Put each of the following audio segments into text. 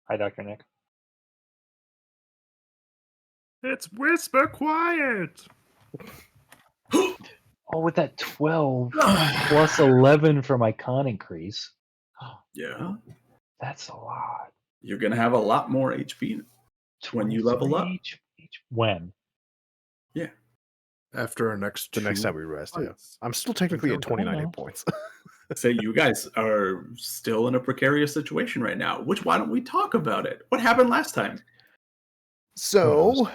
Hi, Dr. Nick. It's whisper quiet. Oh, with that 12 plus 11 for my con increase. Yeah. That's a lot. You're going to have a lot more HP when you level up. When? Yeah. After our next The next time we rest, yeah. I'm still technically at 29 hit points. Say you guys are still in a precarious situation right now. Why don't we talk about it? What happened last time? So,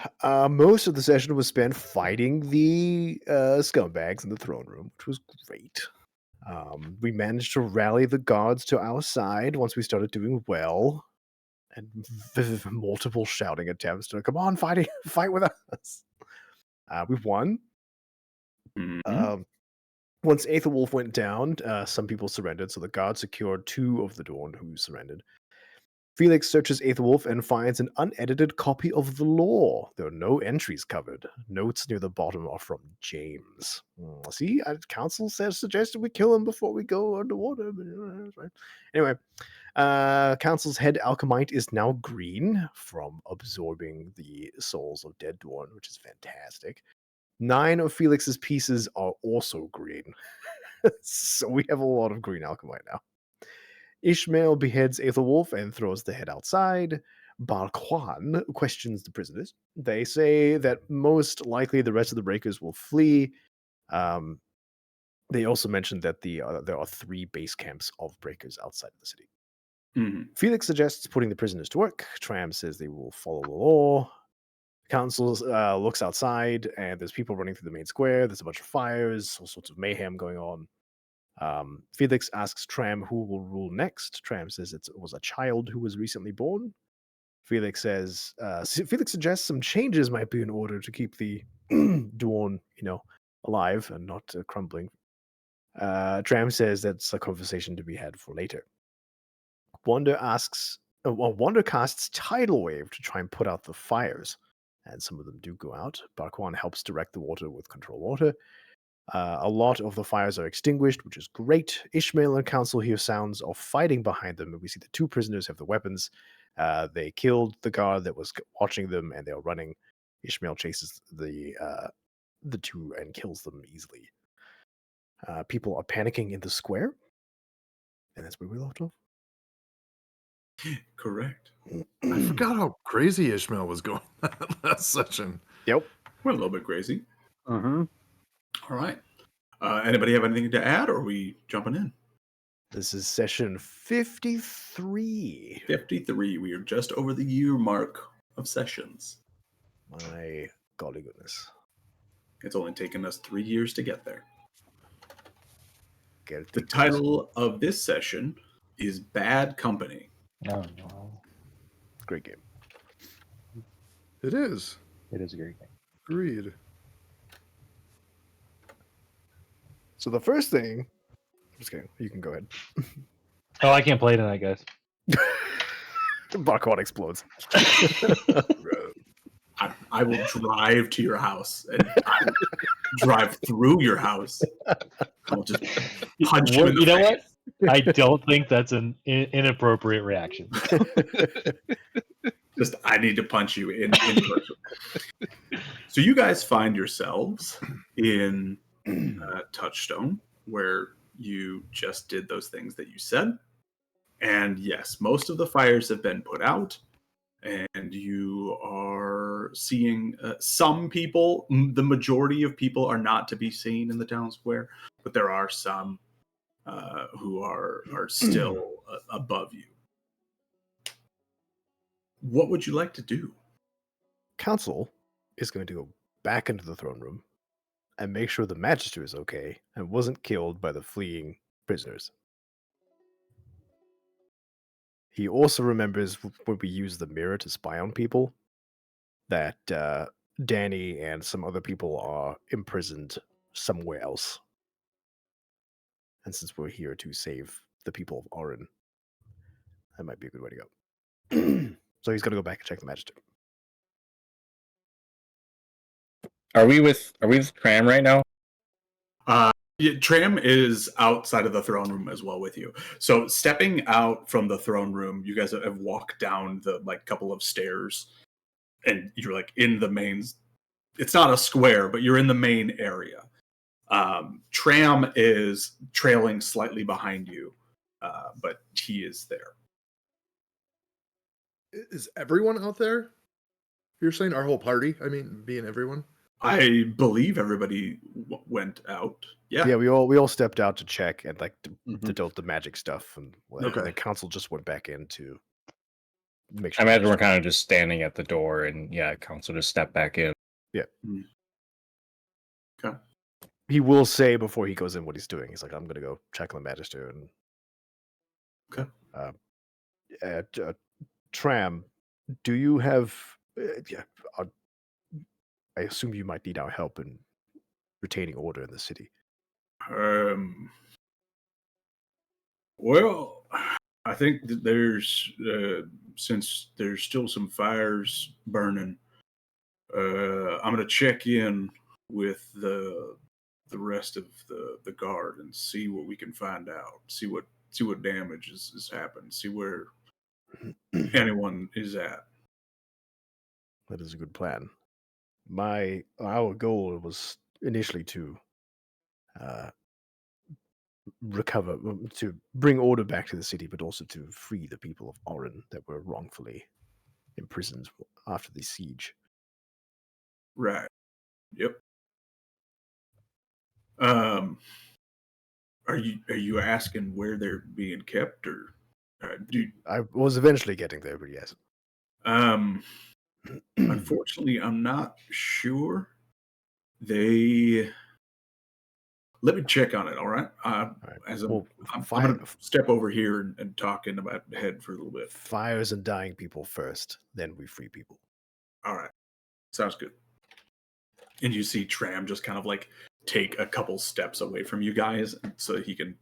most of the session was spent fighting the scumbags in the throne room, which was great. We managed to rally the guards to our side once we started doing well, and multiple shouting attempts to come on, fight with us. We won. Mm-hmm. Once Aethelwolf went down, some people surrendered, so the guards secured 2 of the Dawn who surrendered. Felix searches Aethelwolf and finds an unedited copy of the law. There are no entries covered. Notes near the bottom are from James. See, council suggested we kill him before we go underwater. Anyway, council's head alchemite is now green from absorbing the souls of dead Dawn, which is fantastic. 9 of Felix's pieces are also green. So we have a lot of green alchemite now. Ishmael beheads Aethelwolf and throws the head outside. Barquan questions the prisoners. They say that most likely the rest of the breakers will flee. They also mentioned that there are 3 base camps of breakers outside of the city. Mm-hmm. Felix suggests putting the prisoners to work. Tram says they will follow the law. Council looks outside, and there's people running through the main square. There's a bunch of fires, all sorts of mayhem going on. Felix asks Tram who will rule next. Tram says it was a child who was recently born. Felix suggests some changes might be in order to keep the Dawn, alive and not crumbling. Tram says that's a conversation to be had for later. Wanda casts Tidal Wave to try and put out the fires, and some of them do go out. Barquan helps direct the water with Control Water. A lot of the fires are extinguished, which is great. Ishmael and Council hear sounds of fighting behind them, and we see the 2 prisoners have the weapons. They killed the guard that was watching them, and they are running. Ishmael chases the 2 and kills them easily. People are panicking in the square, and that's where we left off. Correct. I forgot how crazy Ishmael was going that last session. Yep. Went a little bit crazy. Mm-hmm. All right. Anybody have anything to add, or are we jumping in? This is session 53. 53. We are just over the year mark of sessions. My golly goodness. It's only taken us 3 years to get there. Caretakers. The title of this session is Bad Company. Oh, no. Great game. It is. It is a great game. Agreed. So the first thing... I'm just kidding. You can go ahead. Oh, I can't play tonight, guys. Barquan explodes. I will drive to your house and drive through your house. I'll just punch you in the face. You know what? I don't think that's an inappropriate reaction. Just, I need to punch you in person. So you guys find yourselves in Touchstone, where you just did those things that you said. And yes, most of the fires have been put out. And you are seeing some people. The majority of people are not to be seen in the town square, but there are some who are still above you. What would you like to do? Council is going to go back into the throne room and make sure the Magister is okay and wasn't killed by the fleeing prisoners. He also remembers when we used the mirror to spy on people that Danny and some other people are imprisoned somewhere else. And since we're here to save the people of Orin, that might be a good way to go. So he's going to go back and check the Magister. Are we with Tram right now? Yeah, Tram is outside of the throne room as well with you. So stepping out from the throne room, you guys have walked down the like couple of stairs, and you're like in the main. It's not a square, but you're in the main area. Tram is trailing slightly behind you, but he is there. Is everyone out there? You're saying our whole party? I mean, being everyone? I believe everybody went out. Yeah. Yeah, we all stepped out to check and like to Mhm. do the magic stuff, and Okay. the council just went back in to make I sure. imagine we're kind of just standing at the door, and yeah, council just step back in. Okay. He will say before he goes in what he's doing. He's like, "I'm gonna go check on the Magister." And Okay. Tram, do you have? Yeah, I assume you might need our help in retaining order in the city. Well, I think that there's since there's still some fires burning, I'm gonna check in with the rest of the guard and see what we can find out. See what damage has happened. See where anyone is at. That is a good plan. Our goal was initially to recover, to bring order back to the city, but also to free the people of Orin that were wrongfully imprisoned after the siege. Right. Yep. Are you asking where they're being kept, or do? I was eventually getting there, but yes. Unfortunately, I'm not sure. Let me check on it. All right. right. As Well, I'm fire- going to step over here and talk in about head for a little bit. Fires and dying people first, then we free people. All right. Sounds good. And you see Tram just kind of like take a couple steps away from you guys so that he can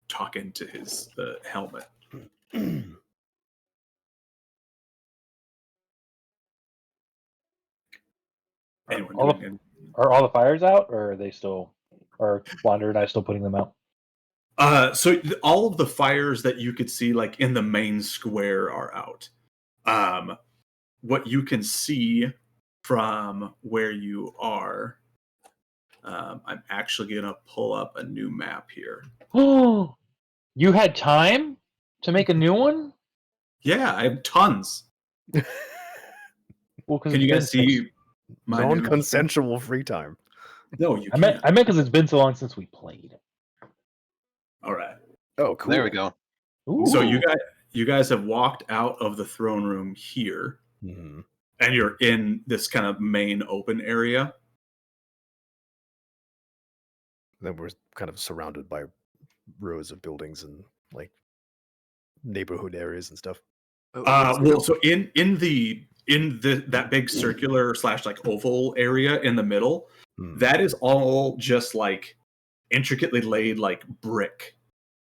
talk into his helmet. Anyone All doing Are all the fires out, or are they still? Or Wander and I still putting them out? So all of the fires that you could see like in the main square are out. What you can see from where you are, I'm actually gonna pull up a new map here. Oh, you had time to make a new one? Yeah, I have tons. Well, because Can you guys see my new- Non-consensual free time. No, you I can't. meant because it's been so long since we played. All right. Oh, cool. There we go. Ooh. So you guys have walked out of the throne room here, Mhm. and you're in this kind of main open area. Then we're kind of surrounded by rows of buildings and like neighborhood areas and stuff. Well, so in that big circular / like oval area in the middle, Hmm. that is all just like intricately laid like brick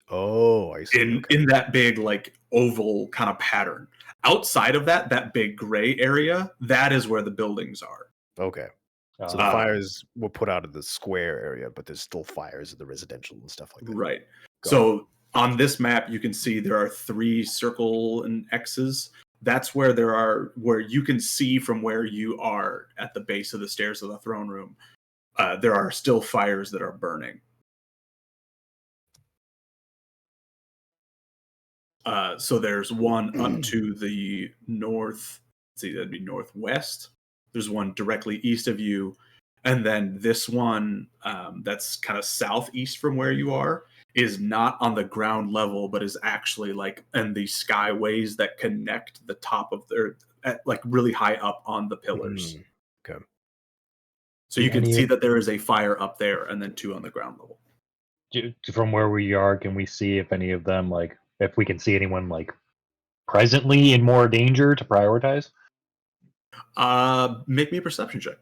Oh, I see. in that big like oval kind of pattern. Outside of that big gray area, that is where the buildings are. Okay. So the fires were put out of the square area, but there's still fires in the residential and stuff like that. Right. Got So on this map, you can see there are 3 circle and X's. That's where you can see from where you are at the base of the stairs of the throne room. There are still fires that are burning. So there's one up to the north. See, that'd be northwest. There's one directly east of you, and then this one that's kind of southeast from where you are is not on the ground level, but is actually like in the skyways that connect the top of their like really high up on the pillars. Okay. So you can Any- see that there is a fire up there, and then 2 on the ground level. From where we are, can we see if any of them, like, if we can see anyone, like, presently in more danger to prioritize? Make me a perception check.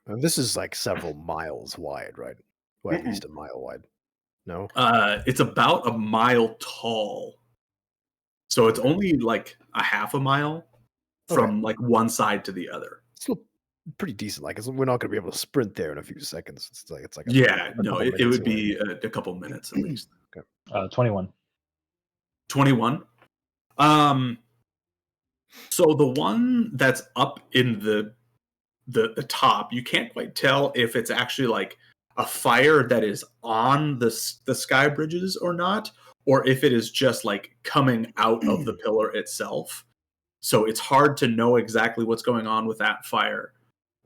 And this is like several miles wide, right? Or at least a mile wide. No? It's about a mile tall. So it's only like a half a mile from like one side to the other. Still pretty decent. Like we're not going to be able to sprint there in a few seconds. It's like Yeah, a no, couple it minutes would away. be a couple minutes at least. 21. 21. So the one that's up in the top, you can't quite tell if it's actually like a fire that is on the sky bridges or not, or if it is just like coming out of the pillar itself. So it's hard to know exactly what's going on with that fire.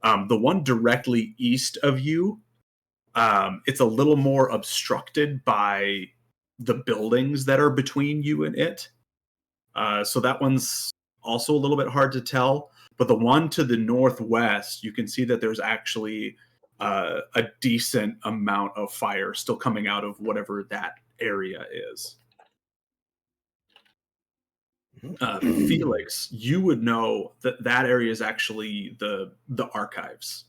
The one directly east of you, it's a little more obstructed by the buildings that are between you and it. So that one's also a little bit hard to tell. But the one to the northwest, you can see that there's actually a decent amount of fire still coming out of whatever that area is. Felix, you would know that that area is actually the archives.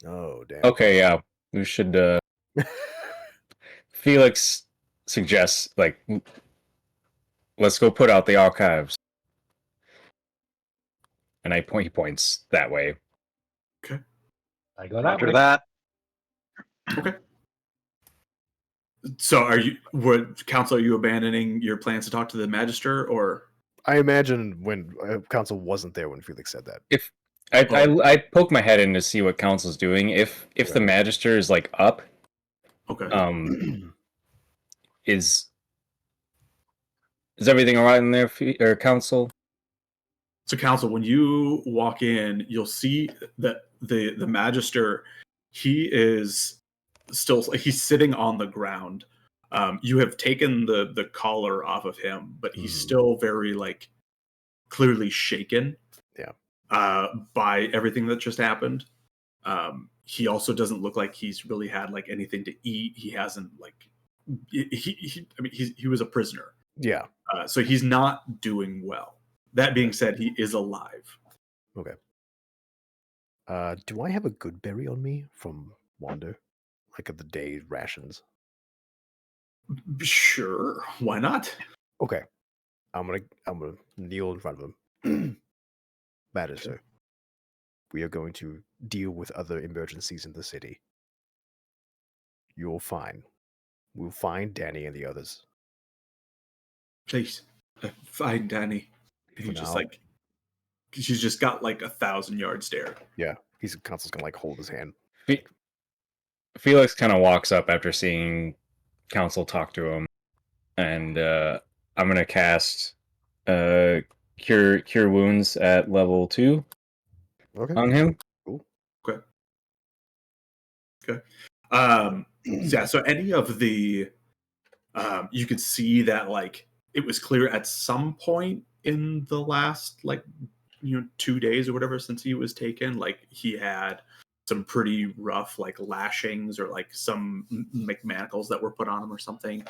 Oh damn. Okay, yeah, we should. Felix suggests like, let's go put out the archives, and he points that way. Okay. I go that Roger way. that. Okay. So Council, are you abandoning your plans to talk to the Magister, or? I imagine when Council wasn't there when Felix said that. If I poke my head in to see what Council's doing. If the Magister is like up, Okay. is everything all right in there, or Council? So, Council, when you walk in, you'll see that the Magister, he is still he's sitting on the ground. You have taken the collar off of him, but he's still very like clearly shaken. Yeah. By everything that just happened. He also doesn't look like he's really had like anything to eat. He hasn't like he was a prisoner. Yeah. So he's not doing well. That being said, he is alive. Okay. Do I have a good berry on me from Wander? Like of the day rations? Sure, why not? Okay. I'm gonna kneel in front of him. Magister, we are going to deal with other emergencies in the city. You're fine. We'll find Danny and the others. Please, find Danny. And he's just like, she's just got like 1,000-yard stare. Yeah, he's Council's gonna like hold his hand. Felix kind of walks up after seeing Council talk to him, and I'm gonna cast cure wounds at level 2 on him. Cool. Okay. Yeah. So any of the, you could see that like it was clear at some point in the last 2 days or whatever since he was taken, like he had some pretty rough like lashings or like some like manacles that were put on him or something.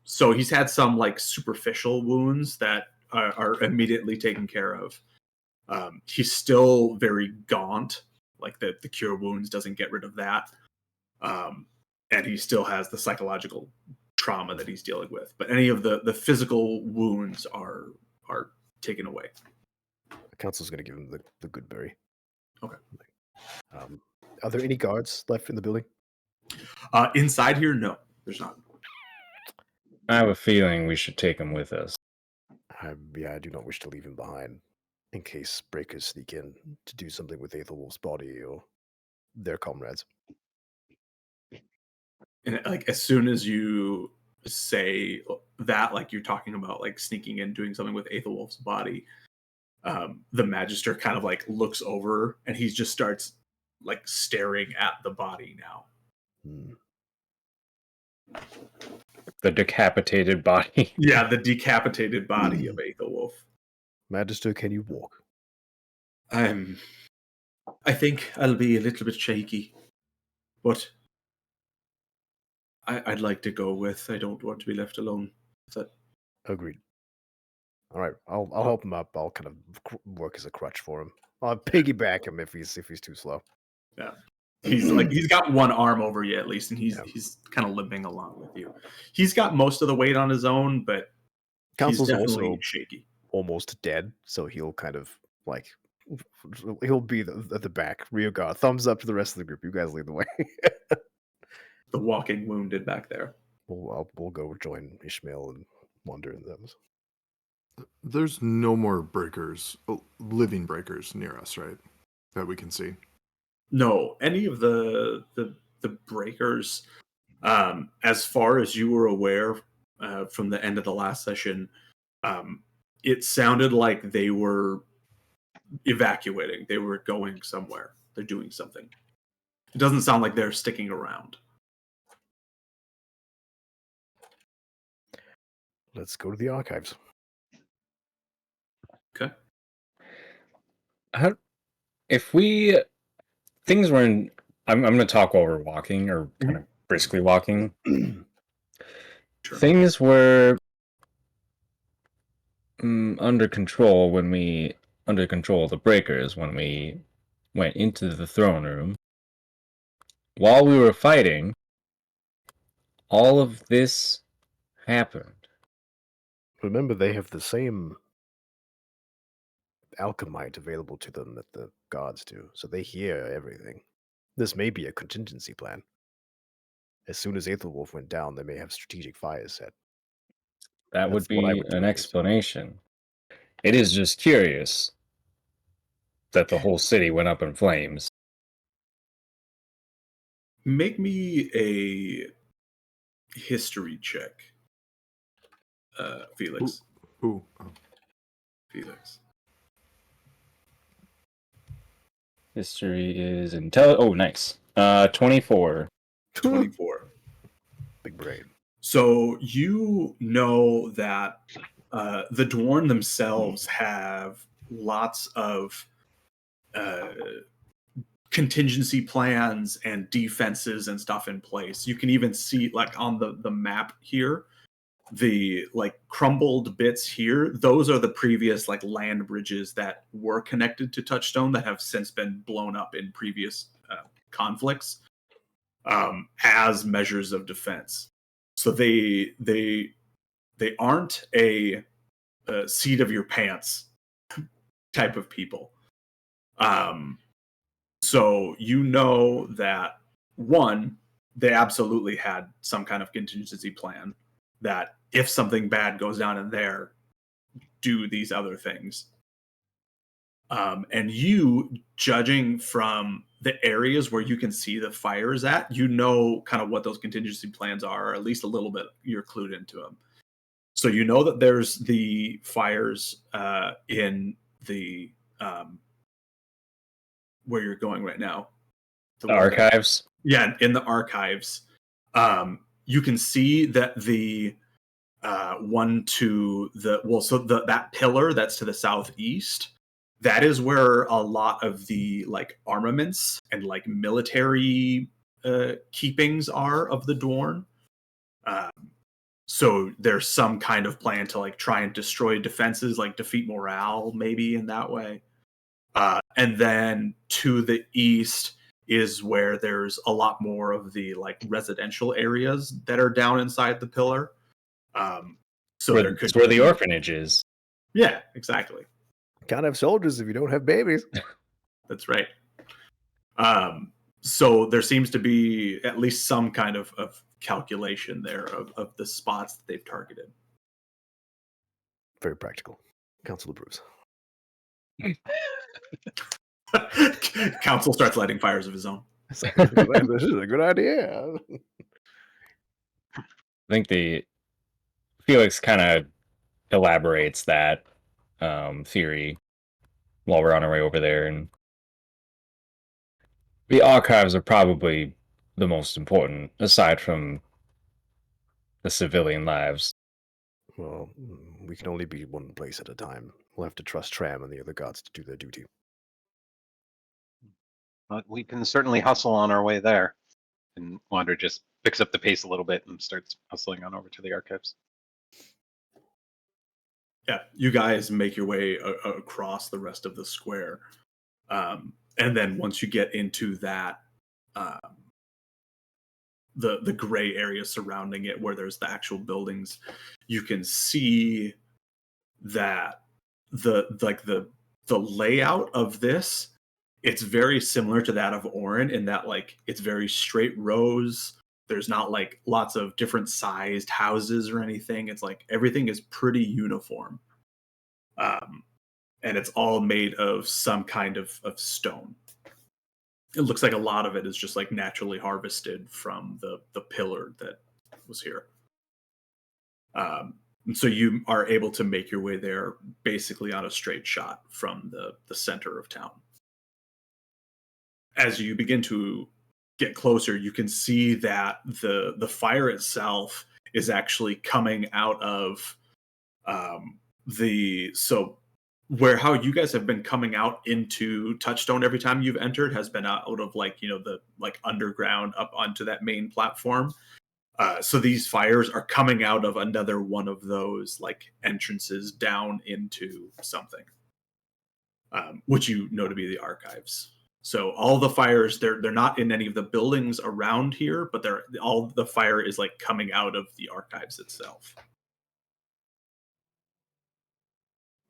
So he's had some like superficial wounds that are immediately taken care of. He's still very gaunt, like the cure wounds doesn't get rid of that. And he still has the psychological trauma that he's dealing with. But any of the physical wounds are taken away. Council's gonna give him the good berry. Okay. Are there any guards left in the building? Inside here, no, there's not. I have a feeling we should take him with us. I do not wish to leave him behind in case breakers sneak in to do something with Aethelwolf's body or their comrades. And like as soon as you say that, like you're talking about like sneaking in, doing something with Aethelwolf's body, the Magister kind of like looks over and he just starts like staring at the body now. The decapitated body. Yeah, the decapitated body of Aethelwolf. Magister, can you walk? I think I'll be a little bit shaky, but I'd like to go with. I don't want to be left alone. Agreed. All right, I'll help him up. I'll kind of work as a crutch for him. I'll piggyback him if he's too slow. Yeah, he's got one arm over you at least, and he's kind of limping along with you. He's got most of the weight on his own, but Council's he's definitely also shaky, almost dead, so he'll kind of like He'll be at the back, rear guard. Thumbs up to the rest of the group. You guys lead the way. The walking wounded back there. We'll go join Ishmael and wander in those. There's no more breakers, living breakers near us, right? That we can see. No, any of the breakers, as far as you were aware from the end of the last session, it sounded like they were evacuating. They were going somewhere. They're doing something. It doesn't sound like they're sticking around. Let's go to the archives. Okay. If we things were in, I'm going to talk while we're walking or kind of briskly walking. Sure. Things were under control of the breakers when we went into the throne room. While we were fighting, all of this happened. Remember, they have the same alchemite available to them that the gods do, so they hear everything. This may be a contingency plan. As soon as Aethelwolf went down, they may have strategic fires set. That would That's what I be would do an at least. explanation. It is just curious that the whole city went up in flames. Make me a history check, Felix. Ooh. Oh. Felix. History is Oh, nice. 24. 24. Big brain. So you know that the Dwarn themselves have lots of contingency plans and defenses and stuff in place. You can even see, like, on the map here, the like crumbled bits here, those are the previous like land bridges that were connected to Touchstone that have since been blown up in previous conflicts as measures of defense. So they aren't a seat of your pants type of people. So you know that, one, they absolutely had some kind of contingency plan that if something bad goes down in there, do these other things. And you, judging from the areas where you can see the fires at, you know kind of what those contingency plans are, or at least a little bit, you're clued into them. So you know that there's the fires in the where you're going right now. The archives? Yeah, in the archives. You can see that the one to the that pillar that's to the southeast, that is where a lot of the like armaments and like military keepings are of the Dwarn. So there's some kind of plan to like try and destroy defenses, like defeat morale, maybe in that way. And then to the east is where there's a lot more of the like residential areas that are down inside the pillar. So it's where the orphanage is. Yeah, exactly. Can't have soldiers if you don't have babies. That's right. So there seems to be at least some kind of calculation there of the spots that they've targeted. Very practical. Council approves. Council starts lighting fires of his own. This is a good idea. I think Felix kind of elaborates that theory while we're on our way over there, and the archives are probably the most important, aside from the civilian lives. Well, we can only be one place at a time. We'll have to trust Tram and the other gods to do their duty. But we can certainly hustle on our way there. And Wander just picks up the pace a little bit and starts hustling on over to the archives. Yeah, you guys make your way across the rest of the square. And then once you get into that, the gray area surrounding it where there's the actual buildings, you can see that the the layout of this, it's very similar to that of Orin in that like it's very straight rows. There's not like lots of different sized houses or anything. It's like everything is pretty uniform. And it's all made of some kind of stone. It looks like a lot of it is just like naturally harvested from the pillar that was here. And so you are able to make your way there basically on a straight shot from the center of town. As you begin to get closer, you can see that the fire itself is actually coming out of how you guys have been coming out into Touchstone every time you've entered has been out of like, you know, the like underground up onto that main platform. So these fires are coming out of another one of those like entrances down into something, which you know to be the archives. So all the fires, they're not in any of the buildings around here, but all the fire is like coming out of the archives itself.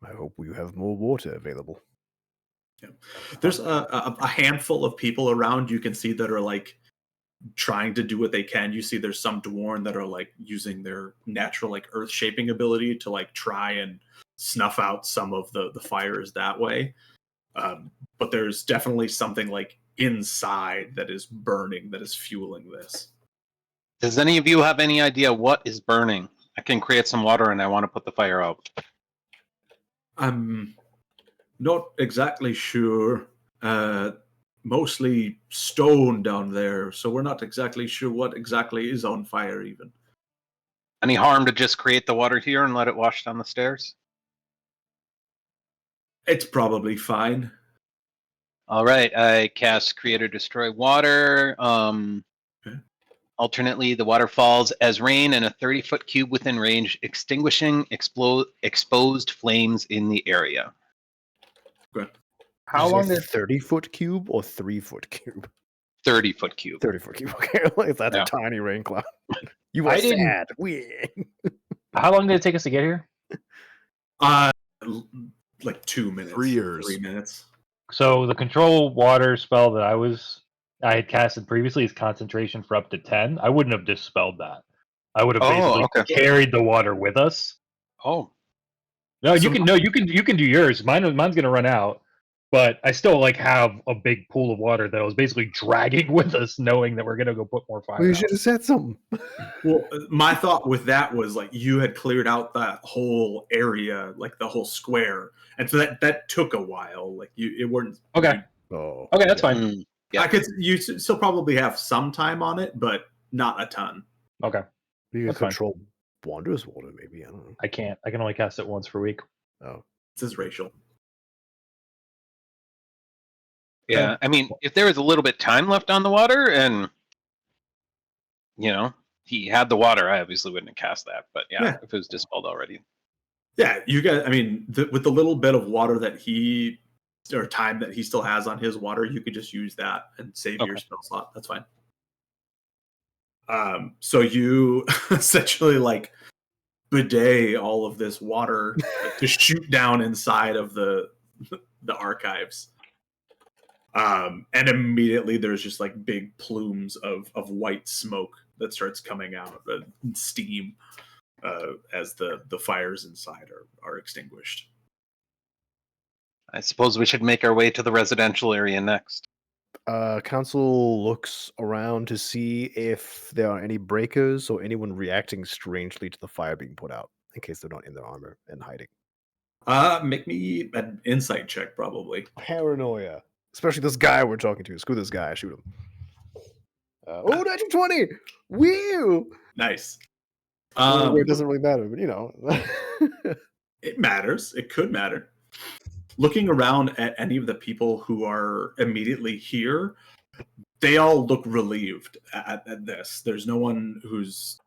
I hope we have more water available. Yeah. There's a handful of people around you can see that are like trying to do what they can. You see there's some Dwarven that are like using their natural like earth shaping ability to like try and snuff out some of the fires that way. But there's definitely something like inside that is burning, that is fueling this. Does any of you have any idea what is burning? I can create some water and I want to put the fire out. I'm not exactly sure. Mostly stone down there, so we're not exactly sure what exactly is on fire even. Any harm to just create the water here and let it wash down the stairs? It's probably fine. All right, I cast Create or Destroy Water. Okay. Alternately, the water falls as rain in a 30-foot cube within range, extinguishing exposed flames in the area. Good. How long did 30-foot cube or 3-foot cube? 30-foot cube. 30-foot cube. Okay, like that's Yeah. a tiny rain cloud. You I are didn't- sad. how long did it take us to get here? Like 2 minutes. 3 years. 3 minutes. So the control water spell that I had casted previously is concentration for up to 10. I wouldn't have dispelled that. I would have basically carried the water with us. Oh, No, So- you can do yours. Mine's gonna run out, but I still like have a big pool of water that I was basically dragging with us, knowing that we're gonna go put more fire. We out. should have said something. Well, my thought with that was like you had cleared out that whole area, like the whole square, and so that took a while. Like it weren't Okay. Oh, Okay, that's yeah. fine. I could you still probably have some time on it, but not a ton. Okay, You can That's fine. control Wanderer's water, maybe. I don't know. I can't. I can only cast it once per week. Oh, This is racial. yeah. I mean, if there was a little bit time left on the water and, you know, he had the water, I obviously wouldn't have cast that. But yeah. If it was dispelled already. Yeah, you guys. I mean, with the little bit of water that time that he still has on his water, you could just use that and save your Okay. spell slot. That's fine. So you essentially like bidet all of this water to shoot down inside of the archives. And immediately there's just like big plumes of white smoke that starts coming out, steam, as the fires inside are extinguished. I suppose we should make our way to the residential area next. Council looks around to see if there are any breakers or anyone reacting strangely to the fire being put out, in case they're not in their armor and hiding. Make me an insight check, probably. Paranoia. Especially this guy we're talking to. Screw this guy. Shoot him. Natural 20! Woo! Nice. It doesn't really matter, but you know. It matters. It could matter. Looking around at any of the people who are immediately here, they all look relieved at this. There's no one who's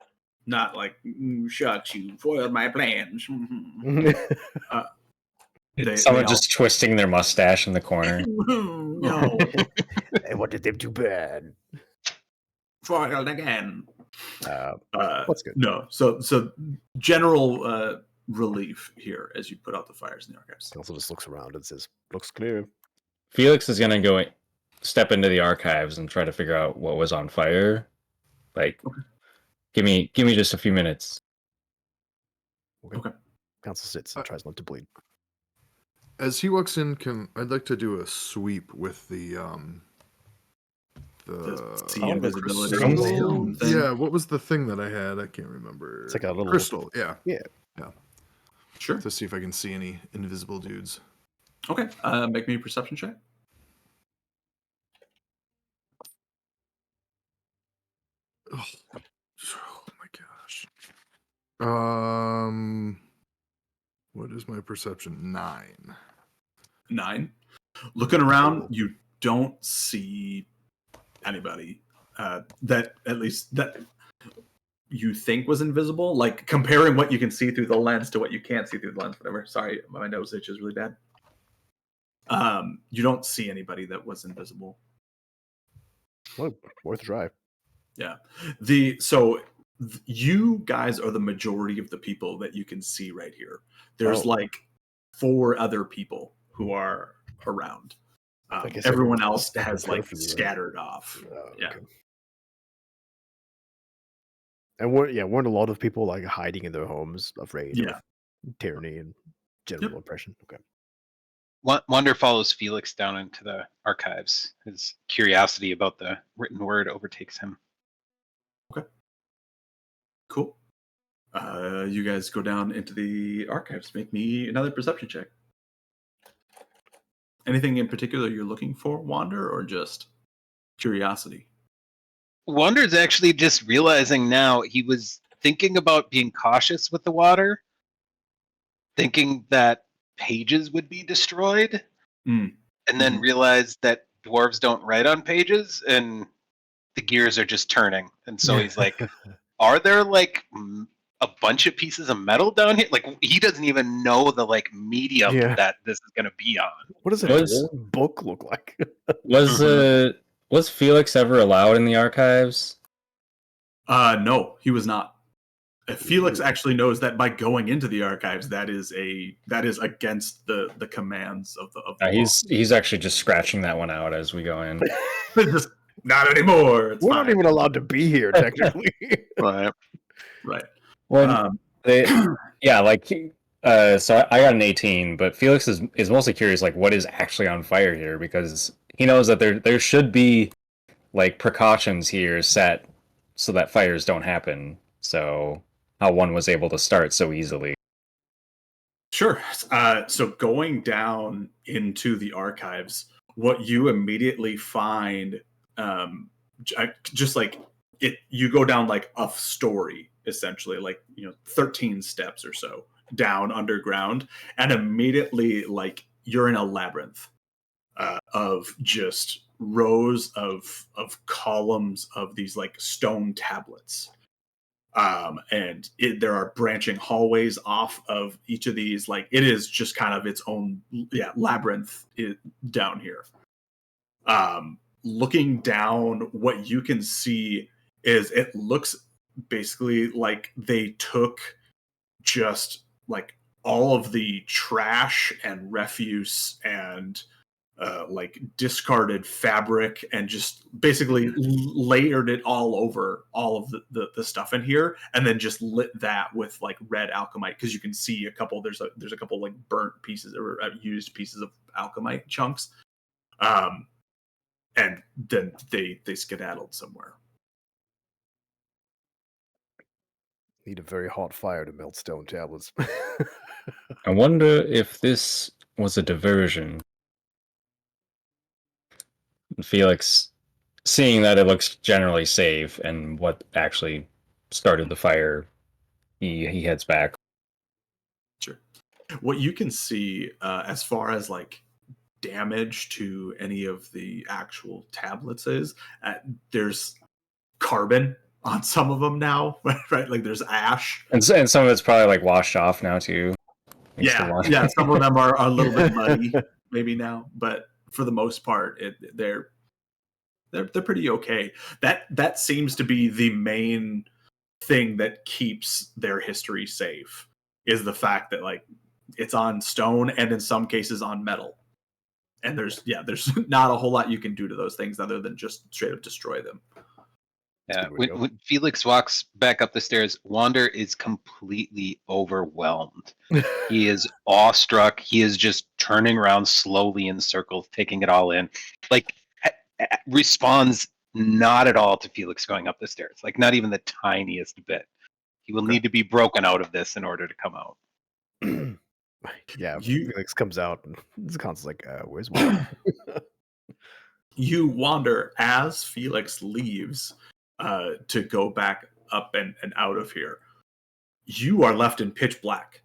not like, shucks, you foiled my plans. Someone just twisting their mustache in the corner. No, I wanted them too bad. foiled again. That's good. No, so general relief here as you put out the fires in the archives. Council just looks around and says, Looks clear. Felix is gonna go step into the archives and try to figure out what was on fire. Like, give me just a few minutes. Okay. Council sits and tries not to bleed. As he walks in, I'd like to do a sweep with the sea invisibility crystal? thing. Yeah, what was the thing that I had? I can't remember. It's like a little crystal. Yeah. Sure. To see if I can see any invisible dudes. Okay. Make me a perception check. Oh my gosh. What is my perception? 9. 9. Looking around, you don't see anybody that at least that you think was invisible. Like comparing what you can see through the lens to what you can't see through the lens. Whatever. Sorry, my nose itch is really bad. You don't see anybody that was invisible. Well, worth a try. Yeah. You guys are the majority of the people that you can see right here. There's like 4 other people who are around. Everyone else has like scattered off. Yeah. Okay. And weren't a lot of people like hiding in their homes, afraid of tyranny and general oppression? Okay. Wonder follows Felix down into the archives. His curiosity about the written word overtakes him. Okay. Cool. You guys go down into the archives. Make me another perception check. Anything in particular you're looking for, Wander, or just curiosity? Wander's actually just realizing now he was thinking about being cautious with the water, thinking that pages would be destroyed, and then realized that dwarves don't write on pages, and the gears are just turning. And so he's like, are there like a bunch of pieces of metal down here? Like he doesn't even know the like medium that this is going to be on. What does a book look like? Was Felix ever allowed in the archives? No, he was not. Felix actually knows that by going into the archives, that is against the commands of the he's actually just scratching that one out as we go in. Just, not anymore. We're not even allowed to be here technically. Right. Well, so I got an 18, but Felix is mostly curious, like what is actually on fire here, because he knows that there should be like precautions here set so that fires don't happen. So how one was able to start so easily. Sure. So going down into the archives, what you immediately find, just like it, you go down like a story, essentially, like 13 steps or so down underground, and immediately like you're in a labyrinth of just rows of columns of these like stone tablets. And there are branching hallways off of each of these. Like it is just kind of its own labyrinth down here. Looking down, what you can see is it looks basically like they took just like all of the trash and refuse and like discarded fabric and just basically layered it all over all of the stuff in here, and then just lit that with like red alchemite, because you can see there's a couple like burnt pieces or used pieces of alchemite chunks, and then they skedaddled somewhere. Need a very hot fire to melt stone tablets. I wonder if this was a diversion. Felix, seeing that it looks generally safe and what actually started the fire, he heads back. Sure. What you can see as far as like damage to any of the actual tablets is there's carbon on some of them now, right? Like there's ash, and some of it's probably like washed off now too. Yeah. Some of them are a little bit muddy maybe now, but for the most part, they're pretty okay. That seems to be the main thing that keeps their history safe, is the fact that like it's on stone and in some cases on metal. And there's not a whole lot you can do to those things other than just straight up destroy them. Yeah, when Felix walks back up the stairs, Wander is completely overwhelmed. He is awestruck. He is just turning around slowly in circles, taking it all in. Like, responds not at all to Felix going up the stairs. Like, not even the tiniest bit. He will need to be broken out of this in order to come out. Yeah, Felix comes out, and this consul's like, where's Wander? You wander as Felix leaves to go back up and out of here. You are left in pitch black.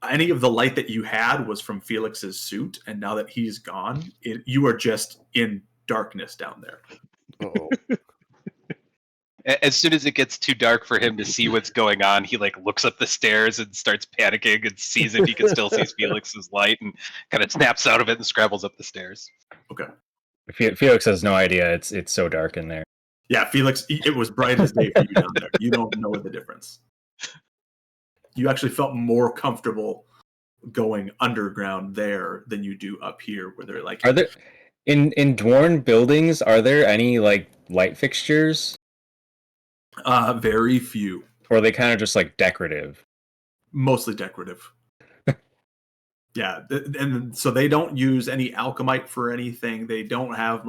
Any of the light that you had was from Felix's suit, and now that he's gone, you are just in darkness down there. Uh-oh. As soon as it gets too dark for him to see what's going on, he like looks up the stairs and starts panicking and sees if he can still see Felix's light and kind of snaps out of it and scrambles up the stairs. Okay. Felix has no idea it's so dark in there. Yeah, Felix, it was bright as day for you down there. You don't know the difference. You actually felt more comfortable going underground there than you do up here, where they're like. Are there in Dwarn buildings? Are there any like light fixtures? Very few. Or are they kind of just like decorative? Mostly decorative. Yeah, and so they don't use any alchemite for anything. They don't have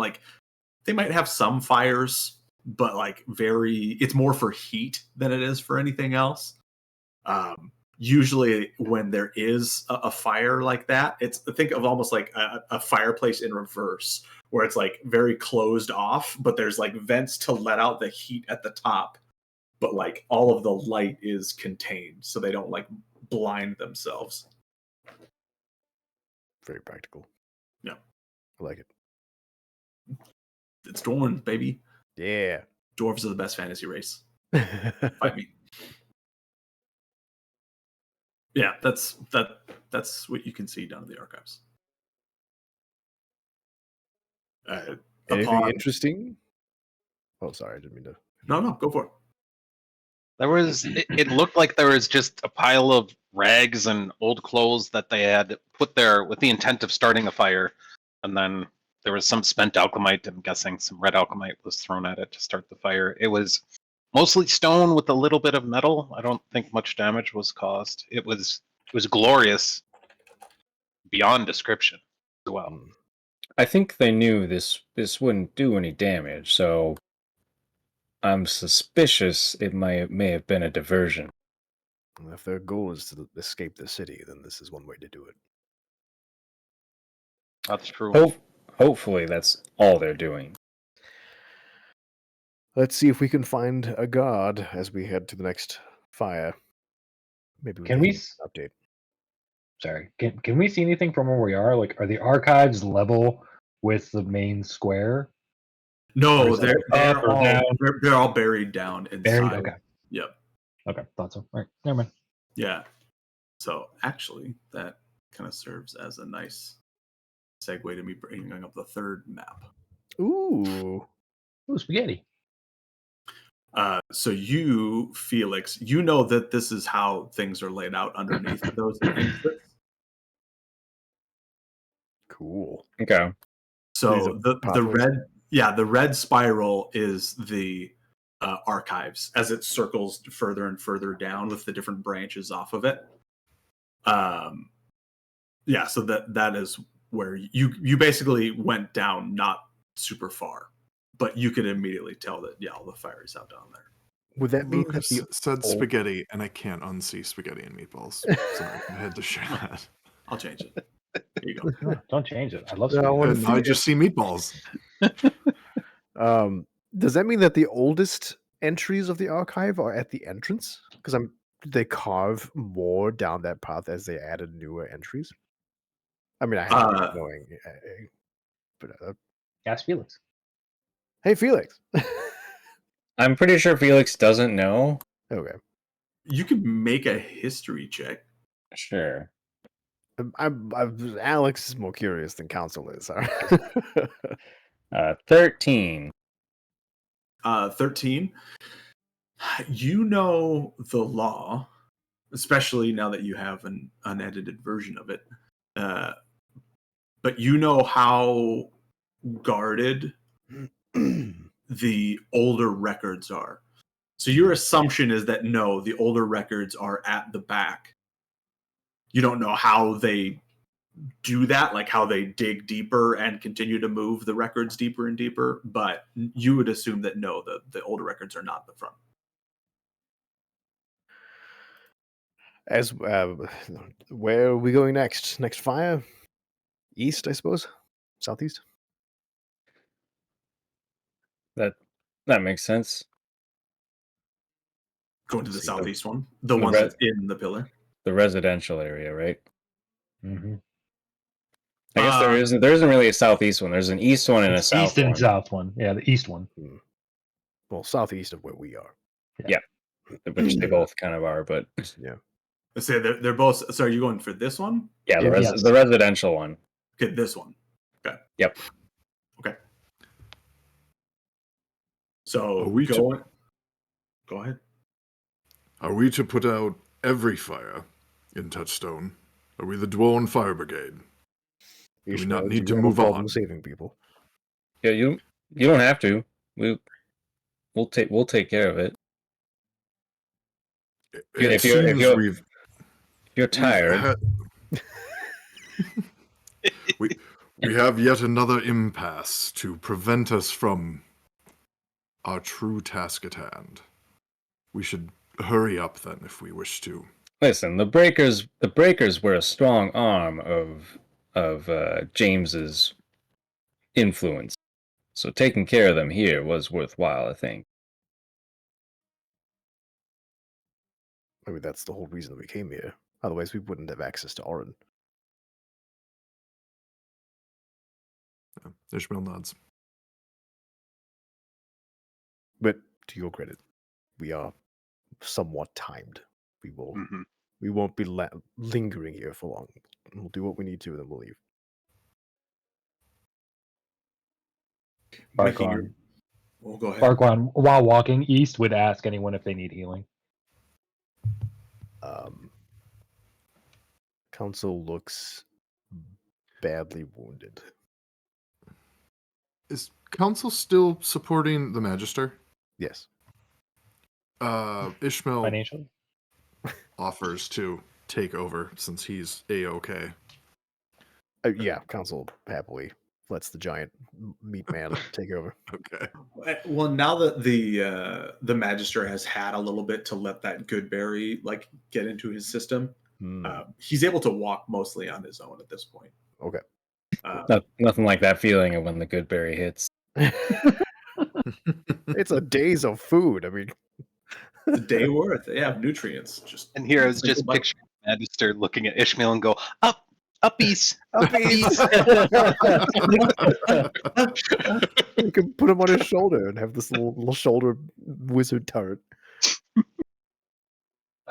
they might have some fires, but it's more for heat than it is for anything else. Usually when there is a fire like that, think of almost like a fireplace in reverse, where it's like very closed off, but there's like vents to let out the heat at the top, but like all of the light is contained, so they don't like blind themselves. Very practical. Yeah. I like it. It's Dorn, baby. Yeah. Dwarves are the best fantasy race. Fight me. Yeah, that's what you can see down in the archives. Anything interesting? Oh, sorry, I didn't mean to. No, go for it. There was. It looked like there was just a pile of rags and old clothes that they had put there with the intent of starting a fire, and then there was some spent alchemite. I'm guessing some red alchemite was thrown at it to start the fire. It was mostly stone with a little bit of metal. I don't think much damage was caused. It was glorious beyond description as well. I think they knew this wouldn't do any damage, so I'm suspicious it may have been a diversion. If their goal is to escape the city, then this is one way to do it. That's true. Hopefully that's all they're doing. Let's see if we can find a guard as we head to the next fire. Maybe we can can we update. Sorry, can we see anything from where we are? Like, are the archives level with the main square? No, they're all buried down inside. Buried? Okay. Yep. Okay, thought so. All right, never mind. Yeah. So actually, that kind of serves as a nice segue to me bringing up the third map. Ooh, spaghetti. So you, Felix, you know that this is how things are laid out underneath those exits. Cool. Okay. So the red spiral is the archives as it circles further and further down with the different branches off of it. Yeah, so that is where you basically went down not super far, but you could immediately tell that all the fire is out down there. Would that mean Lucas that said spaghetti, and I can't unsee spaghetti and meatballs. Sorry, I had to share that. I'll change it. There you go. No, don't change it. I love And spaghetti. I just see meatballs. Does that mean that the oldest entries of the archive are at the entrance? Because they carve more down that path as they added newer entries. I mean, I have knowing, but Ask Felix. hey, Felix. I'm pretty sure Felix doesn't know. Okay. You can make a history check. Sure. Alex is more curious than Council is. 13. 13. You know the law, especially now that you have an unedited version of it. but you know how guarded the older records are. So your assumption is that no, the older records are at the back. You don't know how they do that, like how they dig deeper and continue to move the records deeper and deeper, but you would assume that no, the older records are not at the front. As where are we going next? Next fire? East, I suppose? Southeast? That makes sense. Going to the See, southeast one, the the one red- that's in the pillar. The residential area, right? Mm-hmm. I guess there isn't really a southeast one. There's an east one and a It's south east and one. south one. Yeah, the east one. Well, southeast of where we are. Which they both kind of are, but Yeah. Let's say they're both. So are you going for this one? yeah, Yes. the residential one. Okay, this one. Okay. Yep. Okay. So Are we to- go ahead. Are we to put out every fire in Touchstone? Are we the Dwarven Fire Brigade? Do we not need to move on? Saving people. Yeah, you don't have to. We'll take care of it. If you're tired, we have yet another impasse to prevent us from our true task at hand. We should hurry up then if we wish to. listen. The breakers were a strong arm of James's influence, so taking care of them here was worthwhile, I think. I mean, that's the whole reason we came here. Otherwise, we wouldn't have access to Orin. Ishmael nods. But to your credit, we are somewhat timed. We will. Mhm. We won't be lingering here for long. We'll do what we need to, and then we'll leave. Farquaad. Well, go ahead. Farquaad, while walking east, would ask anyone if they need healing. Council looks badly wounded. Is Council still supporting the Magister? Yes. Ishmael Financially? offers to take over since he's A-OK. Yeah, Council happily lets the giant meat man take over. Okay. Well, now that the Magister has had a little bit to let that Goodberry like get into his system, he's able to walk mostly on his own at this point. Okay. Nothing like that feeling of when the good berry hits. It's a days of food. I mean, The day worth, of nutrients. Just And here I was just picturing Magister looking at Ishmael and go, uppies. uppies. You can put him on his shoulder and have this little shoulder wizard turret.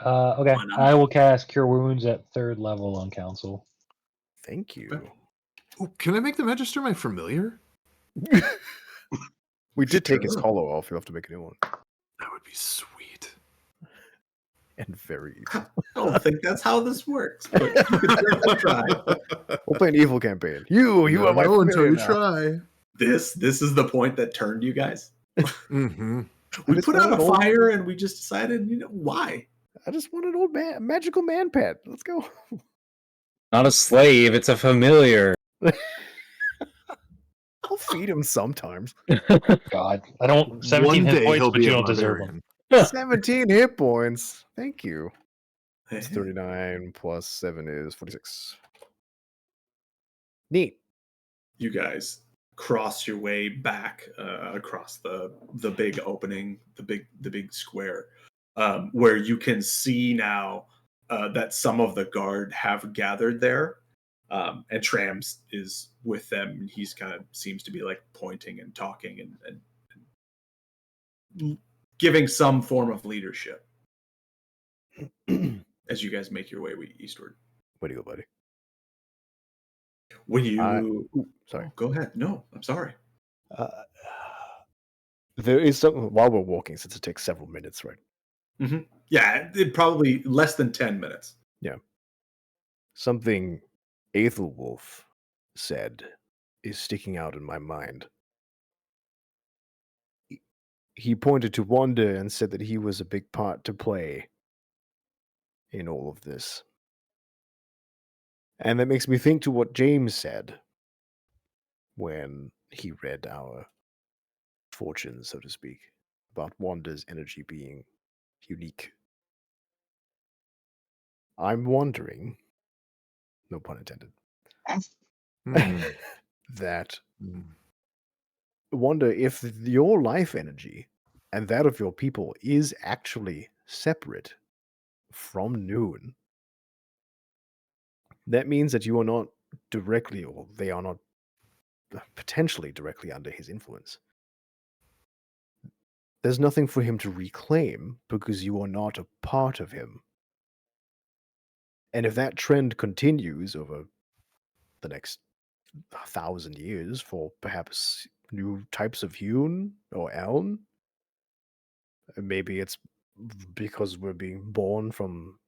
Okay, Why not? I will cast Cure Wounds at 3rd level on Council. Thank you. Ooh, can I make the Magister my familiar? We did take his Sure. collar off. You'll have to make a new one. That would be sweet. And very I don't think that's how this works. But you can certainly try. We'll play an evil campaign. You are my know until you familiar now. try. This is the point that turned you guys. Mm-hmm. We just put out want a an old- fire and we just decided, why? I just want an old magical man pet. Let's go. Not a slave, it's a familiar. I'll feed him sometimes. God, I don't. 17 hit points, but you don't deserve them. 17 hit points. Thank you. It's 39 plus 7 is 46. Neat. You guys cross your way back across the big opening, the big square, where you can see now that some of the guard have gathered there, and Trams is with them. And he's kind of seems to be like pointing and talking and giving some form of leadership as you guys make your way eastward. What do you go, buddy? When you Sorry. go ahead. No, I'm sorry. There is something while we're walking, since it takes several minutes, right? Mm-hmm. Yeah, it probably less than 10 minutes. Something Aethelwolf said is sticking out in my mind. He pointed to Wanda and said that he was a big part to play in all of this. And that makes me think to what James said when he read our fortunes, so to speak, about Wanda's energy being unique. I'm wondering, no pun intended, that wonder if your life energy and that of your people is actually separate from Noon. That means that you are not directly, or they are not potentially directly under his influence. There's nothing for him to reclaim because you are not a part of him. And if that trend continues over the next 1,000 years for perhaps new types of hewn or elm, maybe it's because we're being born from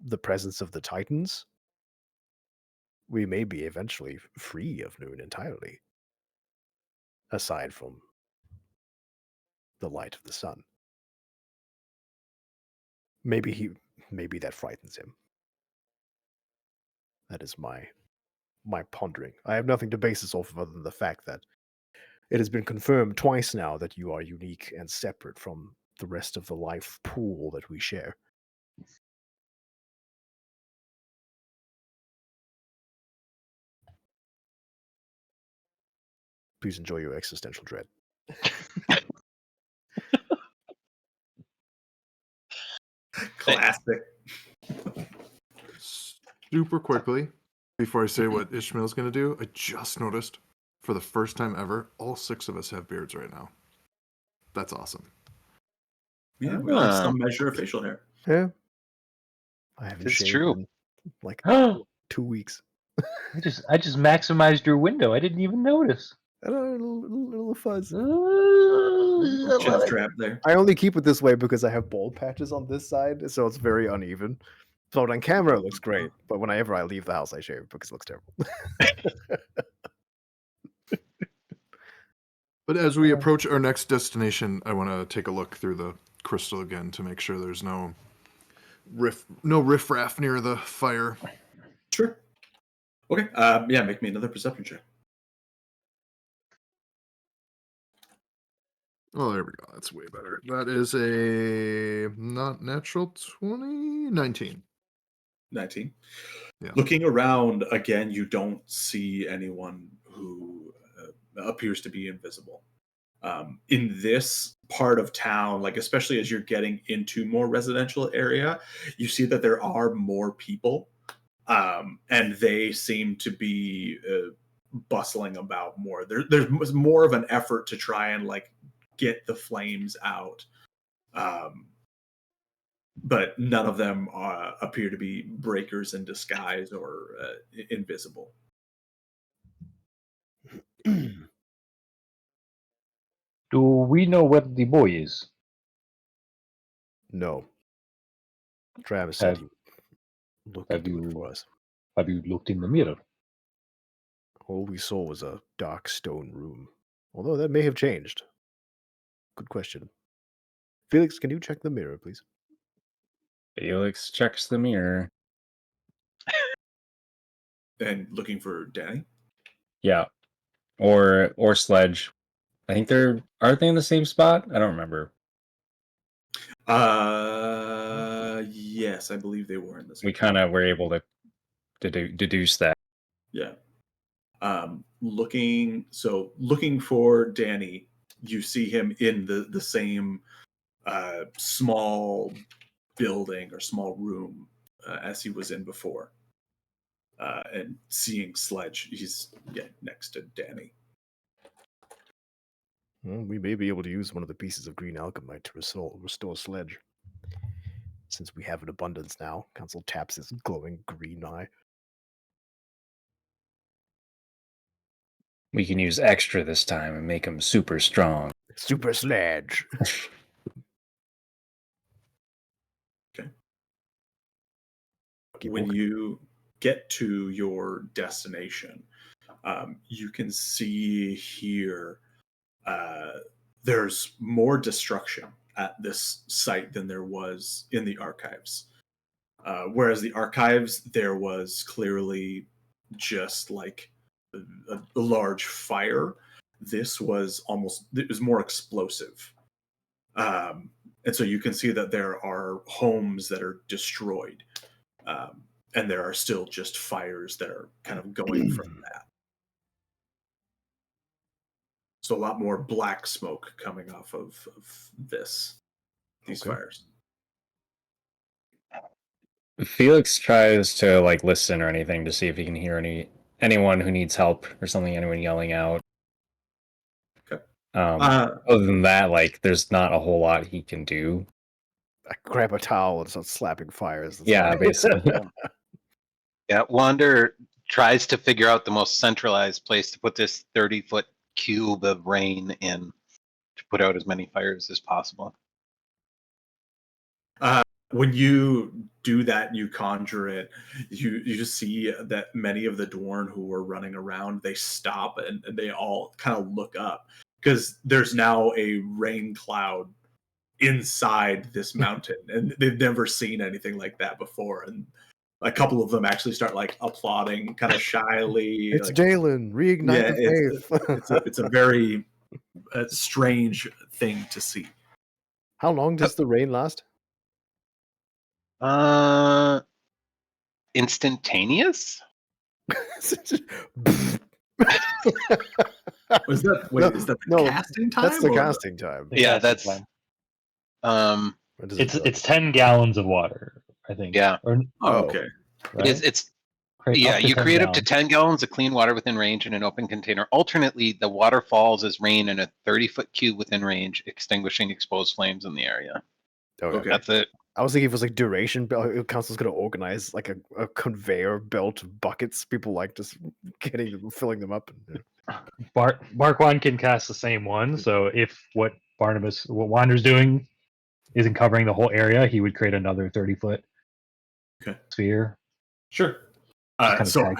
the presence of the Titans, we may be eventually free of Noon entirely, aside from the light of the sun. Maybe that frightens him. That is my pondering. I have nothing to base this off of other than the fact that it has been confirmed twice now that you are unique and separate from the rest of the life pool that we share. Please enjoy your existential dread. Classic. Super quickly, before I say what Ishmael's going to do, I just noticed for the first time ever, all 6 of us have beards right now. That's awesome. Yeah, we all have some measure of facial hair. Yeah. I haven't It's shaved true. in like I 2 weeks. just maximized your window. I didn't even notice. I don't know, a little fuzz. Chin strap there. I only keep it this way because I have bald patches on this side, so it's very uneven. So on camera it looks great, but whenever I leave the house, I shave because it looks terrible. But as we approach our next destination, I want to take a look through the crystal again to make sure there's no riffraff near the fire. Sure. Okay. Yeah, make me another perception check. Oh, there we go. That's way better. That is a not natural 20, 19. 19. Yeah. Looking around again, you don't see anyone who appears to be invisible. In this part of town, like especially as you're getting into more residential area, you see that there are more people, and they seem to be bustling about more. There's more of an effort to try and like get the flames out. But none of them appear to be breakers in disguise or invisible. Do we know where the boy is? No. Travis said he looked have into it you- for us. Have you looked in the mirror? All we saw was a dark stone room. Although that may have changed. Good question. Felix, can you check the mirror, please? Felix checks the mirror. And looking for Danny. Yeah. Or Sledge. I think aren't they in the same spot? I don't remember. Yes, I believe they were in this. We kind of were able to deduce that. Yeah. Looking for Danny, you see him in the same small building or small room as he was in before. And seeing Sledge, he's next to Danny. Well, we may be able to use one of the pieces of green alchemite to restore Sledge. Since we have an abundance now, Council taps his glowing green eye. We can use extra this time and make him super strong. Super Sledge! Okay. Keep When walking. you get to your destination, You can see here there's more destruction at this site than there was in the archives. Whereas the archives, there was clearly just like a large fire. This was it was more explosive. And so you can see that there are homes that are destroyed. And there are still just fires that are kind of going from that. So a lot more black smoke coming off of these fires. Felix tries to like listen or anything to see if he can hear anyone who needs help or something, anyone yelling out. Okay. Other than that, like there's not a whole lot he can do. I grab a towel and start slapping fires. That's Yeah, fine. basically. Yeah, Wander tries to figure out the most centralized place to put this 30-foot cube of rain in to put out as many fires as possible. When you do that, you conjure it, you just see that many of the Dwarn who were running around, they stop and they all kind of look up because there's now a rain cloud inside this mountain and they've never seen anything like that before. And a couple of them actually start like applauding kind of shyly. It's like, Dalen, reignite the faith. it's a very strange thing to see. How long does the rain last? Instantaneous? Is that the casting time? That's the casting time. Yeah, that's it's 10 gallons of water, I think. Yeah. Okay. Right? It's you create up to 10 gallons of clean water within range in an open container. Alternately, the water falls as rain in a 30-foot cube within range, extinguishing exposed flames in the area. Okay. That's it. I was thinking if it was like duration, council's going to organize like a conveyor belt of buckets. People like just filling them up. Barkwan can cast the same one, so if what Wander's doing isn't covering the whole area, he would create another 30-foot sphere. Sure. So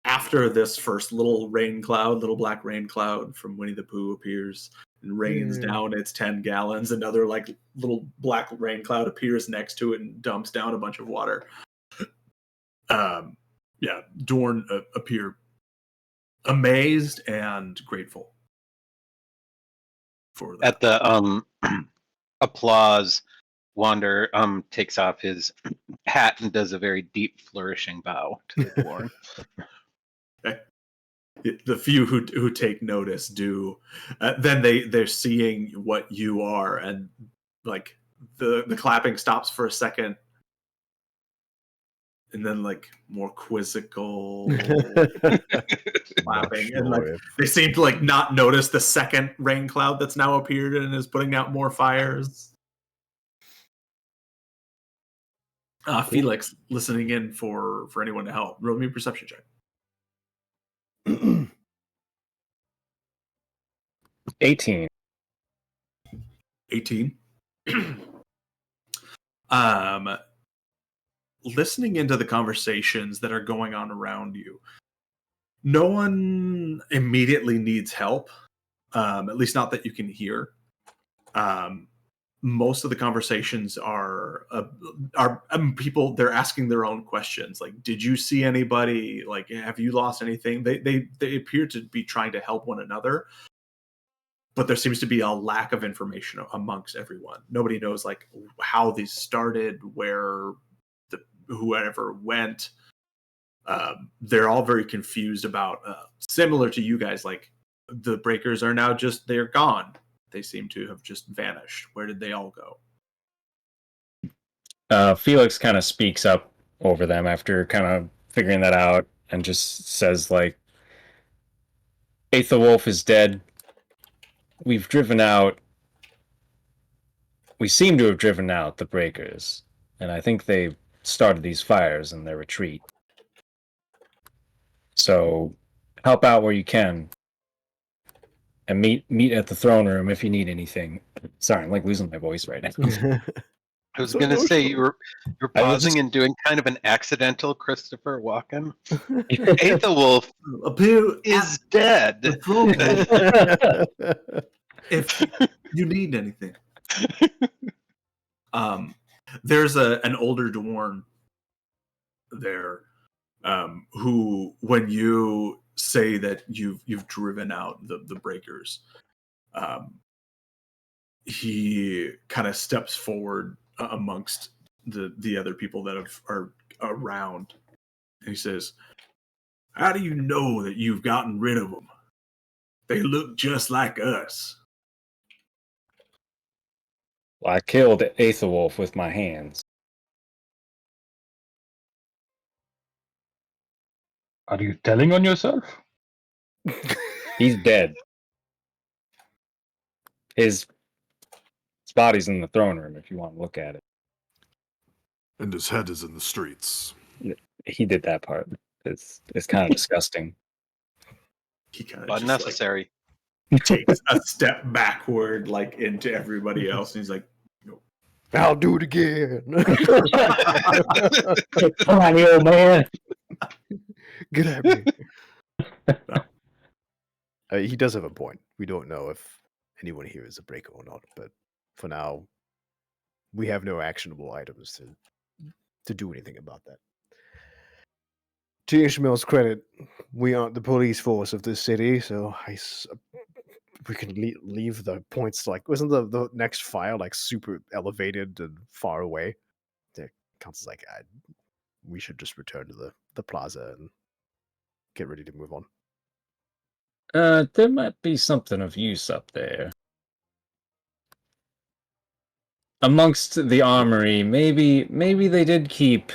after this first little black rain cloud from Winnie the Pooh appears and rains down its 10 gallons, another like little black rain cloud appears next to it and dumps down a bunch of water. Dorn appear amazed and grateful for that. At the applause, Wander takes off his hat and does a very deep flourishing bow to the dwarf. Okay. The few who take notice do. Then they're seeing what you are, and like the clapping stops for a second, and then like more quizzical clapping, and like they seem to like not notice the second rain cloud that's now appeared and is putting out more fires. Felix, listening in for anyone to help. Roll me a perception check. 18. 18. Listening into the conversations that are going on around you, no one immediately needs help, at least not that you can hear. Most of the conversations are people, they're asking their own questions. Like, did you see anybody? Like, have you lost anything? They appear to be trying to help one another, but there seems to be a lack of information amongst everyone. Nobody knows like how these started, where whoever went. They're all very confused about, similar to you guys, like the breakers are now they're gone. They seem to have just vanished. Where did they all go? Felix kind of speaks up over them after kind of figuring that out and just says like, Aether Wolf is dead. We seem to have driven out the breakers, and I think they started these fires in their retreat. So help out where you can. And meet at the throne room if you need anything. Sorry, I'm like losing my voice right now. I was So gonna say emotional. you're I was pausing just- and doing kind of an accidental Christopher Walken. Aethelwolf Appear is dead. the throne if you need anything. There's an older dwarf there, who, when you say that you've driven out the breakers, he kind of steps forward amongst the other people that are around, and he says, "How do you know that you've gotten rid of them? They look just like us." I killed Aethelwolf with my hands. Are you telling on yourself? He's dead. His body's in the throne room if you want to look at it. And his head is in the streets. He did that part. It's kind of disgusting. He kind of But unnecessary. takes a step backward, like into everybody else, and he's like, I'll do it again. Come on, you old man. Get at me. He does have a point. We don't know if anyone here is a breaker or not, but for now, we have no actionable items to do anything about that. To Ishmael's credit, we aren't the police force of this city, so we can leave the points. Like, wasn't the next file like super elevated and far away? The council's like, we should just return to the plaza and get ready to move on. There might be something of use up there. Amongst the armory, maybe they did keep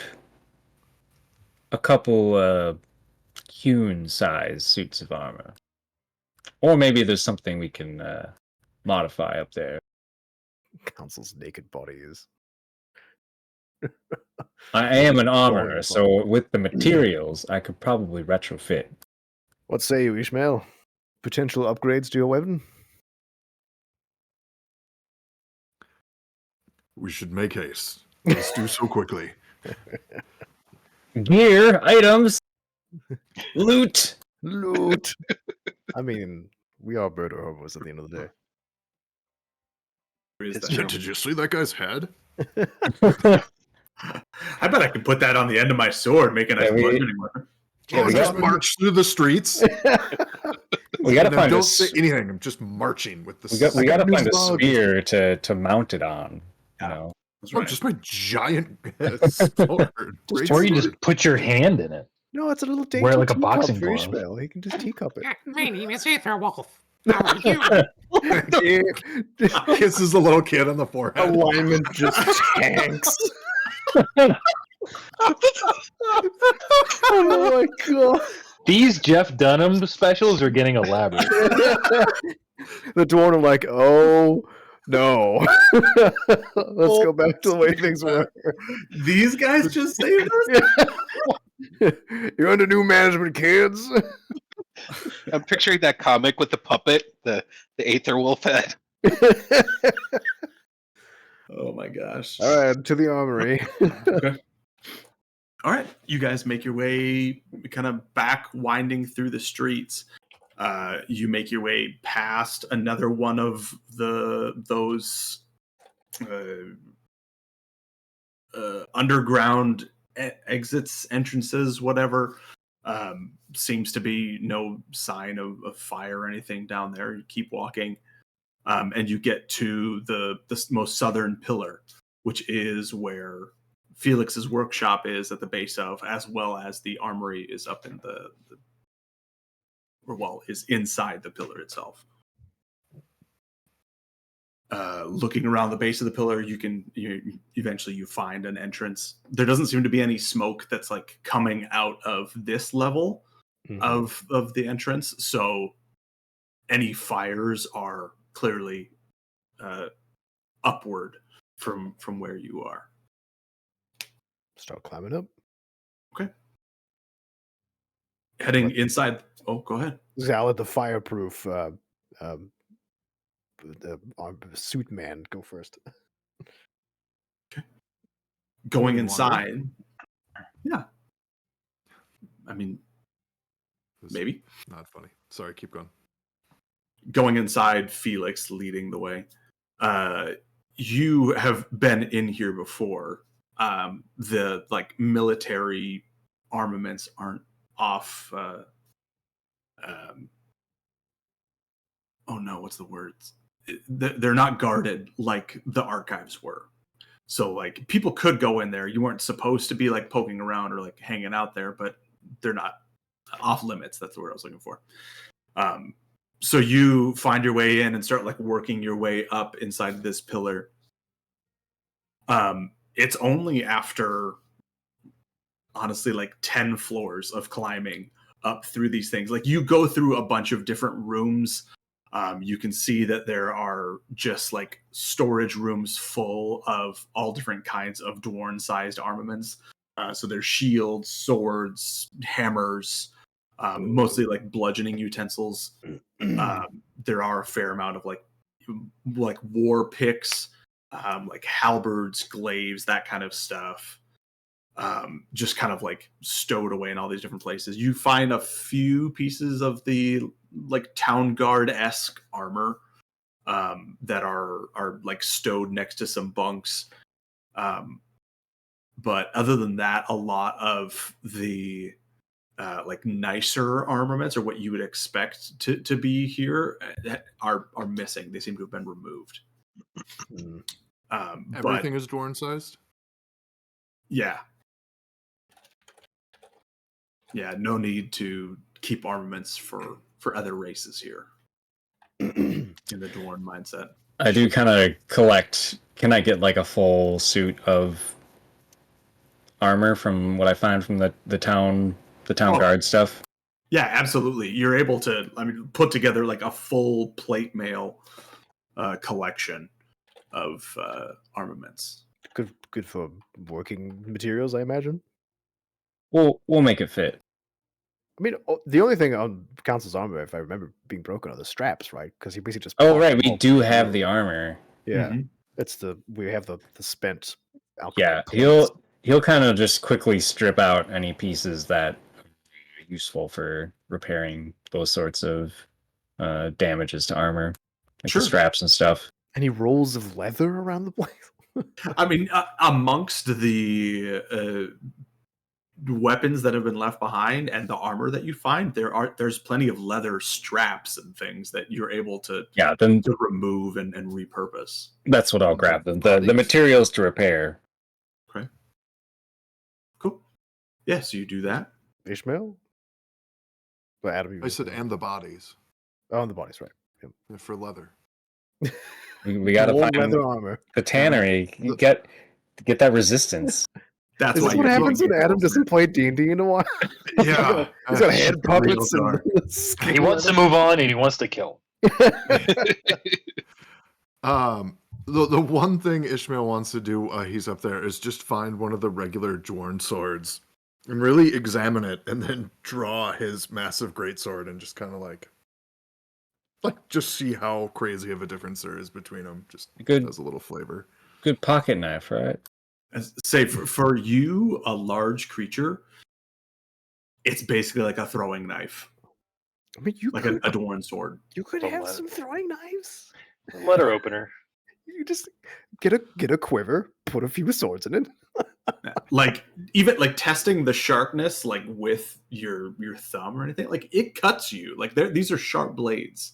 a couple hewn-size suits of armor. Or maybe there's something we can modify up there. Council's naked body is. I am an armorer, Falling so with the materials, I could probably retrofit. What say you, Ishmael? Potential upgrades to your weapon? We should make haste. Let's do so quickly. Gear, items, loot. Loot. I mean, we are murder hobos at the end of the day. "Where is It's that?" true. Did you see that guy's head? I bet I could put that on the end of my sword, make a nice Yeah, we- bludgeoning weapon. Yeah, we just got- march through the streets. We gotta And then find don't a say anything. I'm just marching with the. we gotta new find a slug. spear to mount it on. You Yeah. know, That's Oh, right. just my giant sword. Great Or you sword. just put your hand in it. No, it's a little dainty Wear it like a teacup boxing for glove. Ishmael. He can just teacup it. My name is Aetherwolf. How are you? Kisses the little kid on the forehead. Alignment just tanks. Oh my god. These Jeff Dunham specials are getting elaborate. The dwarf are like, oh no. Let's go back to the way things were. These guys just saved us. You're under new management, kids. I'm picturing that comic with the puppet, the Aetherwolf head. Oh my gosh. All right, to the armory. All right, you guys make your way kind of back winding through the streets. You make your way past another one of those underground exits, entrances, whatever. Seems to be no sign of fire or anything down there. You keep walking, and you get to the most southern pillar, which is where Felix's workshop is at the base of, as well as the armory is up in is inside the pillar itself. Looking around the base of the pillar, you eventually find an entrance. There doesn't seem to be any smoke that's like coming out of this level of the entrance, so any fires are clearly upward from where you are. Start climbing up. Heading inside. Oh, go ahead. I'll let the fireproof suit man go first. Going inside. Yeah. I mean, maybe. Not funny. Sorry, keep going. Going inside, Felix leading the way. You have been in here before. The military armaments aren't off. Oh no, what's the words? They're not guarded like the archives were. So like people could go in there. You weren't supposed to be like poking around or like hanging out there, but they're not off limits. That's the word I was looking for. So you find your way in and start like working your way up inside this pillar. It's only after honestly like 10 floors of climbing up through these things. Like you go through a bunch of different rooms. You can see that there are just like storage rooms full of all different kinds of dwarven-sized armaments. So there's shields, swords, hammers, mostly like bludgeoning utensils. There are a fair amount of like war picks, like halberds, glaives, that kind of stuff. Just kind of like stowed away in all these different places. You find a few pieces of the like town guard-esque armor that are like stowed next to some bunks. But other than that, a lot of the like nicer armaments or what you would expect to be here are missing. They seem to have been removed. Everything is dwarven sized? Yeah. Yeah, no need to keep armaments for other races here in the Dwarven mindset. I do kind of collect. Can I get like a full suit of armor from what I find from the town guard stuff? Yeah, absolutely. You're able to, put together like a full plate mail collection of armaments. Good for working materials, I imagine. We'll make it fit. I mean, the only thing on Council's armor, if I remember, being broken are the straps, right? Because he basically just. Oh, right. We do have the armor. Yeah, it's we have the spent. Yeah, he'll kind of just quickly strip out any pieces that are useful for repairing those sorts of damages to armor, like the straps and stuff. Any rolls of leather around the place? I mean, amongst the weapons that have been left behind and the armor that you find, there's plenty of leather straps and things that you're able to remove and repurpose. That's what I'll grab. The materials to repair. Okay. Cool. Yeah, so you do that. Ishmael? But Adam, I said and the bodies. Oh, and the bodies, right. Yeah, for leather. We gotta find leather armor. The tannery. You get that resistance. That's what happens when Adam doesn't play D&D in a while. Yeah, he's got hand puppets and he wants to move on and he wants to kill. The one thing Ishmael wants to do, he's up there, is just find one of the regular Dwarven swords and really examine it, and then draw his massive greatsword and just kind of like just see how crazy of a difference there is between them. Just has a little flavor. Good pocket knife, right? Say for you, a large creature, it's basically like a throwing knife. I mean, you like could, a Dwarven sword. You could have some throwing knives. Letter opener. You just get a quiver, put a few swords in it. Like even like testing the sharpness, like with your thumb or anything, like it cuts you. Like these are sharp blades.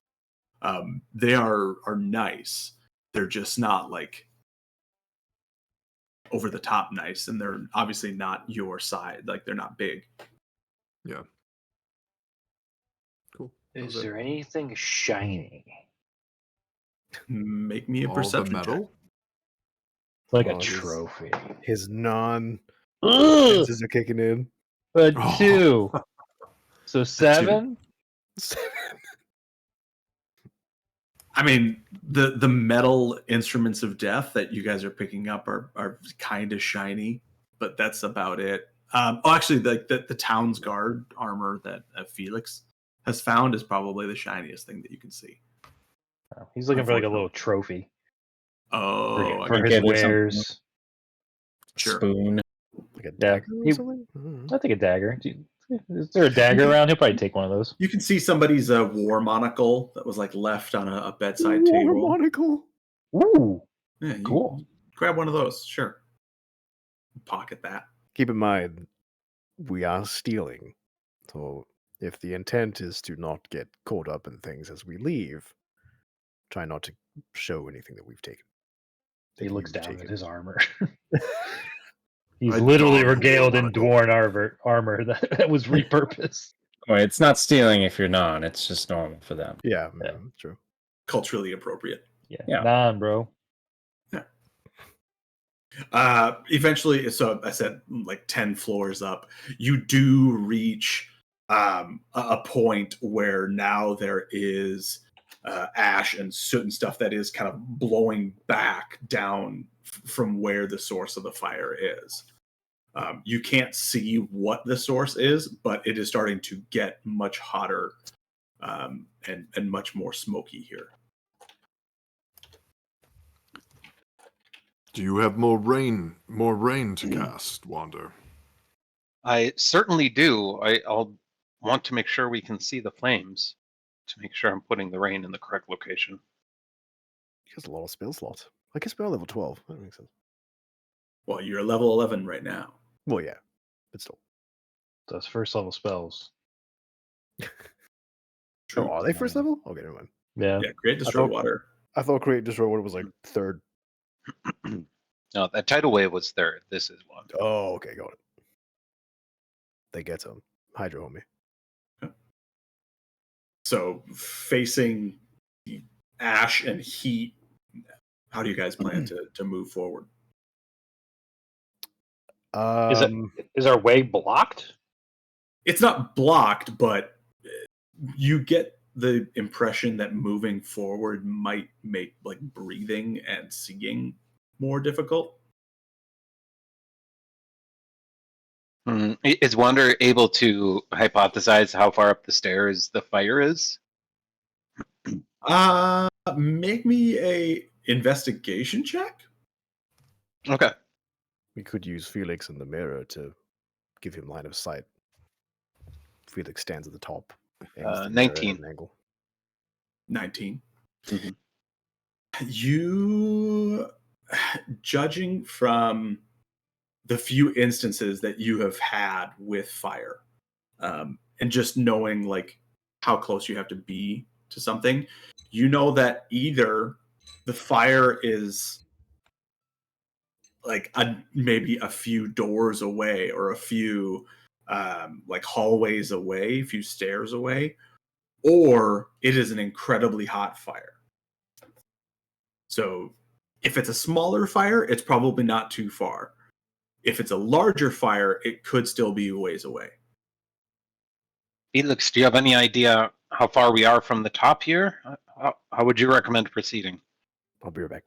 They are nice. They're just not like over the top nice, and they're obviously not your side. Like they're not big. Yeah. Cool. Is there anything shiny? Make me a perception check. It's like a trophy. His senses are kicking in. But 2. So 7? I mean, the metal instruments of death that you guys are picking up are kind of shiny, but that's about it. Actually, the town's guard armor that Felix has found is probably the shiniest thing that you can see. He's looking for like a little trophy. Oh, for his wares. Sure. spoon. Like a Yeah, dagger or he- something? I don't know. I think a dagger. Is there a dagger around? He'll probably take one of those. You can see somebody's war monocle that was like left on a bedside War table. monocle. Ooh, Yeah, you cool. grab one of those. Sure. Pocket that. Keep in mind, we are stealing. So if the intent is to not get caught up in things as we leave, try not to show anything that we've taken. He that looks you've down at taken. his armor. He's I literally don the regaled in monocle. Dwarn armor that was repurposed. Well, it's not stealing if you're non. It's just normal for them. Yeah, Yeah. true. Culturally appropriate. Yeah. Nah, bro. Eventually, so I said like 10 floors up, you do reach a point where now there is ash and soot and stuff that is kind of blowing back down from where the source of the fire is. You can't see what the source is, but it is starting to get much hotter and much more smoky here. Do you have more rain to cast, Wander? I certainly do. I'll want to make sure we can see the flames to make sure I'm putting the rain in the correct location. He has a lot of spell slots. I guess we're level 12. That makes sense. Well, you're level 11 right now. Well, yeah, but still. Those first level spells. True. Oh, are they first level? Okay, never mind. Yeah. Yeah, create destroy thought- water. I thought Create Destroy Water was like third. No, that tidal wave was third. This is one. Oh, okay, got it. They get some Hydro homie. So facing the ash and heat, how do you guys plan to move forward? Is our way blocked? It's not blocked, but you get the impression that moving forward might make like breathing and seeing more difficult. Is Wander able to hypothesize how far up the stairs the fire is? Make me a investigation check. Okay. We could use Felix in the mirror to give him line of sight. Felix stands at the top. aims the mirror at 19. an angle. 19. Mhm. You, judging from the few instances that you have had with fire, and just knowing like how close you have to be to something, you know that either the fire is like maybe a few doors away or a few like hallways away, a few stairs away, or it is an incredibly hot fire. So if it's a smaller fire, it's probably not too far. If it's a larger fire, it could still be a ways away. Felix, do you have any idea how far we are from the top here? How would you recommend proceeding? I'll be right back.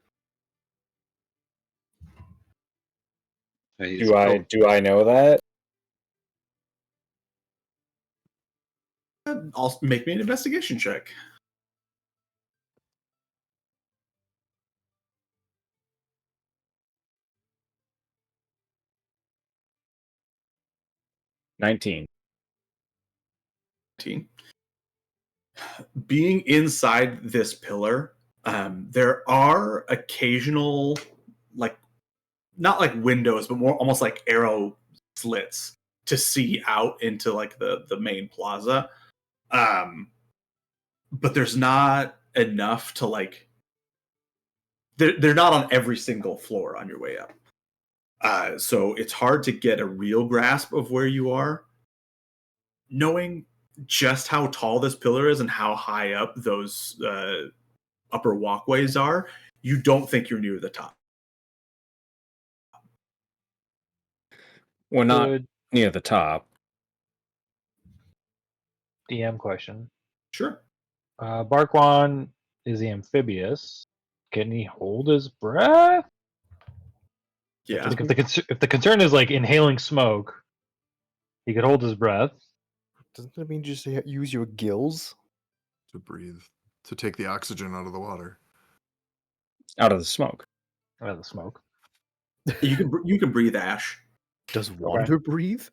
Do I know that? I'll make me an investigation check. $19. Being inside this pillar, there are occasional, like, not like windows, but more almost like arrow slits to see out into like the main plaza. But there's not enough to like. They're not on every single floor on your way up. So it's hard to get a real grasp of where you are. Knowing just how tall this pillar is and how high up those upper walkways are, you don't think you're near the top. We're not Good near the top. DM question. Sure. Barkwan is he amphibious? Can he hold his breath? Yeah. If the concern is like inhaling smoke, he could hold his breath. Doesn't that mean just use your gills? To breathe, to take the oxygen out of the water. Out of the smoke. Out of the smoke. You can breathe ash. Does wander breathe?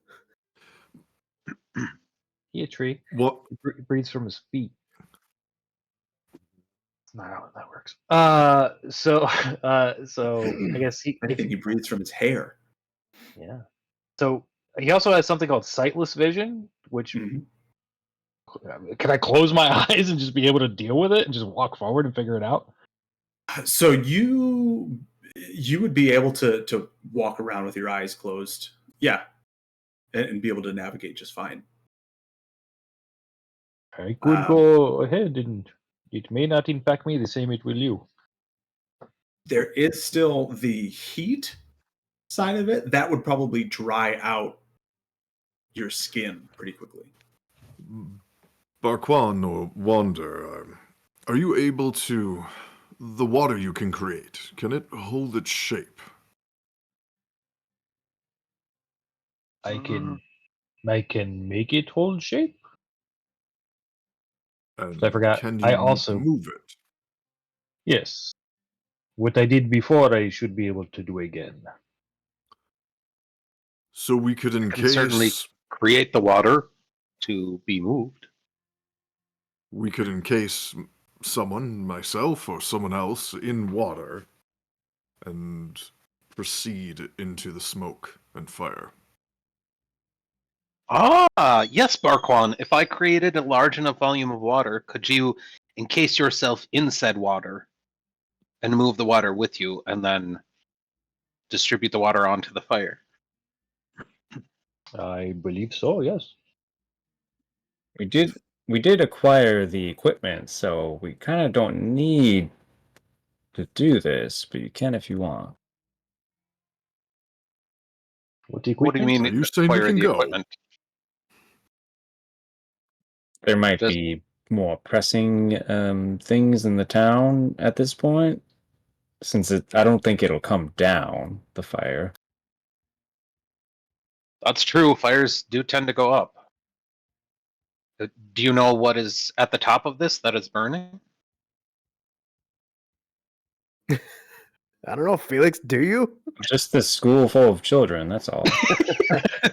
He a tree. What? He breathes from his feet. That's not how that works. So I guess I think he breathes from his hair. yeah. So he also has something called sightless vision, which can I close my eyes and just be able to deal with it and just walk forward and figure it out? So you would be able to walk around with your eyes closed, yeah, and be able to navigate just fine. I could go ahead, and it may not impact me the same it will you. There is still the heat side of it that would probably dry out your skin pretty quickly. Barquan or Wander, are you able to... The water you can create, can it hold its shape? I can make it hold shape. And I forgot. can you I also move it? yes. What I did before, I should be able to do again. So we could Can certainly encase... create the water to be moved. We could encase someone, myself or someone else, in water and proceed into the smoke and fire. Ah, yes, Barquan. If I created a large enough volume of water, could you encase yourself in said water and move the water with you and then distribute the water onto the fire? I believe so, yes. We did acquire the equipment, so we kind of don't need to do this, but you can if you want. What the What do you equipment? mean Are you saying we acquire can the go? equipment? There might Just- be more pressing things in the town at this point, since I don't think it'll come down, the fire. That's true. Fires do tend to go up. Do you know what is at the top of this that is burning? I don't know, Felix. Do you? Just this school full of children, that's all.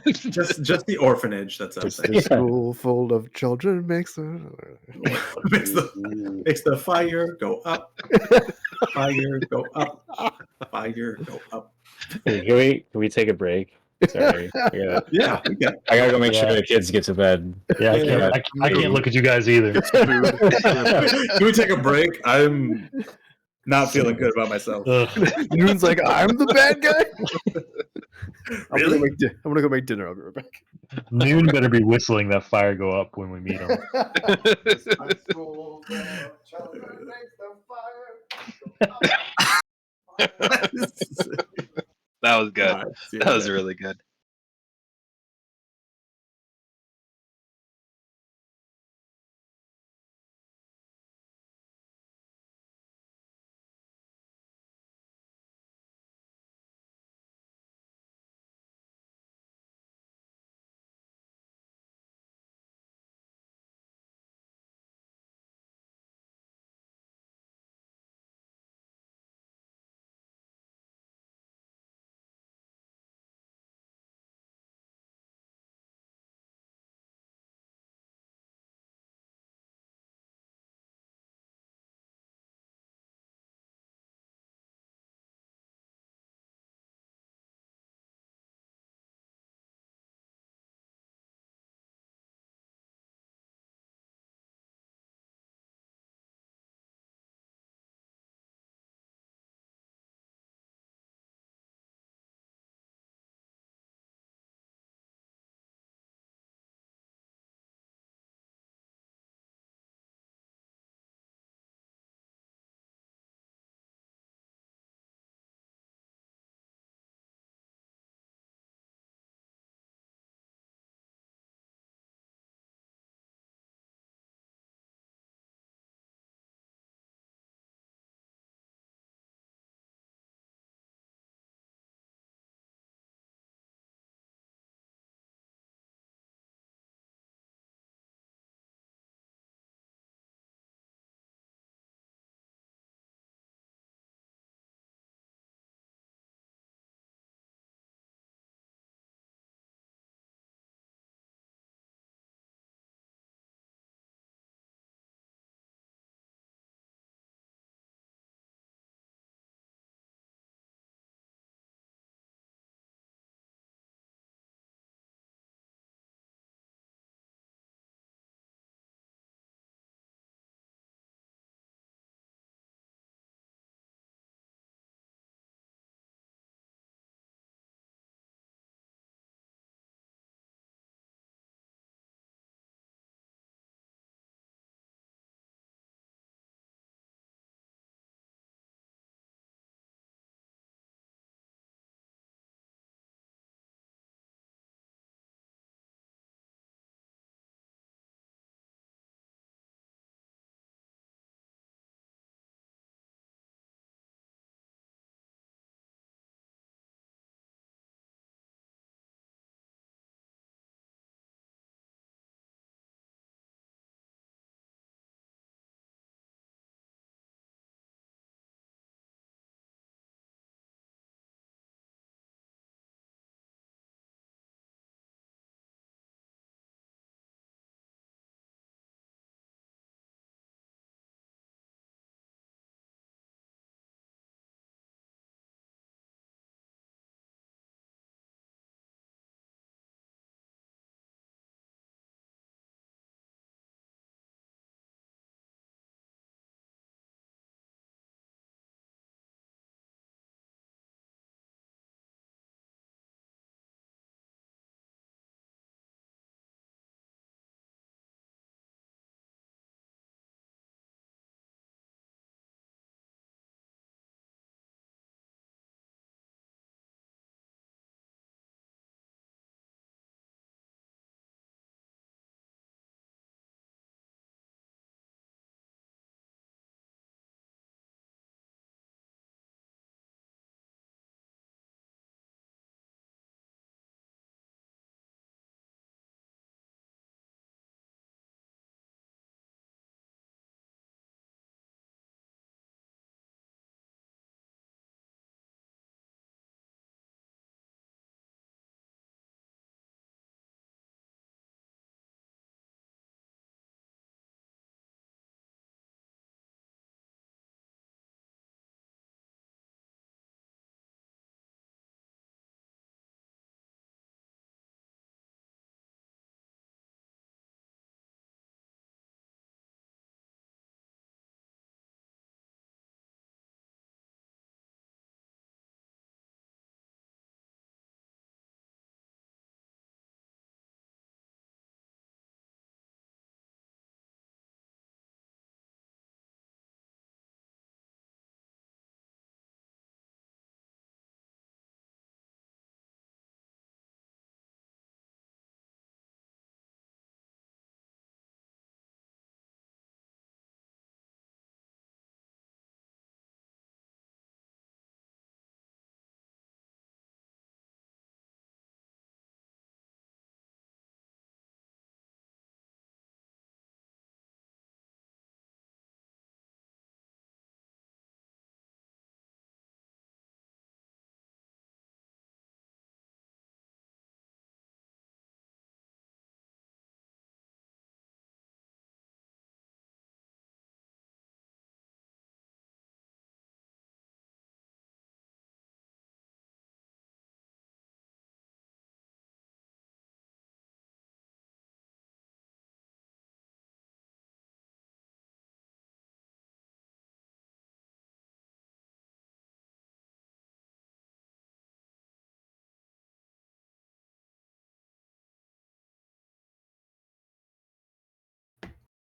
Just the orphanage that's out Just there. a school full of children makes makes the fire go up. Fire go up. Fire go up. Can we take a break? Sorry. Yeah, we got I gotta go make sure Yeah. the kids get to bed. Yeah, Yeah. I can't look at you guys either. Can we take a break? I'm not feeling good about myself. Noon's like, I'm the bad guy. Really? I'm gonna go make dinner. I'll be right back. Noon better be whistling that fire go up when we meet him. That was good. All right, see you That was later. really good.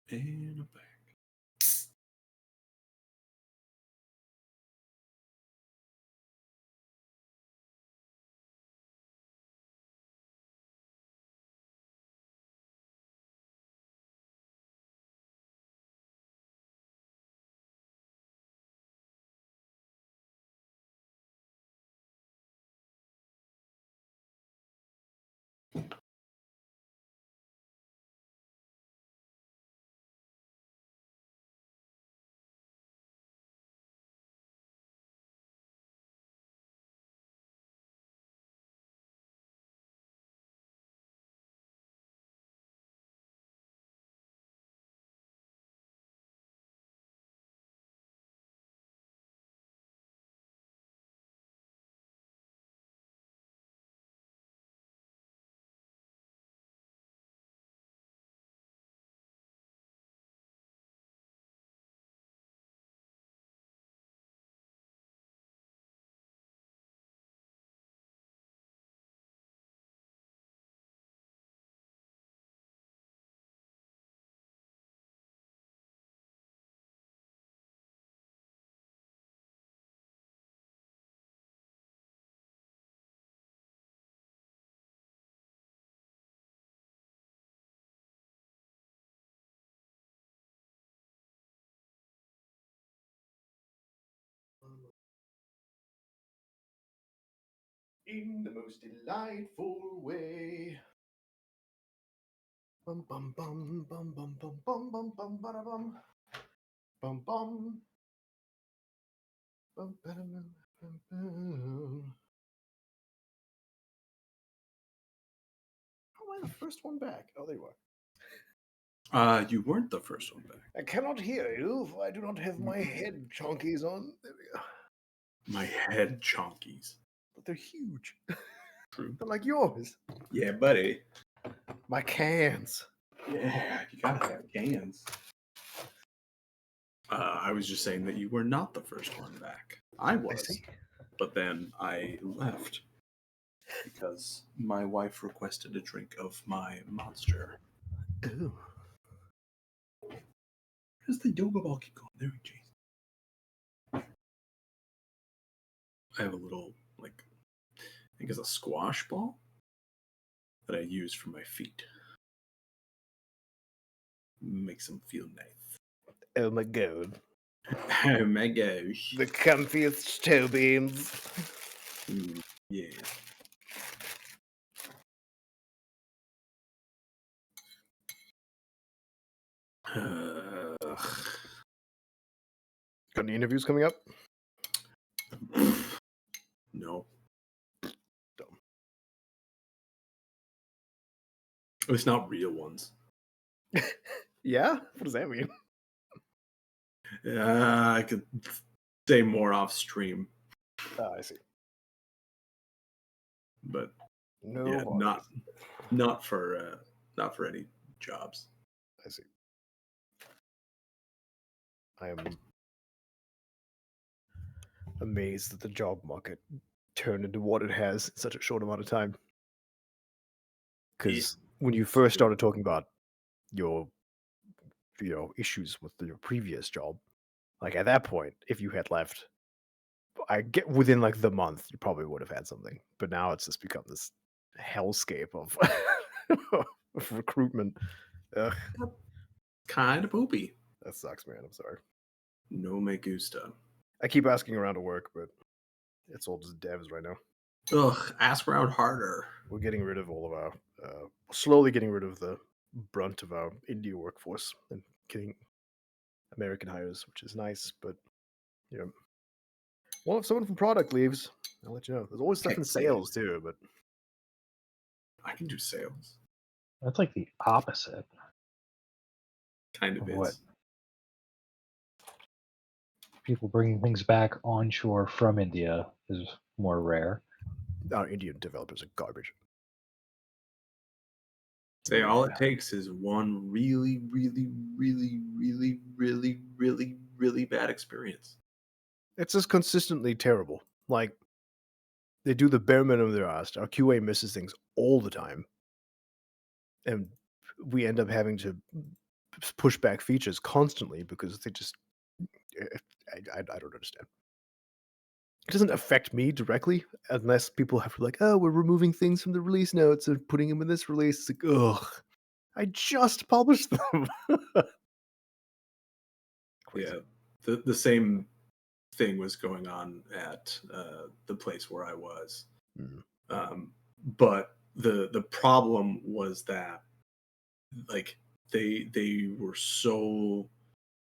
in a bag. In the most delightful way. Bum bum bum bum bum bum bum bum bum bada bum bum bum bum bada bum bum bum. How am I the first one back? Oh, there you are. You weren't the first one back. I cannot hear you, for I do not have my head chonkies on. There we go. My head chonkies. But they're huge. True. They're like yours. Yeah, buddy. My cans. Yeah, you gotta have cans. I was just saying that you were not the first one back. I was. see. But then I left because my wife requested a drink of my monster. Ooh. Where's the yoga ball keep going? There, jeez. I have a little, I think it's a squash ball that I use for my feet. Makes them feel nice. Oh my god. Oh my gosh. The comfiest toe beans. Yeah. Got any interviews coming up? No. Dumb. It's not real ones. Yeah? What does that mean? I could say more off stream, Oh, I see. but No, yeah, worries. not for any jobs. I see. I am amazed that the job market turned into what it has in such a short amount of time. Because when you first started talking about your, issues with your previous job, like at that point, if you had left, I get within like the month, you probably would have had something. But now it's just become this hellscape of, of recruitment. Ugh, Kind of poopy. that sucks, man. I'm sorry. No me gusta. I keep asking around to work, but it's all just devs right now. Ugh, ask around harder. We're getting rid of all of our, slowly getting rid of the brunt of our India workforce and getting American hires, which is nice. But well, if someone from product leaves, I'll let you know. There's always stuff in sales too, but I can do sales. That's like the opposite. Kind of What? is. People bringing things back onshore from India is more rare. our Indian developers are garbage. Say all it takes is one really, really, really, really, really, really, really bad experience. It's just consistently terrible. Like, they do the bare minimum they're asked. Our QA misses things all the time. And we end up having to push back features constantly because they just I don't understand. It doesn't affect me directly unless people have to like, oh, we're removing things from the release notes and putting them in this release. It's like, ugh, I just published them. Yeah, the same thing was going on at the place where I was, but the problem was that like they were so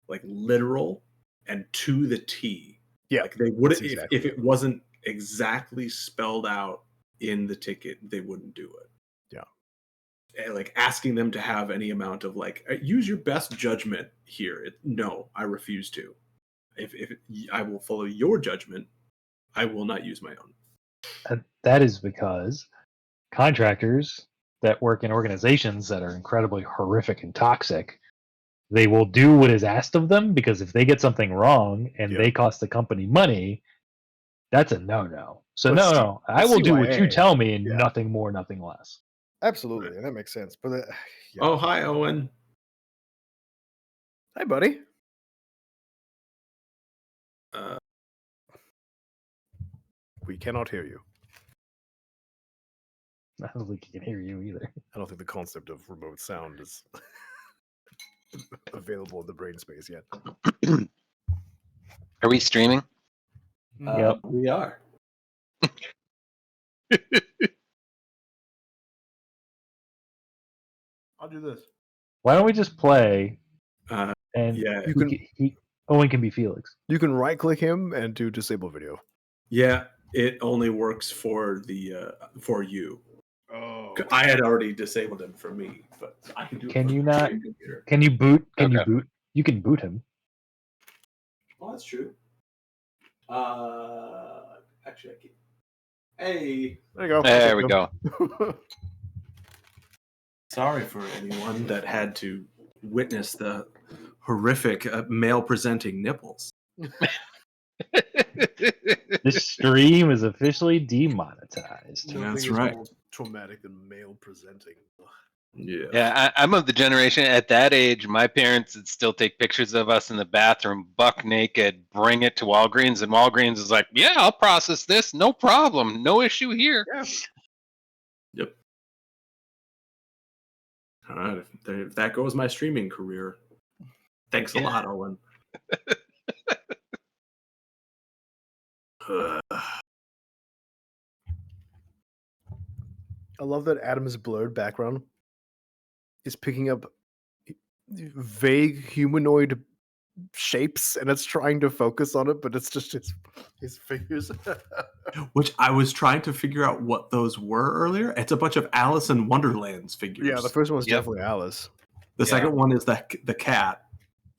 like literal and to the T. Yeah, like they wouldn't exactly if it wasn't exactly spelled out in the ticket, they wouldn't do it. And like asking them to have any amount of like use your best judgment here. No, I refuse to. If I will follow your judgment, I will not use my own. And that is because contractors that work in organizations that are incredibly horrific and toxic, they will do what is asked of them, because if they get something wrong and they cost the company money, that's a no-no. So no, I will do what you tell me and nothing more, nothing less. Absolutely, and that makes sense. But Oh, hi, Owen. Hi, buddy. We cannot hear you. I don't think he can hear you either. I don't think the concept of remote sound is available in the brain space yet. Are we streaming? Yep. We are. I'll do this. Why don't we just play? And yeah, Owen can be Felix. You can right-click him and do disable video. Yeah, it only works for the for you. Oh, I had already disabled him for me, but I can do it. Can for you the not? computer. Can you boot? Can Okay. you boot? You can boot him. Oh, that's true. Actually, I can. Hey, there you go. There we go. sorry for anyone that had to witness the horrific male-presenting nipples. This stream is officially demonetized. That's right. More traumatic than male presenting. Yeah. Yeah, I'm of the generation at that age. My parents would still take pictures of us in the bathroom, buck naked, bring it to Walgreens, and Walgreens is like, "Yeah, I'll process this, no problem, no issue here." Yeah. Yep. All right. If that goes my streaming career, thanks a lot, Owen. I love that Adam's blurred background is picking up vague humanoid shapes, and it's trying to focus on it, but it's just his figures. Which I was trying to figure out what those were earlier. It's a bunch of Alice in Wonderland's figures. Yeah, the first one was definitely Alice. The second one is the cat.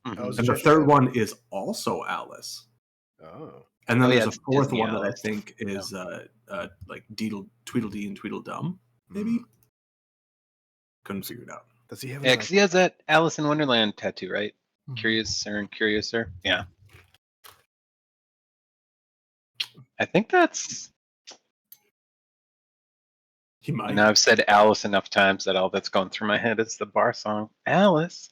Mhm. Oh, it's And the just third Alice. one is also Alice. Oh. And then Oh, yeah, there's a it's fourth Disney one that I Alice. think is like Tweedledee and Tweedledum, maybe? Couldn't figure it out. Does he have Yeah, because he has that Alice in Wonderland tattoo, right? Mhm. Curiouser. Yeah. I think that's. He might. And I've said Alice enough times that all that's going through my head is the bar song. Alice?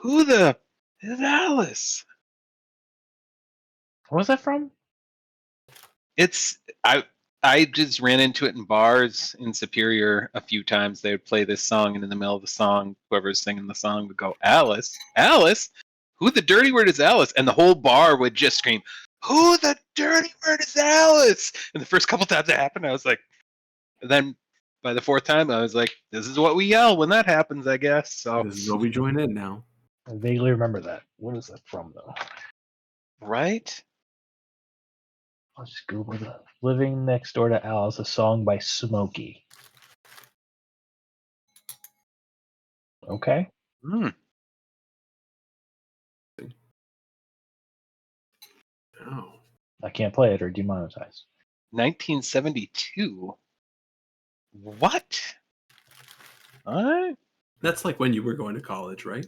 Who the is Alice? What was that from? It's I just ran into it in bars in Superior a few times. They would play this song, and in the middle of the song, whoever's singing the song would go, "Alice? Who the dirty word is Alice?" And the whole bar would just scream, "Who the dirty word is Alice?" And the first couple times that happened, I was like, and then by the fourth time, I was like, "This is what we yell when that happens, I guess." So This is where we join in now. I vaguely remember that. What is that from, though? right? I'll just Google the "Living Next Door to Alice," a song by Smokey. Okay. Hmm. Oh. I can't play it or demonetize. 1972. What? What? That's like when you were going to college, right?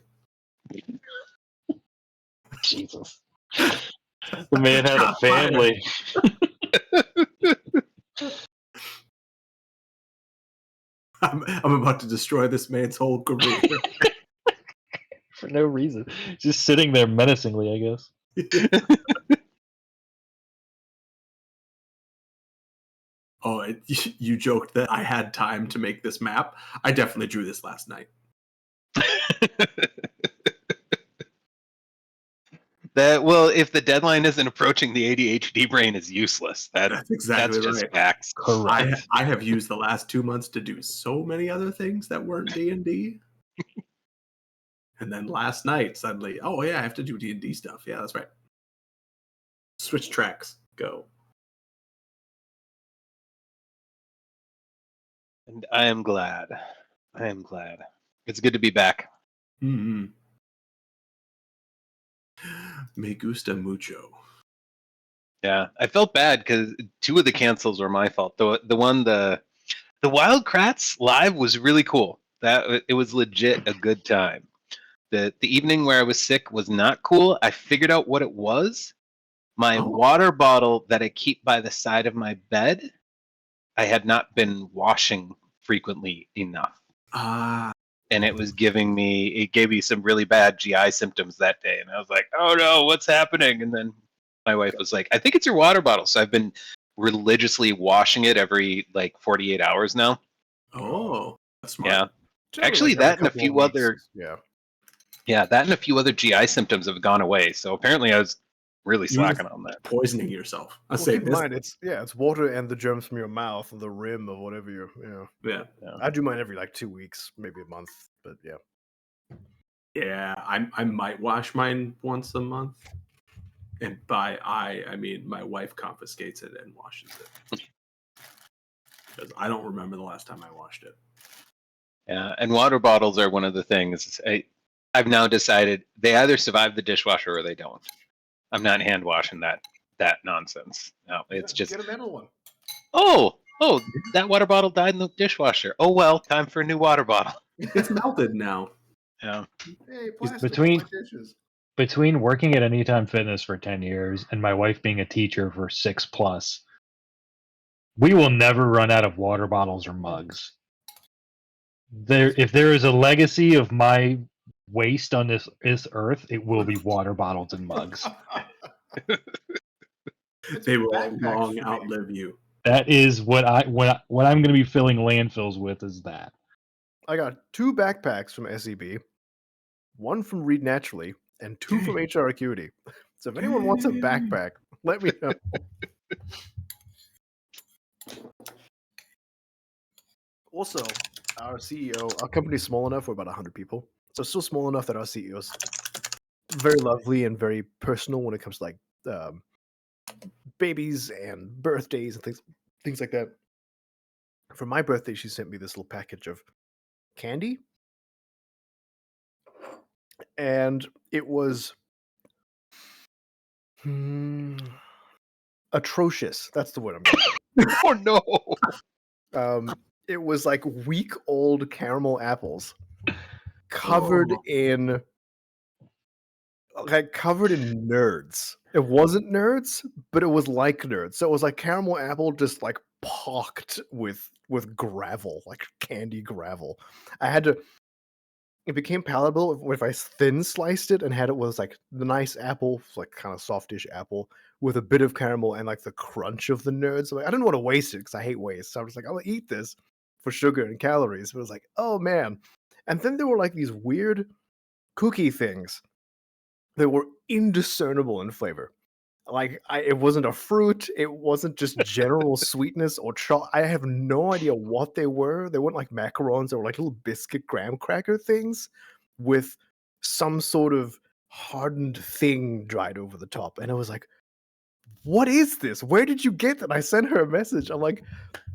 Jesus. The man had a family. I'm about to destroy this man's whole career. for no reason. Just sitting there menacingly, I guess. Oh, you joked that I had time to make this map. I definitely drew this last night. Well, if the deadline isn't approaching, the ADHD brain is useless. That's exactly that's just right. facts. Correct. I have used the last 2 months to do so many other things that weren't D&D. And then last night, suddenly, oh yeah, I have to do D&D stuff. Yeah, that's right. Switch tracks. Go. And I am glad. I am glad. It's good to be back. Mm-hmm. Me gusta mucho. Yeah, I felt bad because 2 of the cancels were my fault. The Wild Kratts live was really cool. It was legit a good time. The evening where I was sick was not cool. I figured out what it was. My water bottle that I keep by the side of my bed, I had not been washing frequently enough. And it gave me some really bad GI symptoms that day. And I was like, oh no, what's happening? And then my wife was like, I think it's your water bottle. So I've been religiously washing it every like 48 hours now. Oh, that's smart. Yeah. Generally, Actually, like, every that and a couple of few weeks. other Yeah. Yeah, that and a few other GI symptoms have gone away. So apparently I was really slacking on that. Poisoning yourself. I Well, say keep in this. mind, it's water and the germs from your mouth and the rim of whatever you're. Yeah. I do mine every like 2 weeks, maybe a month, but yeah. Yeah, I might wash mine once a month. And by I mean my wife confiscates it and washes it. Because I don't remember the last time I washed it. Yeah, and water bottles are one of the things. I've now decided they either survive the dishwasher or they don't. I'm not hand washing that nonsense. No, it's just Get a metal one. oh, that water bottle died in the dishwasher. Oh well, time for a new water bottle. It's melted now. Yeah. Hey, plastic on my Between working at Anytime Fitness for 10 years and my wife being a teacher for 6+, we will never run out of water bottles or mugs. If there is a legacy of my waste on this earth, it will be water bottles and mugs. They will long outlive you. That is what I'm going to be filling landfills with. Is that I got 2 backpacks from SEB, 1 from Read Naturally, and 2 from HR Acuity. So if anyone wants a backpack, let me know. Also, our CEO, our company's small enough, we're about 100 people. So still small enough that our CEO is very lovely and very personal when it comes to like babies and birthdays and things like that. For my birthday, she sent me this little package of candy. And it was atrocious. That's the word I'm going Oh no. It was like week-old caramel apples covered in nerds. It wasn't nerds, but it was like nerds. So it was like caramel apple just like pocked with gravel, like candy gravel. It became palatable if I thin sliced it and had it with like the nice apple, like kind of softish apple with a bit of caramel and like the crunch of the nerds. So, like, I didn't want to waste it because I hate waste. So I was like, I'll eat this for sugar and calories. But it was like, oh man. And then there were like these weird cookie things that were indiscernible in flavor. Like it wasn't a fruit. It wasn't just general sweetness or I have no idea what they were. They weren't like macarons. They were like little biscuit graham cracker things with some sort of hardened thing dried over the top. And I was like, what is this? Where did you get that? I sent her a message. I'm like,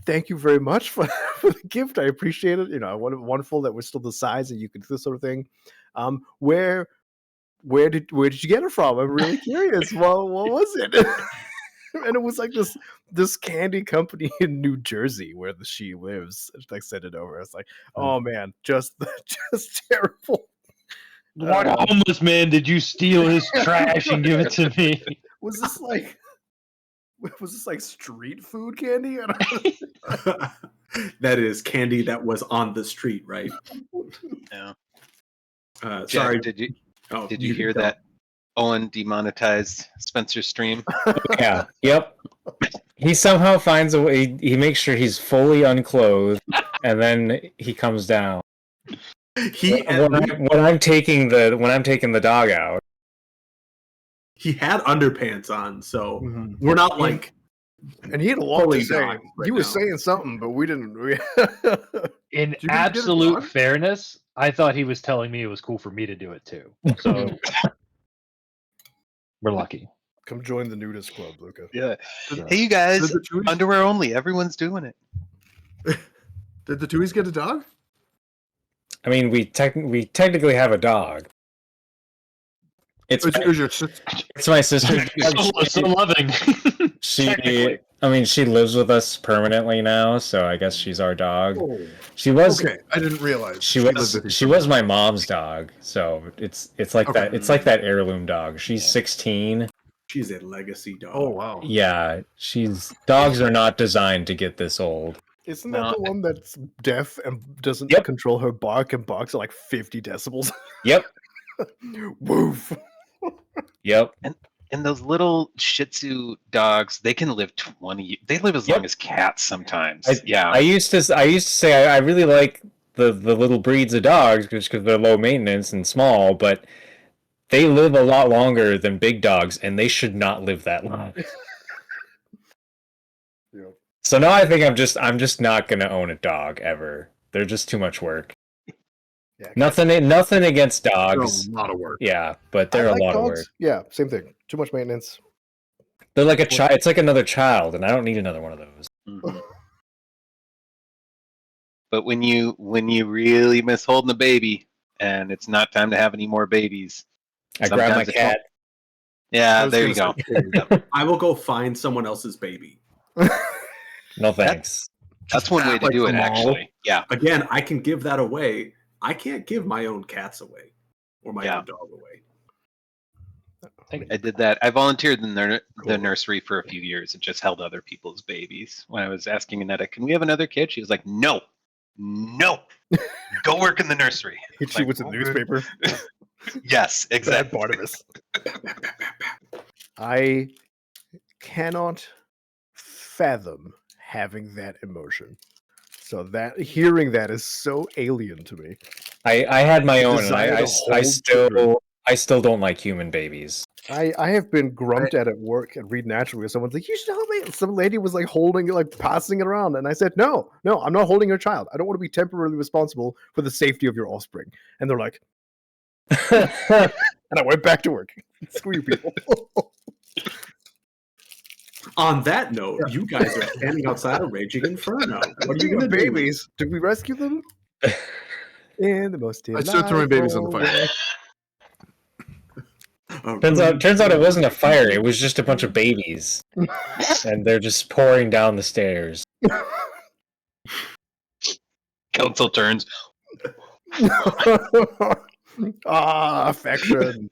thank you very much for the gift. I appreciate it. You know, wonderful that we're still the size and you can do this sort of thing. Where did you get it from? I'm really curious. Well, what was it? And it was like this candy company in New Jersey where she lives. Like sent it over. It's like, oh man, just terrible. What homeless man did you steal his trash and give it to me? Was this like street food candy? That is candy that was on the street, right? Yeah. Jack, Sorry. did you Oh, did you can hear tell. that Owen demonetized Spencer's stream? Yeah. Yep. He somehow finds a way. He makes sure he's fully unclothed, and then he comes down. When I'm taking the dog out. He had underpants on, so Mhm. we're not like. And he had a lot Fully to say. docked right He was now. saying something, but we didn't. In you guys get a absolute dog? fairness, I thought he was telling me it was cool for me to do it too. So we're lucky. Come join the nudist club, Luca. Yeah. Did- Hey, you guys, Did the Chewies, underwear only. Everyone's doing it. did the Chewies get a dog? I mean, we technically have a dog. It's Is your sister? it's my sister's dog. So loving. Technically. I mean, she lives with us permanently now, so I guess she's our dog. Oh, She was okay. I didn't realize she lived was with you she for- was my mom's dog, so it's like Okay. that. It's like that heirloom dog. She's 16. She's a legacy dog. Oh wow. Yeah, dogs are not designed to get this old. Isn't No. that the one that's deaf and doesn't Yep. control her bark and barks at like 50 decibels? Yep, Woof. yep. And those little Shih Tzu dogs, they can live 20. They live as Yep. long as cats sometimes. I used to say I really like the little breeds of dogs because they're low maintenance and small, but they live a lot longer than big dogs, and they should not live that long. Yep. So now I think I'm just not gonna own a dog ever. They're just too much work. Yeah, Nothing against They're dogs. a lot of work. Yeah, but I they're like a lot of dogs. work. Yeah, same thing. Too much maintenance. They're like a child. It's like another child, and I don't need another one of those. Mhm. But when you really miss holding a baby and it's not time to have any more babies, I grab my sometimes it's cat. I yeah, was there you gonna go. say, I will go find someone else's baby. No thanks. That's one way to like do it, the mall. actually. Yeah. Again, I can give that away. I can't give my own cats away or my Yeah. own dog away. I did that. I volunteered in the Cool. nursery for a few years and just held other people's babies. When I was asking Annetta, can we have another kid? She was like, no, go work in the nursery. Hit you Like, with the okay. newspaper. Yes, Bad exactly. Barnabas. I cannot fathom having that emotion. So that hearing that is so alien to me. I had my own, and Desire to hold I still don't like human babies. I have been grumped at work and read naturally. Someone's like, "You should help me." Some lady was like holding it, like passing it around, and I said, "No, I'm not holding your child. I don't want to be temporarily responsible for the safety of your offspring." And they're like, and I went back to work. Screw you, people. On that note, you guys are standing outside a raging inferno. What are you Speaking going of to do? babies, did we rescue them? In the most I still throw my babies in the delightful fire. way. Turns out it wasn't a fire. It was just a bunch of babies, and they're just pouring down the stairs. Council turns. Affection.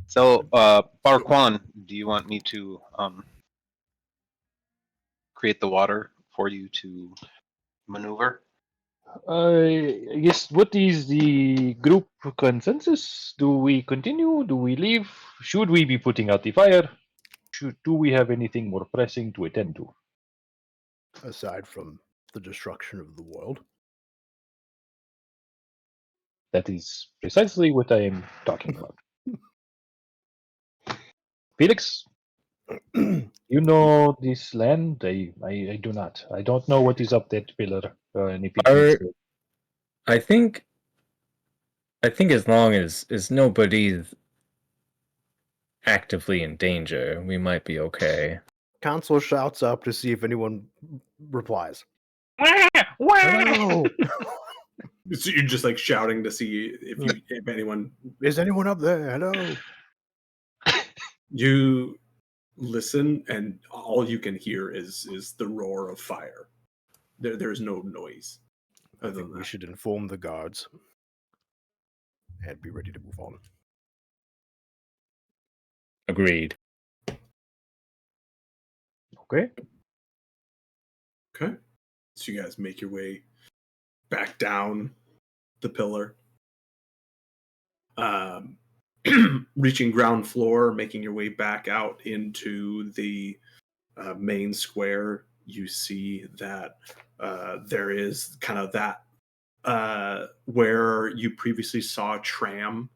So, Barquan, do you want me to create the water for you to maneuver? I guess what is the group consensus? Do we continue? Do we leave? Should we be putting out the fire? Do we have anything more pressing to attend to? Aside from the destruction of the world. That is precisely what I am talking about. Felix, you know this land? I do not. I don't know what is up that pillar. And if it is, I think as long as nobody's actively in danger, we might be okay. Council shouts up to see if anyone replies. Hello! So you're just like shouting to see if anyone. Is anyone up there? Hello. You listen, and all you can hear is the roar of fire. There's no noise. I Other think than we that. should inform the guards and be ready to move on. Agreed. Okay. Okay. So you guys make your way back down the pillar. Reaching ground floor, making your way back out into the main square, you see that there is kind of that where you previously saw a tram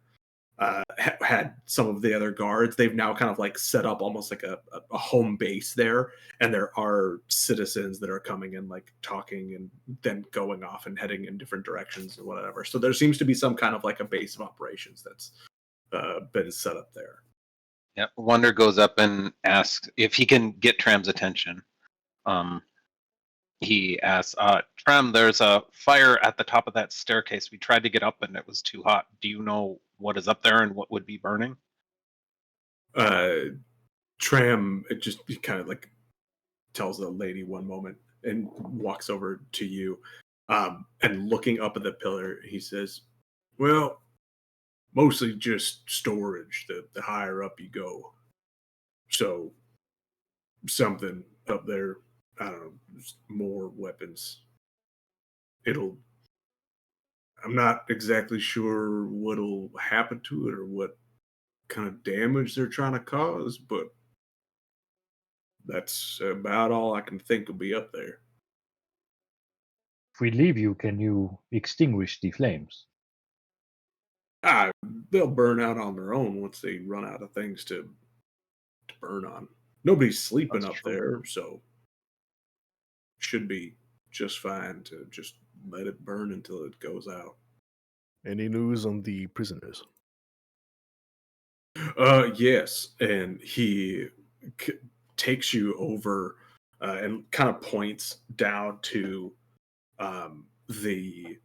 had some of the other guards. They've now kind of like set up almost like a home base there, and there are citizens that are coming and like talking and then going off and heading in different directions and whatever. So there seems to be some kind of like a base of operations that's been set up there. Yeah, Wonder goes up and asks if he can get Tram's attention. He asks, Tram, there's a fire at the top of that staircase. We tried to get up and it was too hot. Do you know what is up there and what would be burning? Tram, it just kind of like tells the lady one moment and walks over to you. And looking up at the pillar, he says, well, mostly just storage, the higher up you go. So something up there, I don't know, just more weapons. I'm not exactly sure what'll happen to it or what kind of damage they're trying to cause, but that's about all I can think will be up there. If we leave you, can you extinguish the flames? They'll burn out on their own once they run out of things to burn on. Nobody's sleeping That's up true. there, so should be just fine to just let it burn until it goes out. Any news on the prisoners? Yes, and he takes you over and kind of points down to the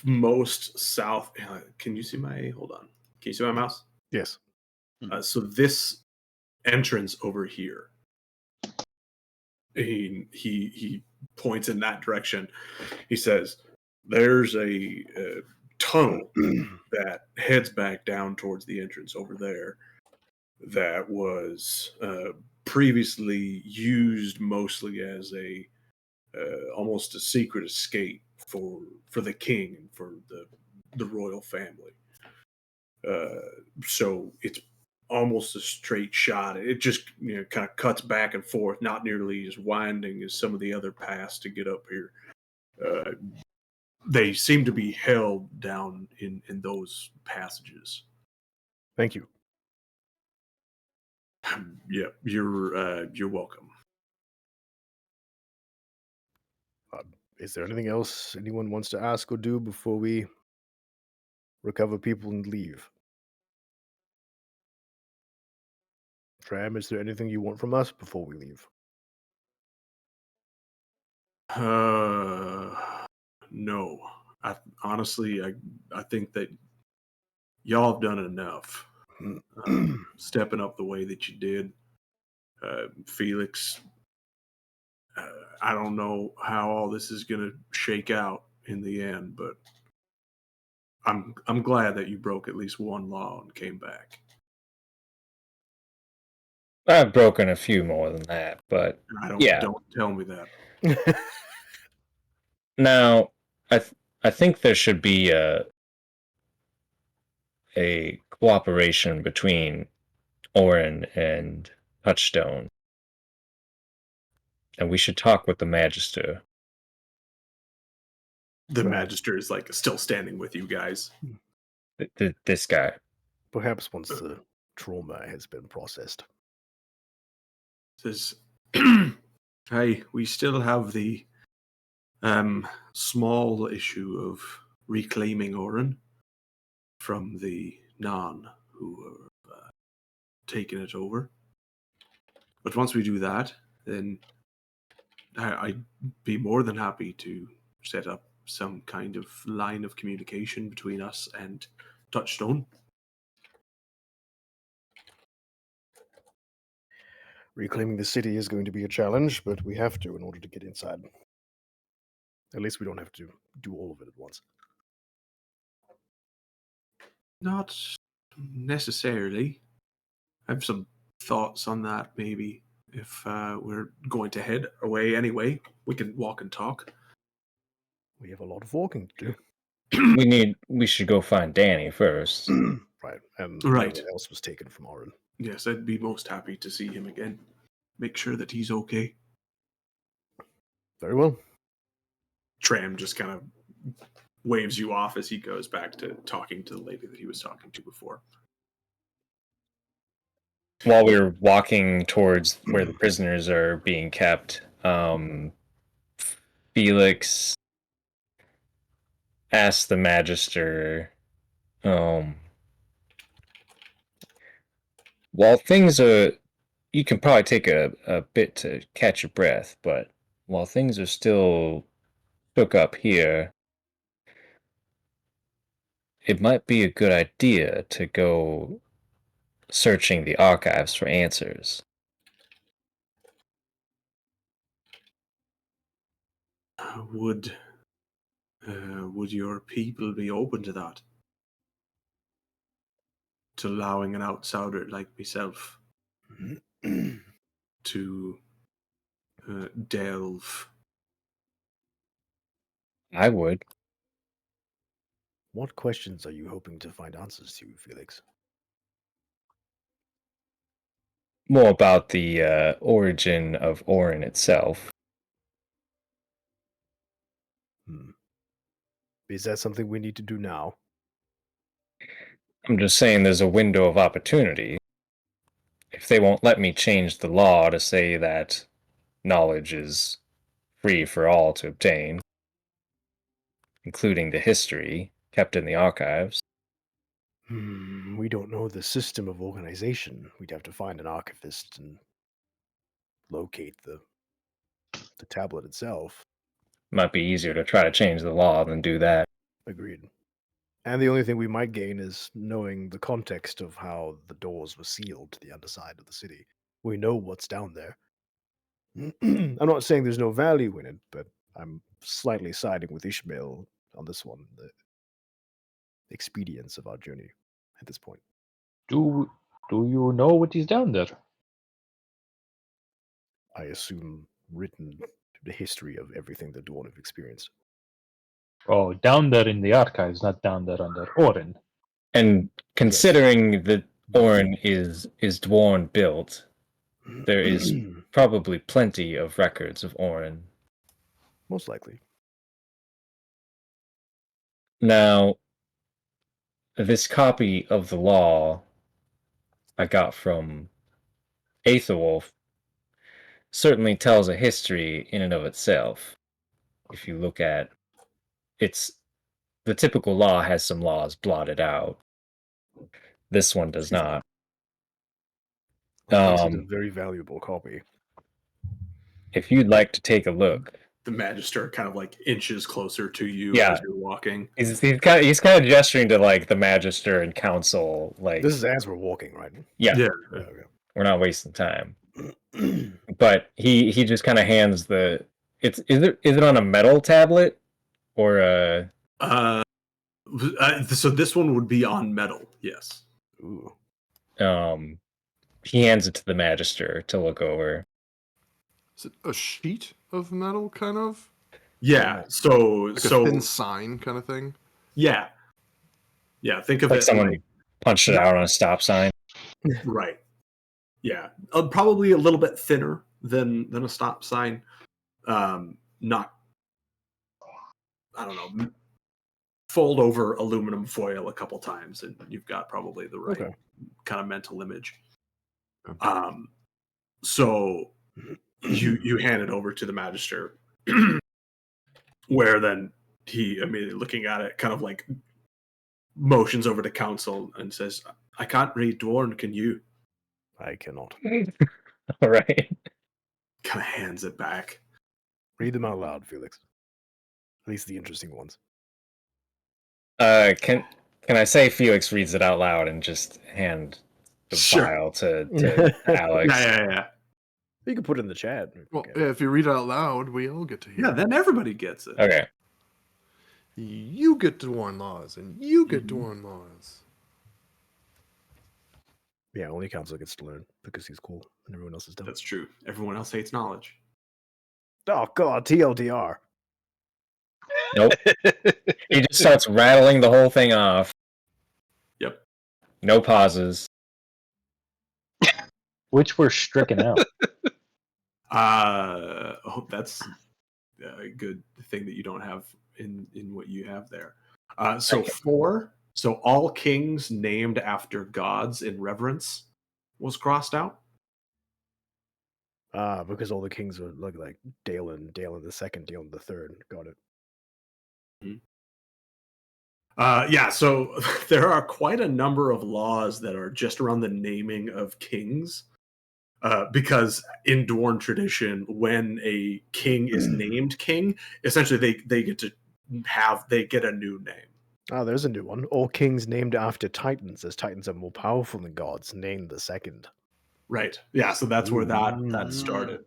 most south. Can you see my? Hold on. Can you see my mouse? Yes. So this entrance over here. He points in that direction. He says, "There's a tunnel that heads back down towards the entrance over there. That was previously used mostly as a almost a secret escape for the king and for the royal family. So it's almost a straight shot. It just kind of cuts back and forth, not nearly as winding as some of the other paths to get up here. They seem to be held down in those passages." Thank you. Yeah, you're welcome. Is there anything else anyone wants to ask or do before we recover people and leave? Tram, is there anything you want from us before we leave? No. Honestly, I think that y'all have done enough. Stepping up the way that you did, Felix. I don't know how all this is going to shake out in the end, but I'm glad that you broke at least one law and came back. I've broken a few more than that, but yeah. Don't tell me that. Now, I think there should be a cooperation between Orin and Touchstone, and we should talk with the Magister. The Magister is like still standing with you guys. This guy. Perhaps once the trauma has been processed. Says, "Hey, we still have the small issue of reclaiming Orin from the Non who are taking it over. But once we do that, then I'd be more than happy to set up some kind of line of communication between us and Touchstone." Reclaiming the city is going to be a challenge, but we have to in order to get inside. At least we don't have to do all of it at once. Not necessarily. I have some thoughts on that, maybe. If we're going to head away anyway, we can walk and talk. We have a lot of walking to do. We should go find Danny first. Right, and Right. everyone else was taken from Orin. Yes, I'd be most happy to see him again. Make sure that he's okay. Very well. Tram just kind of waves you off as he goes back to talking to the lady that he was talking to before. While we were walking towards where the prisoners are being kept, Felix asked the Magister, while things are, you can probably take a bit to catch your breath, but while things are still shook up here, it might be a good idea to go searching the archives for answers. Would your people be open to that? To allowing an outsider like myself to delve? I would. What questions are you hoping to find answers to, Felix? More about the origin of Orin itself. Is that something we need to do now? I'm just saying there's a window of opportunity. If they won't let me change the law to say that knowledge is free for all to obtain, including the history kept in the archives. We don't know the system of organization. We'd have to find an archivist and locate the tablet itself. Might be easier to try to change the law than do that. Agreed. And the only thing we might gain is knowing the context of how the doors were sealed to the underside of the city. We know what's down there. I'm not saying there's no value in it, but I'm slightly siding with Ishmael on this one. The expedience of our journey at this point. Do you know what is down there? I assume written the history of everything the Dwarf have experienced. Oh, down there in the archives, not down there under Orin. And considering that Orin is Dwarn built, there is probably plenty of records of Orin. Most likely. Now, this copy of the law I got from Aethelwolf certainly tells a history in and of itself. If you look at the typical law has some laws blotted out. This one does not. Makes it a very valuable copy. If you'd like to take a look. The Magister kind of like inches closer to you Yeah. as you're walking. He's kind of gesturing to like the Magister and Council. Like This is as we're walking, right? yeah. Okay. We're not wasting time. But he just kind of hands the. Is it on a metal tablet or a? So this one would be on metal. Yes. Ooh. He hands it to the Magister to look over. Is it a sheet of metal, kind of? Yeah. So Like a thin sign kind of thing? Yeah. Yeah. Think of Like it someone like, punched it out on a stop sign. right. Yeah. Probably a little bit thinner than a stop sign. Not. I don't know. Fold over aluminum foil a couple times, and you've got probably the right kind of mental image. So you hand it over to the Magister, where then he immediately looking at it, kind of like motions over to Council and says, "I can't read Dwarn. Can you?" I cannot. All right. Kind of hands it back. Read them out loud, Felix. At least the interesting ones. Can I say Felix reads it out loud and just hand the file to Alex? Yeah. You can put it in the chat. Well, if you read it out loud, we all get to hear. Yeah, then everybody gets it. Okay. You get Dwarn laws, and you get Dwarn laws. Yeah, only Council gets to learn because he's cool and everyone else is dumb. That's true. Everyone else hates knowledge. Oh god, TLDR. Nope. He just starts rattling the whole thing off. Yep. No pauses. Which were stricken out. That's a good thing that you don't have in what you have there. So Okay. 4. So all kings named after gods in reverence was crossed out. Because all the kings are like Dalen the second, Dalen the third. Got it. Yeah, so there are quite a number of laws that are just around the naming of kings. Because in Dwarn tradition, when a king is named king, essentially they get a new name. Oh, there's a new one. All kings named after titans, as titans are more powerful than gods. Named the second. Right. Yeah, so that's where that started.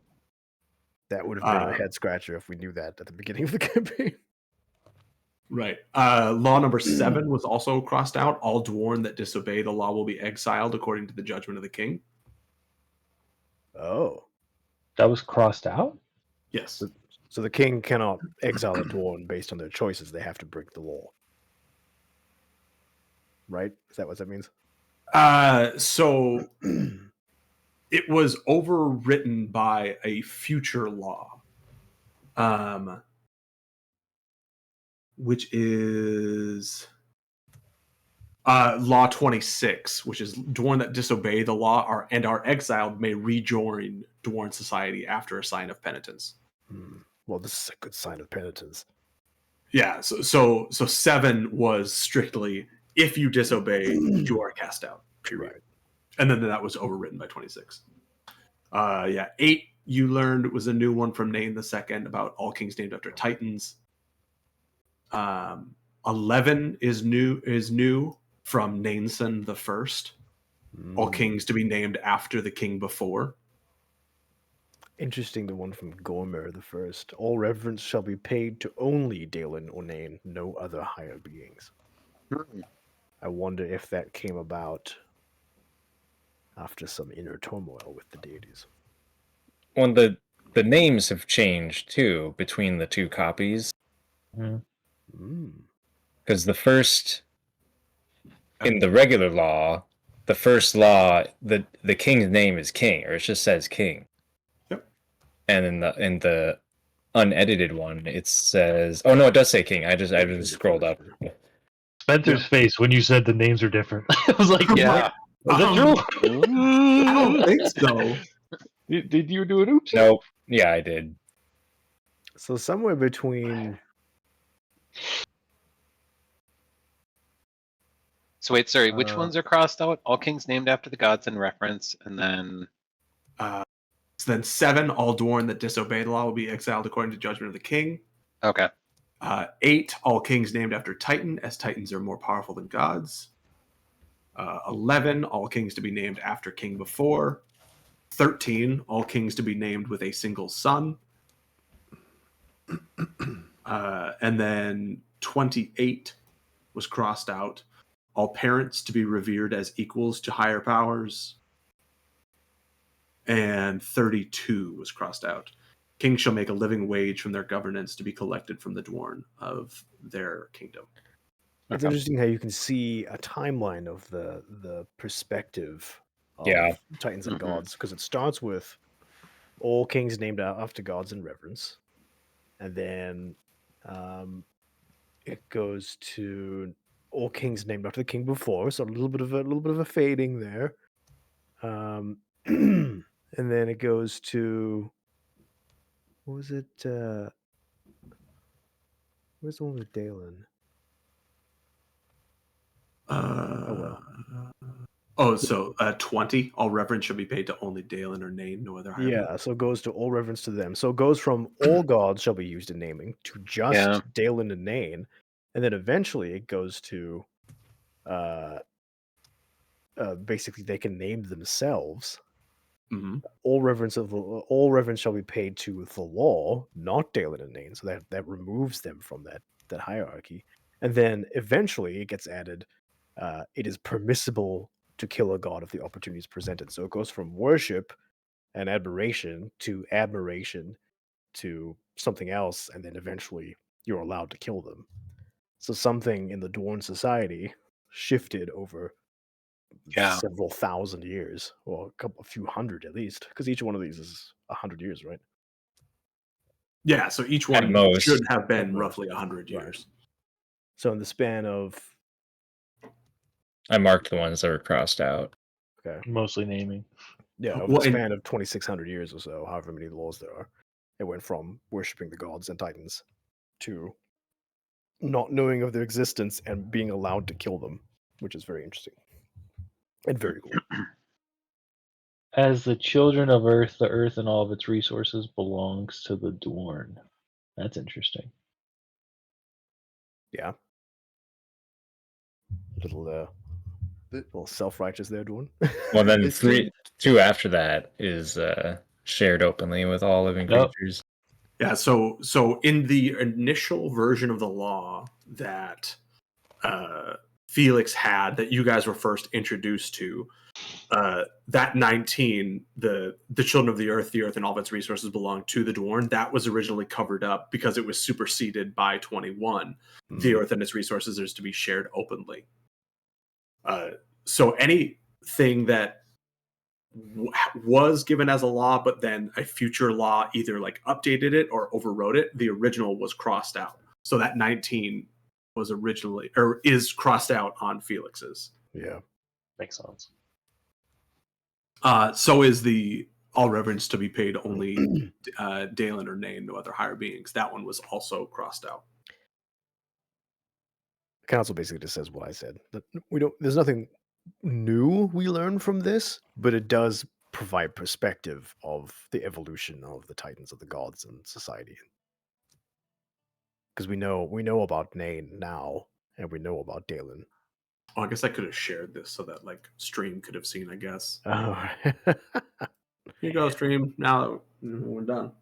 That would have been a head scratcher if we knew that at the beginning of the campaign. Right. Law number 7 was also crossed out. All Dwarn that disobey the law will be exiled according to the judgment of the king. Oh. That was crossed out? Yes. So the king cannot exile a dwarven based on their choices. They have to break the law. Right? Is that what that means? So it was overwritten by a future law. Which is Law 26, which is Dwarn that disobey the law and are exiled may rejoin Dwarn society after a sign of penitence. Well, this is a good sign of penitence. Yeah, so 7 was strictly if you disobey, you are cast out. Period. Right. And then that was overwritten by 26. 8 you learned was a new one from Nain the Second about all kings named after titans. 11 is new from Nainson the First. All kings to be named after the king before. Interesting, the one from Gormer the First. All reverence shall be paid to only Dalen or Nain, no other higher beings. I wonder if that came about after some inner turmoil with the deities. Well, the names have changed too between the two copies. Because the first, in the regular law, the first law, the king's name is king, or it just says king. Yep. And in the unedited one, it says, oh no, it does say king. I just scrolled up. Spencer's face when you said the names are different. I was like, Yeah. is that true? I don't think so. Did you do an oops? Nope. Yeah, I did. So somewhere between... So wait, sorry, which ones are crossed out? All kings named after the gods in reference, and then... So then 7, all Dwarn that disobey the law will be exiled according to judgment of the king. Okay. 8, all kings named after Titan, as Titans are more powerful than gods. 11, all kings to be named after king before. 13, all kings to be named with a single son. And then 28 was crossed out. All parents to be revered as equals to higher powers. And 32 was crossed out. Kings shall make a living wage from their governance to be collected from the Dwarn of their kingdom. It's interesting how you can see a timeline of the perspective of Titans and gods, because it starts with all kings named after gods in reverence, and then it goes to all kings named after the king before, so a little bit of a fading there, and then it goes to, what was it? Where's the one with Dalen? So 20, all reverence shall be paid to only Dalen or Nain, no other higher. Yeah, so it goes to all reverence to them. So it goes from all gods shall be used in naming to just Dalen and Nain, and then eventually it goes to basically they can name themselves. All reverence shall be paid to the law, not Dalen and Nain. So that removes them from that hierarchy, and then eventually it gets added. It is permissible to kill a god if the opportunity is presented. So it goes from worship and admiration to something else, and then eventually you're allowed to kill them. So something in the Dwarven society shifted over Yeah. several thousand years, or a few hundred at least, because each one of these is 100 years, right? Yeah, so each one most. should have been At most. roughly 100 Right. years. So in the span of I marked the ones that were crossed out. Mostly naming. over Well, the and- span of 2,600 years or so, however many laws there are, it went from worshipping the gods and titans to not knowing of their existence and being allowed to kill them, which is very interesting and very cool. As the children of Earth, the Earth and all of its resources belongs to the Dwarn. That's interesting. Yeah. Little self-righteous there, Dwarn. Well, then It two after that is shared openly with all living Yep. creatures. Yeah, so in the initial version of the law that Felix had, that you guys were first introduced to, that 19, the children of the earth and all of its resources belong to the Dwarn, that was originally covered up because it was superseded by 21. The earth and its resources is to be shared openly. So anything that was given as a law, but then a future law either like updated it or overrode it, the original was crossed out. So that 19 was originally, or is crossed out on Felix's. Yeah. Makes sense. So is the all reverence to be paid only Dalen or Nain, no other higher beings. That one was also crossed out. The council basically just says what I said. That there's nothing new we learn from this, but it does provide perspective of the evolution of the titans of the gods and society. Because we know about Nain now, and we know about Dalen. Oh, I guess I could have shared this so that like stream could have seen, I guess. Oh. Here you go, stream. Now that we're done.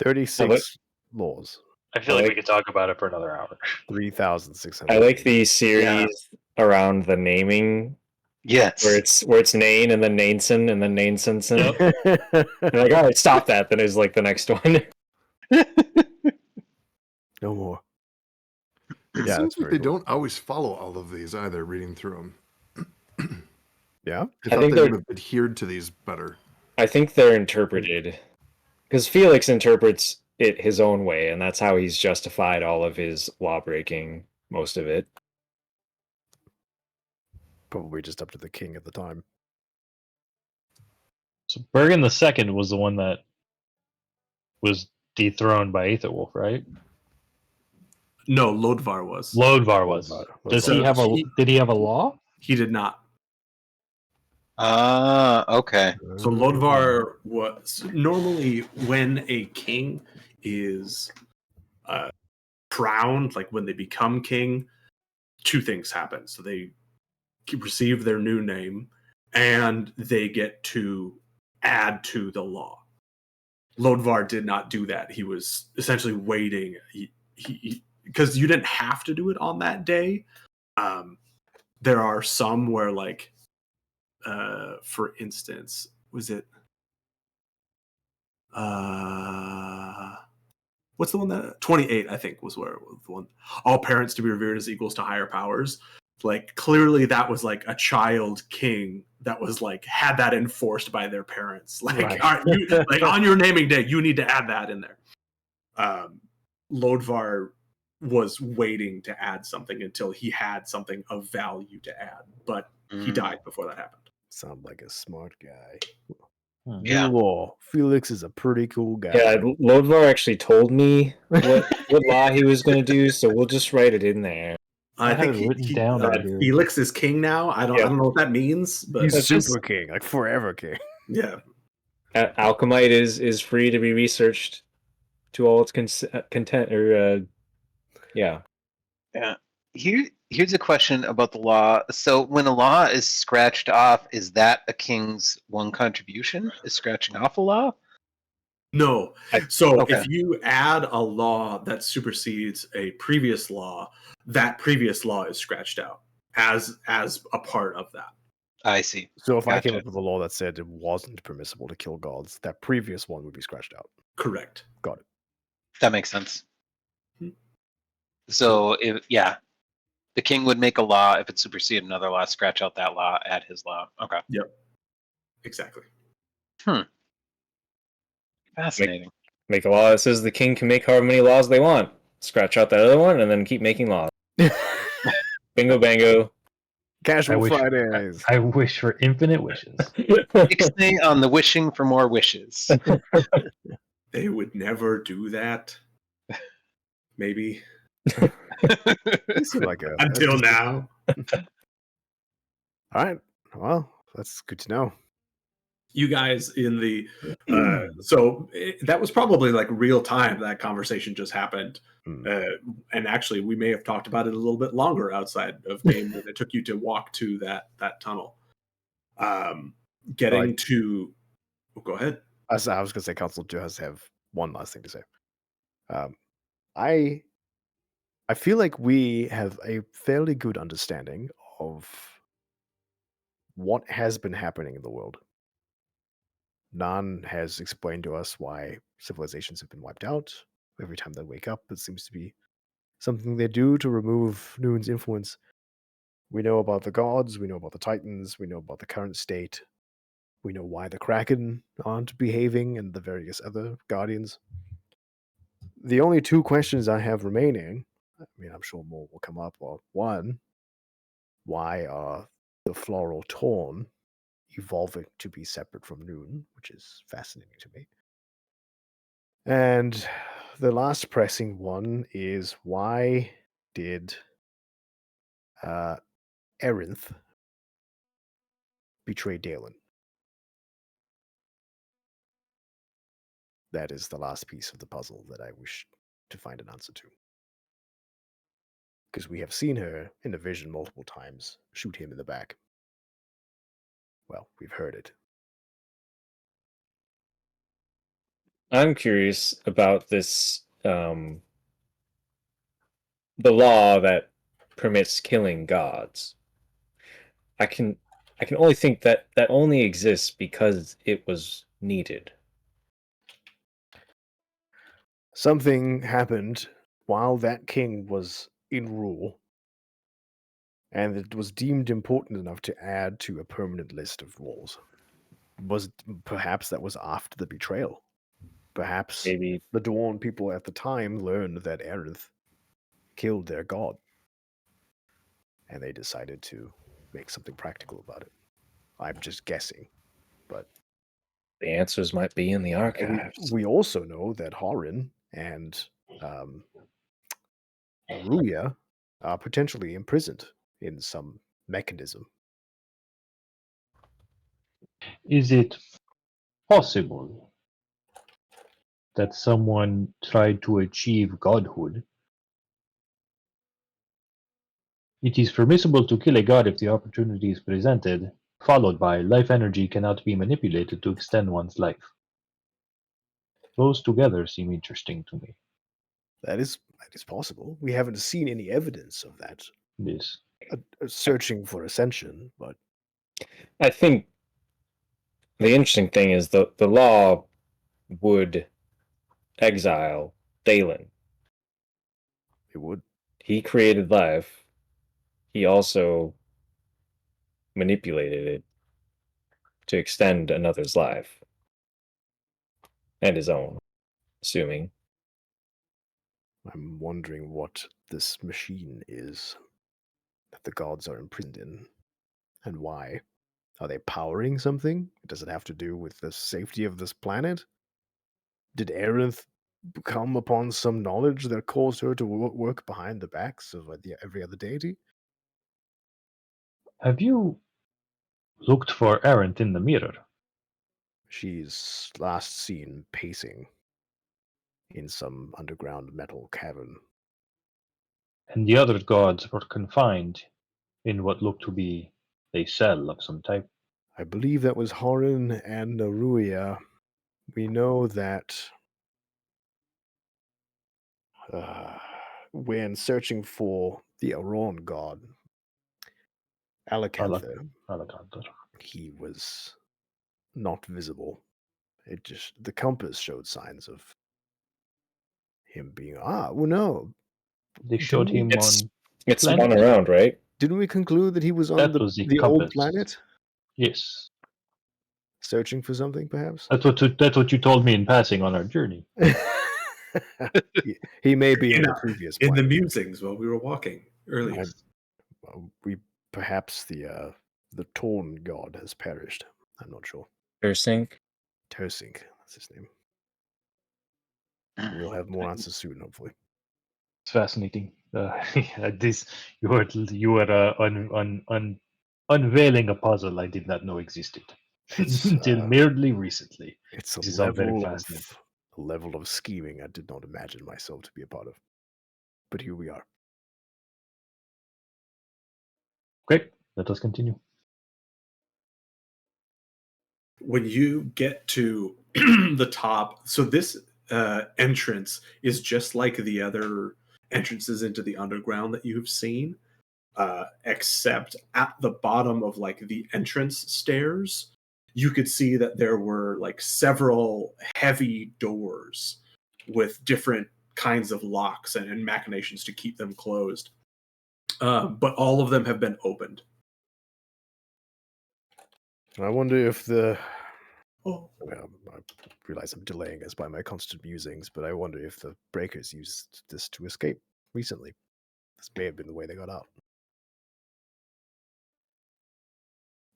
36 laws. I feel like we could talk about it for another hour. 3,600. I like the series around the naming Yes. where it's Nain and then Nainson and then Nainsenson. You're like, all right, stop that. Then is like the next one. No more. It Yeah, seems that's like very they cool. don't always follow all of these either, reading through them. Yeah. I I thought think they they're- would have adhered to these better. I think they're interpreted because Felix interprets it his own way, and that's how he's justified all of his law breaking, most of it. Probably just up to the king at the time. So Bergen the Second was the one that was dethroned by Aetherwolf, right? No, Lodvar was. Lodvar was. Lodvar. Does he have a? Did he have a law? He did not. Okay. So Lodvar was normally when a king is crowned, like when they become king, two things happen. So they receive their new name and they get to add to the law. Lodvar did not do that. He was essentially waiting. He because you didn't have to do it on that day. There are some where, like, for instance, was it? What's the one that 28? I think was where it was the one. All parents to be revered as equals to higher powers. Like, clearly that was like a child king that was like had that enforced by their parents. Like, Right. all right, you, like on your naming day, you need to add that in there. Lodvar was waiting to add something until he had something of value to add, but he died before that happened. Sound like a smart guy. Yeah. New law. Felix is a pretty cool guy. Yeah, Lodvar actually told me what law he was going to do, so we'll just write it in there. I had think it written down over here. Felix is king now. I don't know what that means, but He's That's super just- king, like forever king. yeah. Alchemite is free to be researched to all its content, or yeah. Here's a question about the law. So when a law is scratched off, is that a king's one contribution? Is scratching off a law? No. So Okay. if you add a law that supersedes a previous law, that previous law is scratched out as a part of that. I see. So if I came Gotcha. up with a law that said it wasn't permissible to kill gods, that previous one would be scratched out. Correct. Got it. That makes sense. So the king would make a law. If it superseded another law, scratch out that law, add his law. Okay. Yep. Exactly. Fascinating. Make a law that says the king can make however many laws they want. Scratch out that other one and then keep making laws. Bingo bango. Casual wish- Fridays. I wish for infinite wishes. Ixnay on the wishing for more wishes. They would never do that. Maybe. You seem like a Until now. All right. Well, that's good to know. You guys in the that was probably like real time that conversation just happened. And actually we may have talked about it a little bit longer outside of game than it took you to walk to that tunnel. Getting to go ahead. I was going to say Council does have one last thing to say. I feel like we have a fairly good understanding of what has been happening in the world. Nan has explained to us why civilizations have been wiped out. Every time they wake up, it seems to be something they do to remove Noon's influence. We know about the gods, we know about the Titans, we know about the current state. We know why the Kraken aren't behaving and the various other guardians. The only two questions I have remaining, I mean, I'm sure more will come up, are one, why are the floral torn evolving to be separate from Noon, which is fascinating to me. And the last pressing one is why did Erinth betray Dalen? That is the last piece of the puzzle that I wish to find an answer to. Because we have seen her in a vision multiple times shoot him in the back. Well, we've heard it. I'm curious about this, the law that permits killing gods. I can only think that only exists because it was needed. Something happened while that king was in rule, and it was deemed important enough to add to a permanent list of laws. Perhaps that was after the betrayal. Perhaps Maybe the Dawn people at the time learned that Aerith killed their god, and they decided to make something practical about it. I'm just guessing, but the answers might be in the archives. we also know that Horin and Ruya are potentially imprisoned in some mechanism. Is it possible that someone tried to achieve godhood? It is permissible to kill a god if the opportunity is presented, followed by life energy cannot be manipulated to extend one's life. Those together seem interesting to me. That is possible. We haven't seen any evidence of that. This. Searching for ascension, but I think the interesting thing is the law would exile Dalen. it would. He created life. He also manipulated it to extend another's life. And his own, assuming. I'm wondering what this machine is that the gods are imprisoned in, and why. Are they powering something? Does it have to do with the safety of this planet? Did Aerith come upon some knowledge that caused her to work behind the backs of every other deity? Have you looked for Arendt in the mirror? She's last seen pacing in some underground metal cavern. And the other gods were confined in what looked to be a cell of some type. I believe that was Horin and Naruya. We know that when searching for the Auron god, Alakantha, Alakantha. he was not visible. It just the compass showed signs of him being well no. They showed him It's on. it's planet? one around, right? Didn't we conclude that he was on That the, was the old compass. planet? Yes, Searching for something, perhaps? that's what you told me in passing on our journey. He may be in In the a- previous In the planet. musings while we were walking earlier. We perhaps the Torn god has perished. I'm not sure. Sink. Tersink, that's his name. We'll have more answers soon, hopefully. It's fascinating. This you are unveiling a puzzle I did not know existed It's until merely recently. it's This is a all very level fascinating. of scheming I did not imagine myself to be a part of. But here we are. Great. Let us continue. When you get to the top, so this entrance is just like the other entrances into the underground that you've seen, except at the bottom of like the entrance stairs, you could see that there were like several heavy doors with different kinds of locks and machinations to keep them closed. But all of them have been opened. And I wonder if the Oh, well, I realize I'm delaying us by my constant musings, but I wonder if the breakers used this to escape recently. This may have been the way they got out.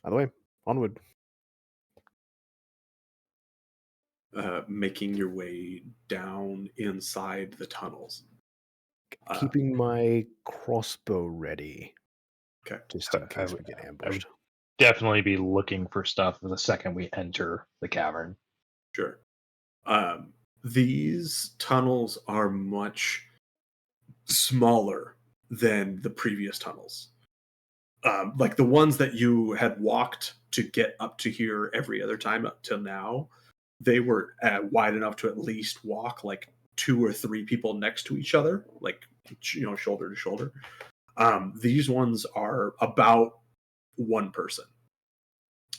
Either way, onward. making your way down inside the tunnels. Keeping my crossbow ready, Okay. just in I case would- we get I would- ambushed. Definitely be looking for stuff the second we enter the cavern. Sure. These tunnels are much smaller than the previous tunnels. Like the ones that you had walked to get up to here every other time up till now, they were wide enough to at least walk like 2 or 3 people next to each other, like shoulder to shoulder. These ones are about 1 person.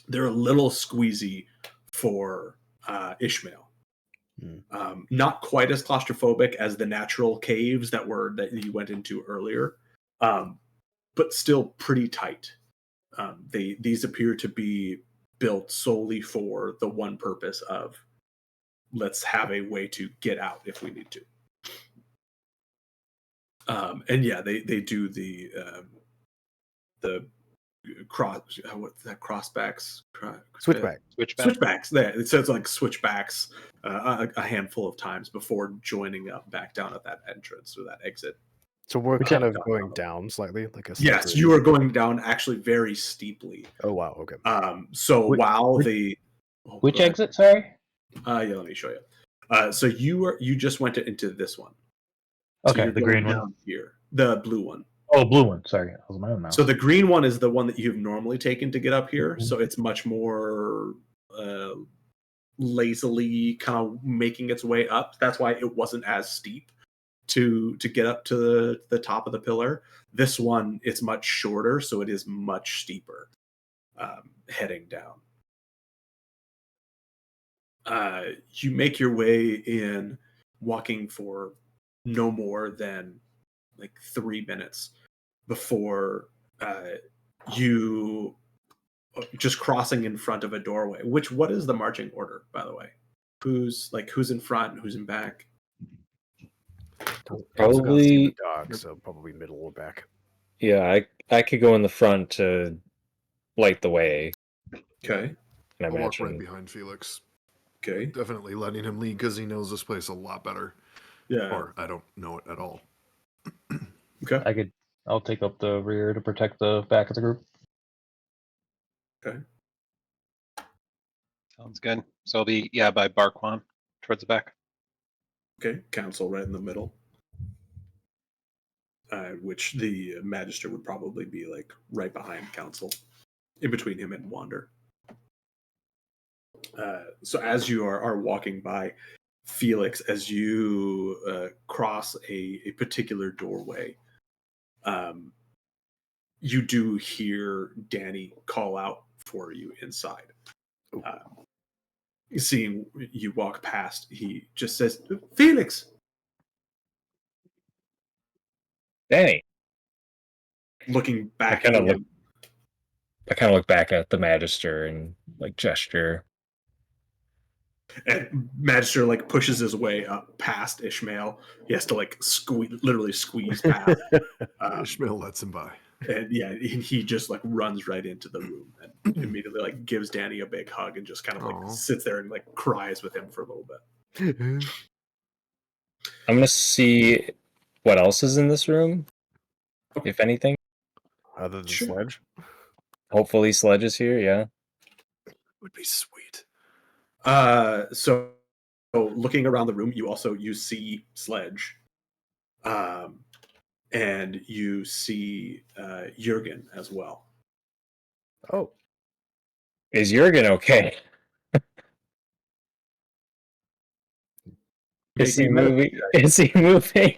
They're a little squeezy for Ishmael. Not quite as claustrophobic as the natural caves that you went into earlier, but still pretty tight. These appear to be built solely for the one purpose of let's have a way to get out if we need to. And yeah, they do the what's that, crossbacks, Switchback. switchbacks. There, it says like switchbacks a handful of times before joining up back down at that entrance or that exit. So we're Which kind I- of going down slightly, like a Yes, slippery- you are going down actually very steeply. Oh wow, okay. So Which- while which- the Which go ahead. exit? Sorry. Yeah, let me show you. So you just went into this one. So Okay, you're the going green one. down here, the blue one. Oh, blue one. Sorry, I was my own now. So the green one is the one that you've normally taken to get up here. Mhm. So it's much more lazily kind of making its way up. That's why it wasn't as steep to get up to the top of the pillar. This one, it's much shorter, so it is much steeper heading down. You make your way in, walking for no more than like 3 minutes before you just crossing in front of a doorway. What is the marching order, by the way? Who's in front and who's in back? Council can't see in Probably, the dark, so probably middle or back. yeah. I could go in the front to light the way. Okay. I I'll walk right imagine. behind Felix. Okay. Definitely letting him lead because he knows this place a lot better. Yeah. Or I don't know it at all. Okay. I'll take up the rear to protect the back of the group. Okay. Sounds good. So I'll be by Barquan towards the back. Okay. Council right in the middle. Which the magister would probably be like right behind council, in between him and Wander. So as you are walking by, Felix, as you cross a particular doorway, you do hear Danny call out for you inside. Seeing you walk past, he just says, "Felix." Danny. Looking back I at kinda him, I kind of look back at the Magister and like gesture. and Magister like pushes his way up past Ishmael. He has to like literally squeeze past. Ishmael lets him by. And yeah, he just like runs right into the room and immediately like gives Danny a big hug and just kind of like Aw. sits there and like cries with him for a little bit. I'm gonna see what else is in this room, if anything. Other than Sure. Sledge. Hopefully, Sledge is here. Yeah. Would be sweet. So looking around the room, you see Sledge, and you see Jurgen as well. Oh, Is Jurgen okay? Is he moving? Is he moving?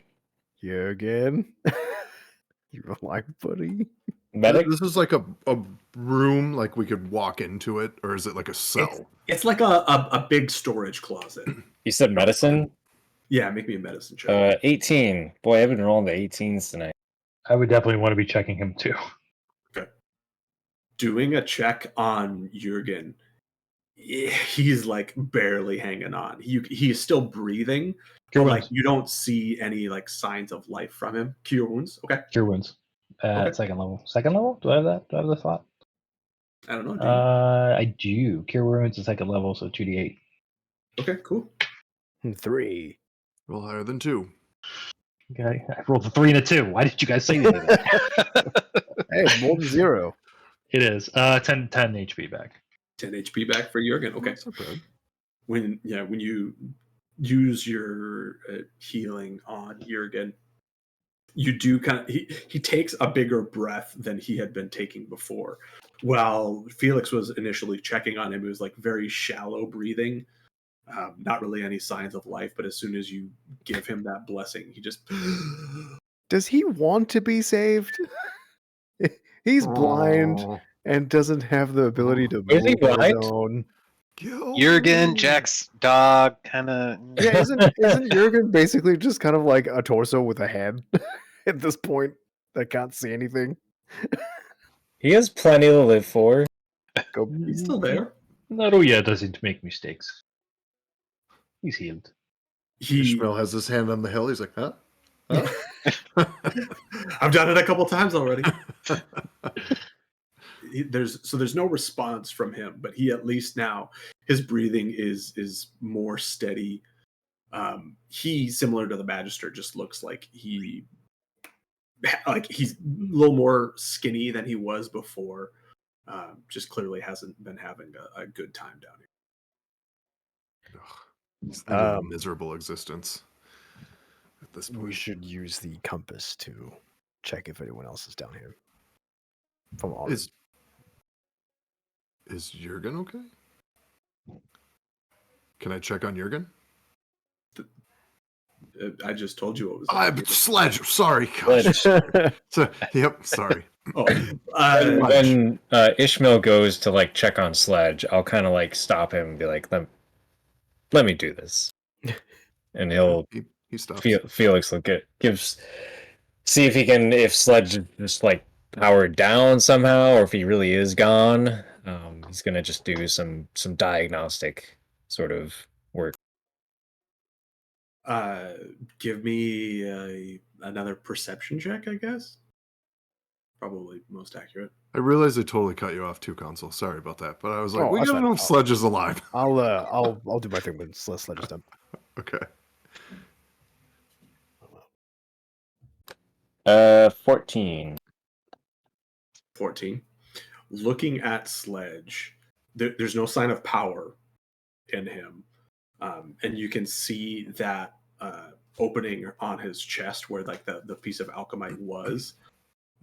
Jurgen. You alive, buddy? Medic? This is like a room, like we could walk into it, or is it like a cell? It's like a big storage closet. You said medicine? Yeah, make me a medicine check. 18. Boy, I've been rolling the 18s tonight. I would definitely want to be checking him too. Doing a check on Jurgen, he's like barely hanging on. He is still breathing. Cure But, wounds. like you don't see any like signs of life from him. Cure wounds. Okay. Cure wounds. Okay. Second level. Second level? Do I have that? Do I have the thought? I don't know. Do you? I do. Cure wounds is second level, so 2d8. Okay. Cool. 3. Well, higher than 2. Okay, I rolled a 3 and a 2. Why did you guys say that? Hey, it's more than 0. It is 10 HP back. 10 HP back for Jurgen. Okay. That's not bad. When you use your healing on Jurgen, you do kind of he takes a bigger breath than he had been taking before. While Felix was initially checking on him, it was like very shallow breathing, not really any signs of life. But as soon as you give him that blessing, he just Does he want to be saved? He's blind Aw. and doesn't have the ability to Is he move on his blind? own. Jurgen, Jack's dog, kind of. Yeah, isn't Jurgen basically just kind of like a torso with a head at this point that can't see anything? He has plenty to live for. Go. he's still there. Naruya doesn't make mistakes. He's healed. He Ishmael has his hand on the hill. He's like, huh? Huh? I've done it a couple times already. There's no response from him, but he at least now his breathing is more steady. He, similar to the Magister, just looks like he's a little more skinny than he was before. Just clearly hasn't been having a good time down here. He's living a miserable existence at this We point. should use the compass to check if anyone else is down here. From all Is Jurgen okay? Can I check on Jurgen? I just told you what was. Sledge. Sorry. Gosh. Sledge. Yep. Sorry. When Ishmael goes to like check on Sledge, I'll kind of like stop him and be like, let me do this. And he'll He stops. Felix will see if he can, if Sledge just like powered down somehow, or if he really is gone. He's gonna just do some diagnostic sort of work. Give me another perception check, I guess. Probably most accurate. I realized I totally cut you off too, Console. Sorry about that. But I was like, Oh, we that's gotta fine. know if Sledge is alive. I'll do my thing when Sledge is done. Okay. 14. 14. Looking at Sledge, there's no sign of power in him. And you can see that opening on his chest where like the piece of alchemite was.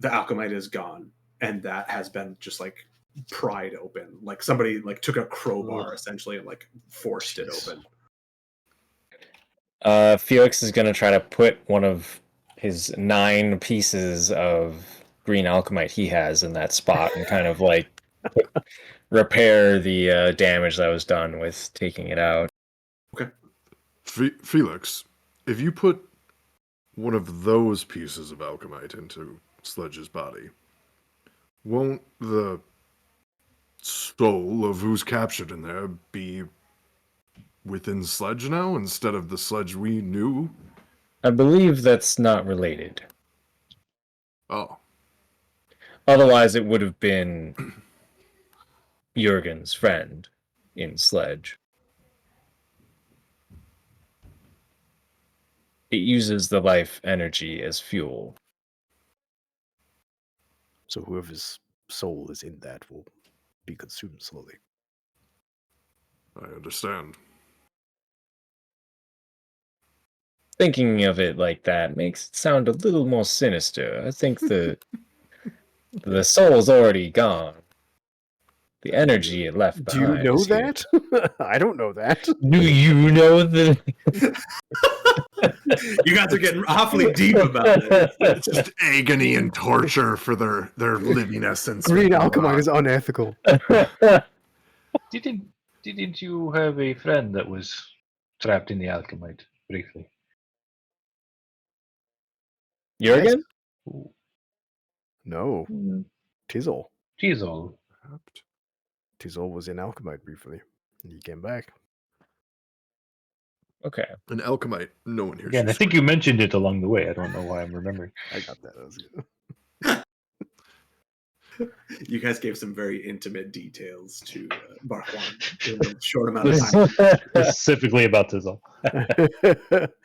The alchemite is gone. And that has been just like pried open. Like somebody like took a crowbar essentially and like forced it open. Felix is gonna try to put one of his 9 pieces of green alchemite he has in that spot and kind of like repair the damage that was done with taking it out. Felix, if you put one of those pieces of alchemite into Sledge's body, won't the soul of who's captured in there be within Sledge now instead of the Sledge we knew? I believe that's not related. Oh. Otherwise, it would have been Jurgen's friend in Sledge. It uses the life energy as fuel. So whoever's soul is in that will be consumed slowly. I understand. Thinking of it like that makes it sound a little more sinister. I think the soul's already gone. The energy it left Do you behind. know is here. that? I don't know that. Do you know the? You guys are getting awfully deep about it. It's just agony and torture for their living essence. Green alchemite is unethical. Didn't you have a friend that was trapped in the alchemite briefly? Jurgen? No. Tizzle. Teasel. Tizzle was in alchemite briefly. And he came back. Okay. An alchemite. No one here. Again, I think you mentioned it along the way. I don't know why I'm remembering. I got that. That was good. You guys gave some very intimate details to Barquan in a short amount of time. Specifically about Tizzle.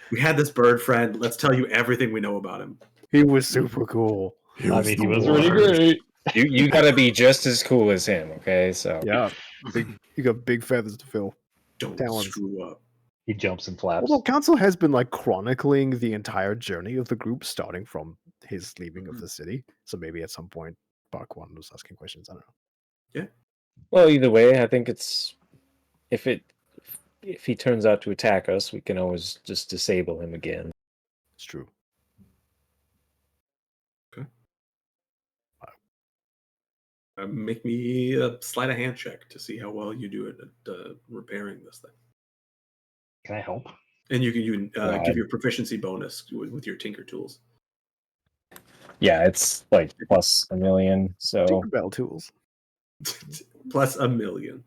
We had this bird friend. Let's tell you everything we know about him. He was super cool. He was really great. You gotta be just as cool as him, okay? So Yeah. You got big feathers to fill. Don't Talons. screw up. He jumps and flaps. Although Council has been like chronicling the entire journey of the group, starting from his leaving of the city. So maybe at some point, Barquan was asking questions. I don't know. well, either way, I think it's if he turns out to attack us, we can always just disable him again. It's true. Make me a sleight of hand check to see how well you do at repairing this thing. Can I help? And you can God. give your proficiency bonus with your tinker tools. Yeah, it's like plus a million. So Tinkerbell tools. Plus a million.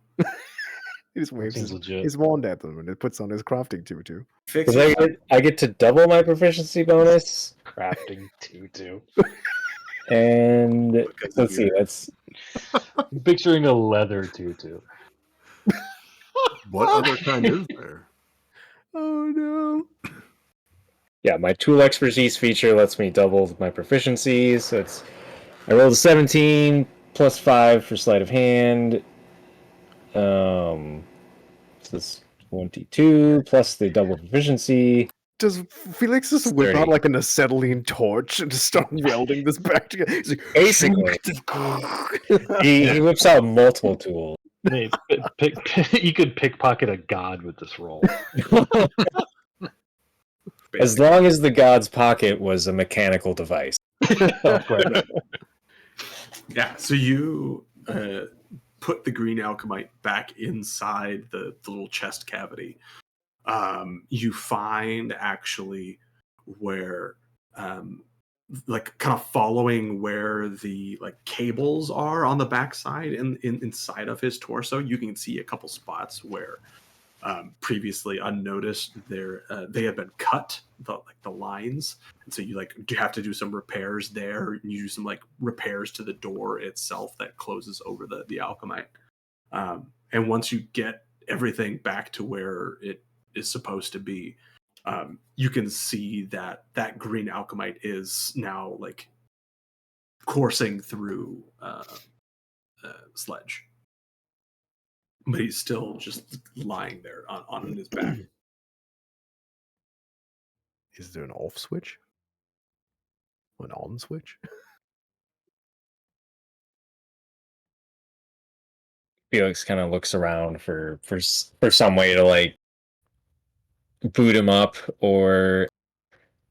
He just waves Seems legit. his wand at them and it puts on his crafting tutu. Fix 'cause it. I get to double my proficiency bonus, Crafting tutu. and Because of let's see, your- that's I'm picturing a leather tutu. What other kind is there? Oh no. yeah. My tool expertise feature lets me double my proficiencies. So I rolled a 17 plus 5 for sleight of hand. So that's 22 plus the double proficiency. Does Felix just whip 30. out like an acetylene torch and just start welding this back together? He's like, Basically, he whips out multiple tools. Hey, you could pickpocket a god with this roll. As long as the god's pocket was a mechanical device. Right. Yeah, so you put the green alchemite back inside the little chest cavity. You find actually where, like, kind of following where the like cables are on the backside and inside of his torso, you can see a couple spots where previously unnoticed they have been cut, the lines, and so you have to do some repairs there. You do some like repairs to the door itself that closes over the alchemite, and once you get everything back to where it is supposed to be, you can see that green alchemite is now like coursing through Sledge. But he's still just lying there on his back. Is there an off switch? An on switch? Felix kind of looks around for some way to like boot him up, or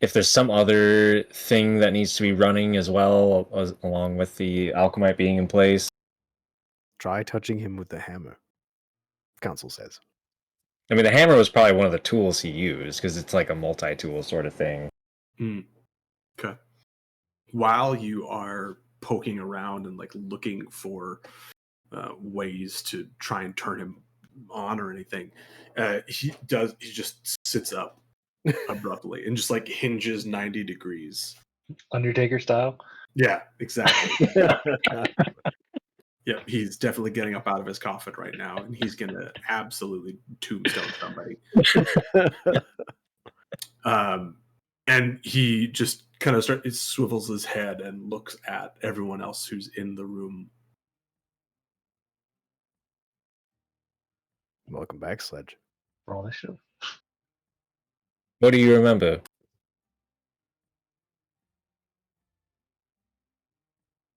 if there's some other thing that needs to be running as well, along with the alchemite being in place. Try touching him with the hammer. Council says. I mean, the hammer was probably one of the tools he used because it's like a multi-tool sort of thing. Okay. While you are poking around and like looking for ways to try and turn him on or anything, he just sits up abruptly and just like hinges 90 degrees. Undertaker style. Yeah, exactly. Yeah, he's definitely getting up out of his coffin right now, and he's gonna absolutely tombstone somebody. And he just kind of swivels his head and looks at everyone else who's in the room. Welcome back, Sledge. Roll initiative. What do you remember?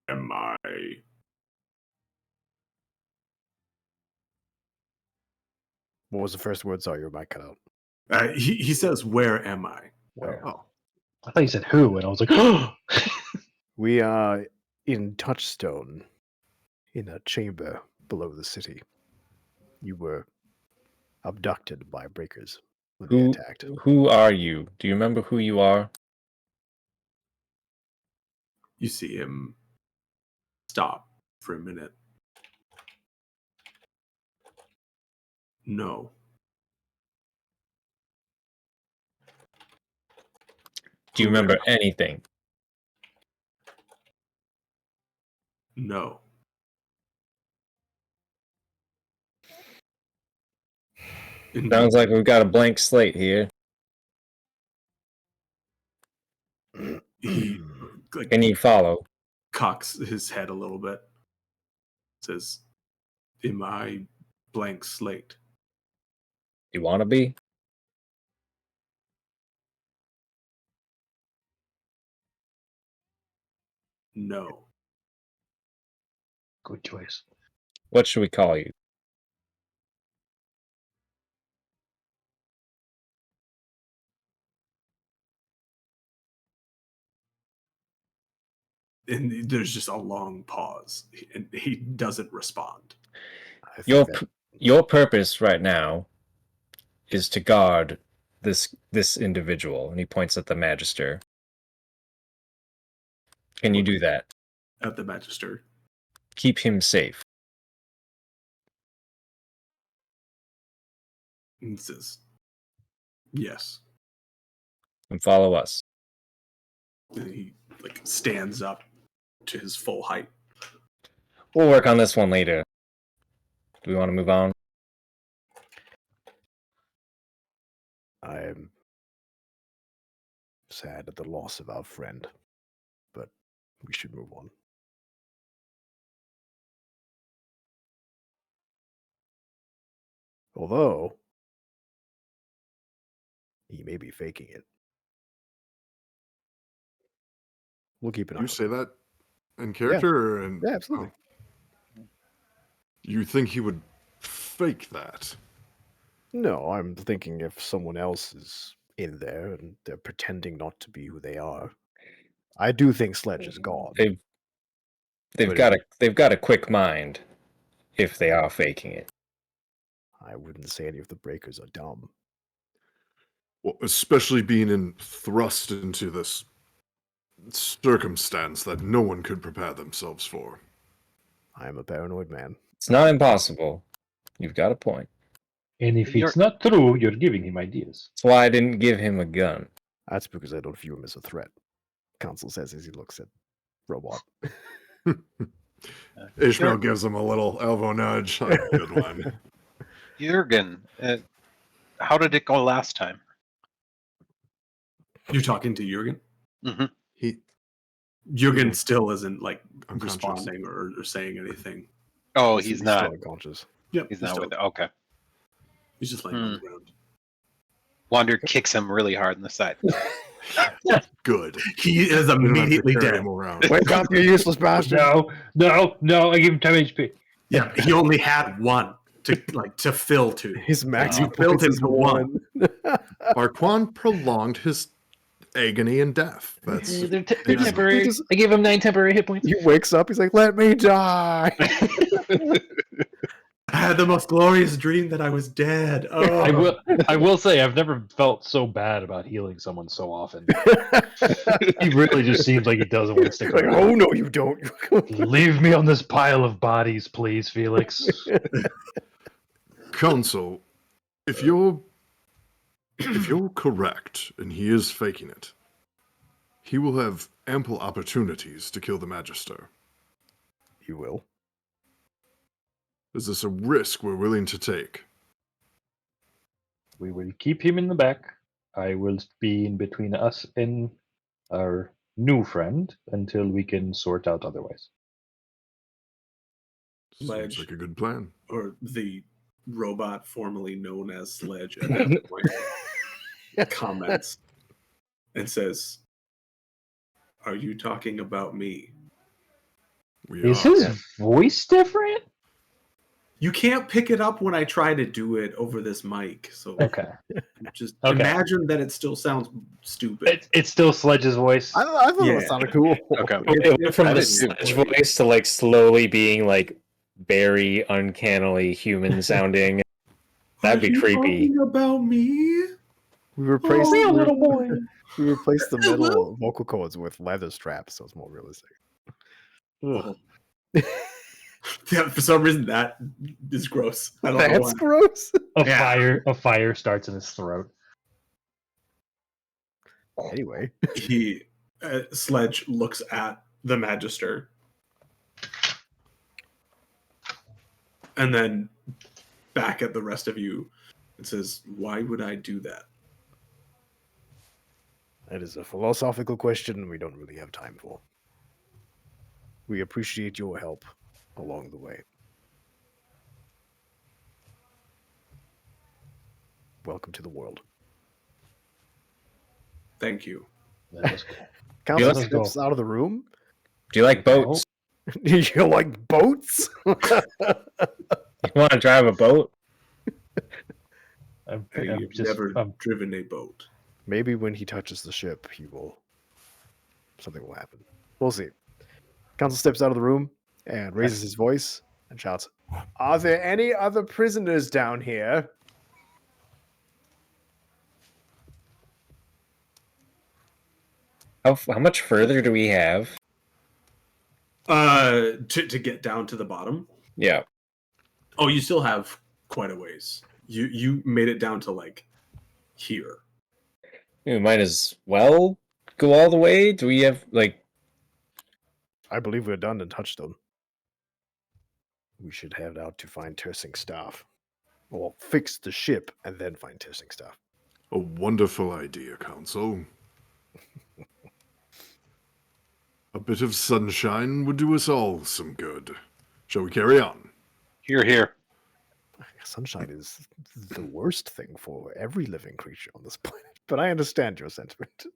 Am I? What was the first word? Sorry, your mic cut out. He says, "Where am I?" Where? Oh, I thought you said who, and I was like, oh. We are in Touchstone, in a chamber below the city. You were abducted by breakers when they attacked. Who are you? Do you remember who you are? You see him stop for a minute. No. Do you remember anything? No. Sounds like we've got a blank slate here. He like, Can you follow? cocks his head a little bit. Says, "Am I blank slate?" You want to be? No. Good choice. What should we call you? And there's just a long pause, and he doesn't respond. I think that Your purpose right now is to guard this individual, and he points at the Magister. Can you do that? At the Magister. Keep him safe. And he says, "Yes." And follow us. And he like stands up to his full height. We'll work on this one later. Do we want to move on? I am sad at the loss of our friend, but we should move on. Although, he may be faking it. We'll keep an eye you on say it. that in character, or in, Yeah, absolutely. You think he would fake that? No, I'm thinking if someone else is in there and they're pretending not to be who they are. I do think Sledge is gone. They've got a quick mind if they are faking it. I wouldn't say any of the breakers are dumb. Well, especially being thrust into this circumstance that no one could prepare themselves for. I am a paranoid man. It's not impossible. You've got a point. And if it's not true, you're giving him ideas. That's why I didn't give him a gun. That's because I don't view him as a threat. Council says as he looks at Robot. Ishmael gives him a little elbow nudge. Like, good one. Jurgen, how did it go last time? You're talking to Jurgen? Mm-hmm. Jurgen still isn't like Unconscious. responding or saying anything. Oh, he's not. Still unconscious. Yep, He's not with it. Okay. He's just laying on the ground. Wander kicks him really hard in the side. Good. He is We don't have to immediately carry dead. him around. Wake up, you useless bastard! No, I give him 10 HP. Yeah, he only had one to fill two. His max You built him to one. Arquan prolonged his agony and death. That's They're temporary. I give him 9 temporary hit points. He wakes up, he's like, let me die! had the most glorious dream that I was dead. Oh. I will say I've never felt so bad about healing someone so often. He really just seems like he doesn't want to stick Like, around. oh no, you don't. Leave me on this pile of bodies, please, Felix. Counsel, if you're correct and he is faking it, he will have ample opportunities to kill the Magister. You will. Is this a risk we're willing to take? We will keep him in the back. I will be in between us and our new friend until we can sort out otherwise. Seems Sledge. like a good plan. Or the robot formerly known as Sledge at that point comments and says, "Are you talking about me?" We Is are. his voice different? You can't pick it up when I try to do it over this mic, so Okay. just Okay. imagine that it still sounds stupid. It's still Sledge's voice. I thought Yeah. it sounded cool. Okay. It went from That the is Sledge funny. voice to like slowly being like very uncannily human sounding. That'd be Are you creepy. talking about me? We replaced Oh, the, little boy. we replaced the middle vocal cords with leather straps, so it's more realistic. Oh. Yeah, for some reason that is gross. I don't know That's why. gross. A fire starts in his throat. Anyway, He Sledge looks at the Magister and then back at the rest of you and says, "Why would I do that?" that is a philosophical question we don't really have time for. We appreciate your help along the way. Welcome to the world. Thank you. That was cool. Council let's steps go. out of the room. Do you like boats? You like boats? You want to drive a boat? I'm You've just never driven a boat. Maybe when he touches the ship, something will happen. We'll see. Council steps out of the room and raises his voice and shouts, "Are there any other prisoners down here?" How much further do we have? To get down to the bottom. Yeah. Oh, you still have quite a ways. You made it down to like here. We might as well go all the way. Do we have like? I believe we're done in Touchstone. We should head out to find Tersing staff. Or fix the ship and then find Tersing staff. A wonderful idea, Counsel. A bit of sunshine would do us all some good. Shall we carry on? Here, here. Sunshine is the worst thing for every living creature on this planet. But I understand your sentiment.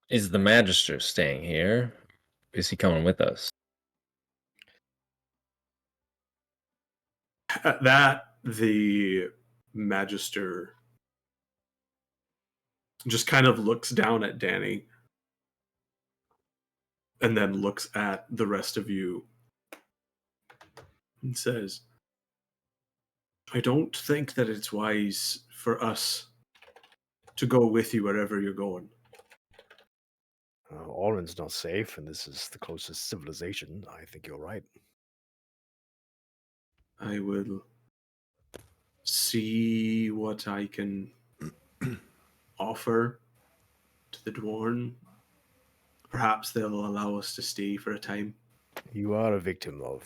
Is the Magister staying here? Is he coming with us? At that, the Magister just kind of looks down at Danny and then looks at the rest of you and says, "I don't think that it's wise for us to go with you wherever you're going." Oren's not safe, and this is the closest civilization. I think you're right. I will see what I can offer to the Dwarn. Perhaps they'll allow us to stay for a time. You are a victim of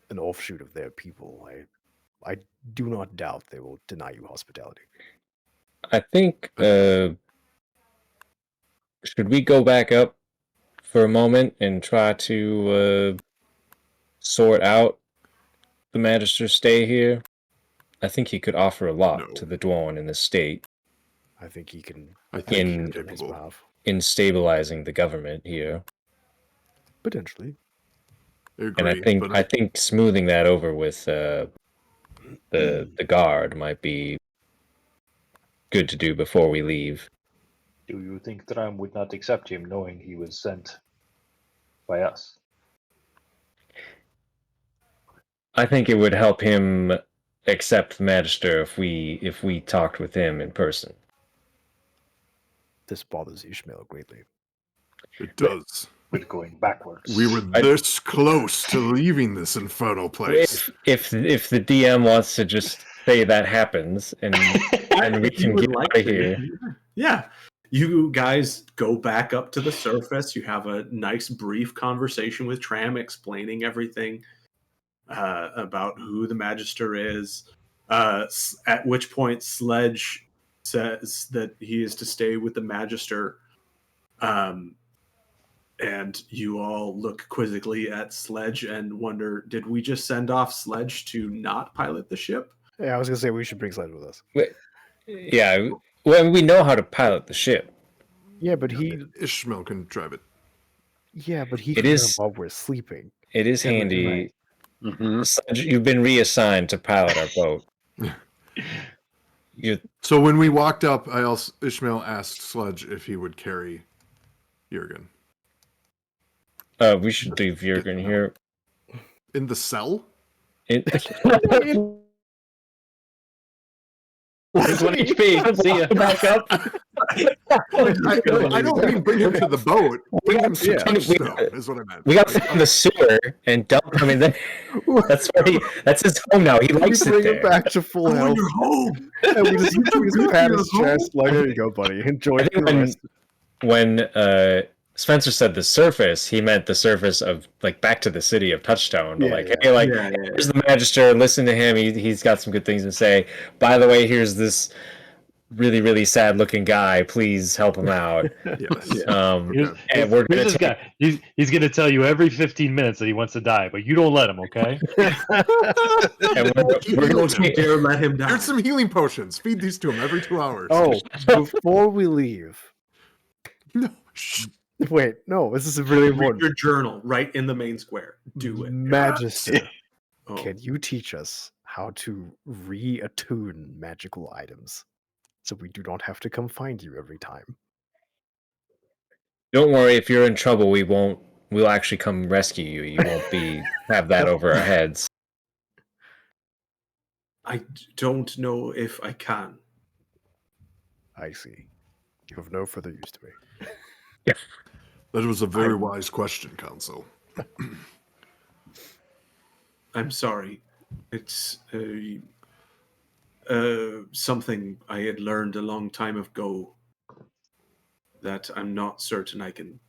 an offshoot of their people. I do not doubt they will deny you hospitality. I think. Should we go back up for a moment and try to sort out the Magister's stay here? I think he could offer a lot No. to the Dwarven in this state I think he can I think In- he's on his capable. behalf. in stabilizing the government here. Potentially. I agree, And but I think smoothing that over with the guard might be good to do before we leave. Do you think Tram would not accept him knowing he was sent by us? I think it would help him accept the Magister if we talked with him in person. This bothers Ishmael greatly. It does. We're going backwards. We were this close to leaving this infernal place. If the DM wants to just say that happens and we If you can would get like out of to, here. Yeah. You guys go back up to the surface. You have a nice brief conversation with Tram explaining everything about who the Magister is. At which point Sledge says that he is to stay with the Magister. And you all look quizzically at Sledge and wonder, did we just send off Sledge to not pilot the ship? Yeah, I was gonna say we should bring Sledge with us. Yeah, well, we know how to pilot the ship. Yeah, but he. Ishmael can drive it. Yeah, but he. It can is- while we're sleeping. It is Yeah, but handy. right. Mhm. Sledge, you've been reassigned to pilot our boat. So when we walked up, Ishmael asked Sledge if he would carry Jurgen. We should leave Jurgen here. In the cell? Here's 1 HP. See ya. Back up. I don't mean bring him to the boat. Bring him to Yeah. Touchstone, is what I meant. We got to find the sewer and dump him in there. That's where that's his home now. He likes we it bring him there. back to full health. You're home. And we just pat his You're home. chest. Like, there you go, buddy. Enjoy I the think rest. when Spencer said the surface, he meant the surface of like back to the city of Touchstone. Yeah, Like, yeah. hey, like Yeah, here's the Magister. Listen to him. He's got some good things to say. By the way, here's this really, really sad looking guy. Please help him out. Yes. Here's, And we're here's gonna this take, guy. He's going to tell you every 15 minutes that he wants to die, but you don't let him, okay? and we're gonna take Dare let him die. Here's some healing potions. Feed these to him every 2 hours. Oh, before we leave. No. Shh. Wait, no, this is really Read important. your journal right in the main square. Do it. Magister, Oh. can you teach us how to reattune magical items so we do not have to come find you every time? Don't worry, if you're in trouble, we'll actually come rescue you. You won't have that over our heads. I don't know if I can. I see. You have no further use to me. That was a very wise question, Council. I'm sorry. It's something I had learned a long time ago that I'm not certain I can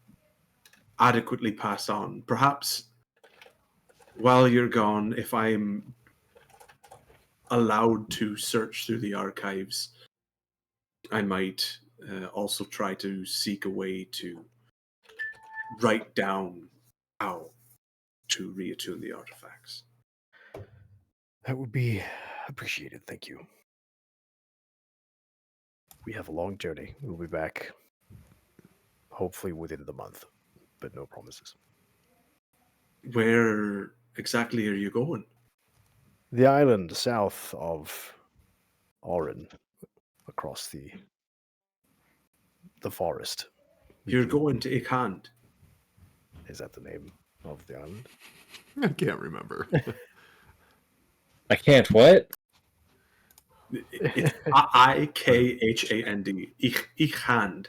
adequately pass on. Perhaps while you're gone, if I'm allowed to search through the archives, I might also try to seek a way to write down how to reattune the artifacts. That would be appreciated. Thank you. We have a long journey. We'll be back hopefully within the month, but no promises. Where exactly are you going? The island south of Orin, across the forest. You're going to Ikhand. Is that the name of the island? I can't remember. I can't what? It's Ikhand. Ikhand.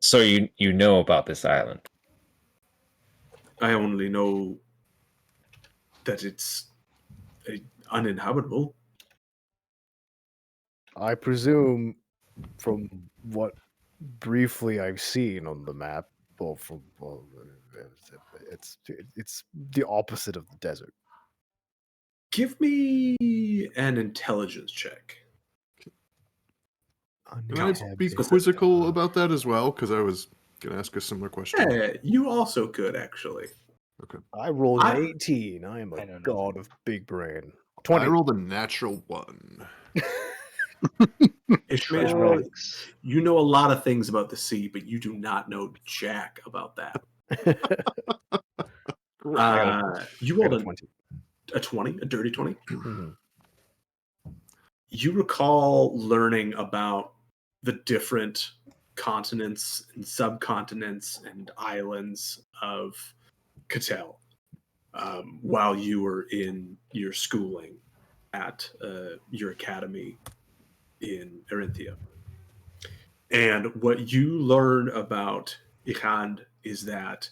So you know about this island? I only know that it's uninhabitable. I presume, from what briefly I've seen on the map, it's the opposite of the desert. Give me an intelligence check. Can I be quizzical about that as well? Because I was going to ask a similar question. Yeah, you also could actually. I rolled I- an 18. I am I a know nothing. god of big brain. 20. I rolled a natural 1. Ishmael, you know a lot of things about the sea, but you do not know jack about that. You I got rolled a 20. a 20, a dirty 20. Mhm. you recall learning about the different continents and subcontinents and islands of Catel while you were in your schooling at your academy in Erinthia. And what you learn about Ikhand is that,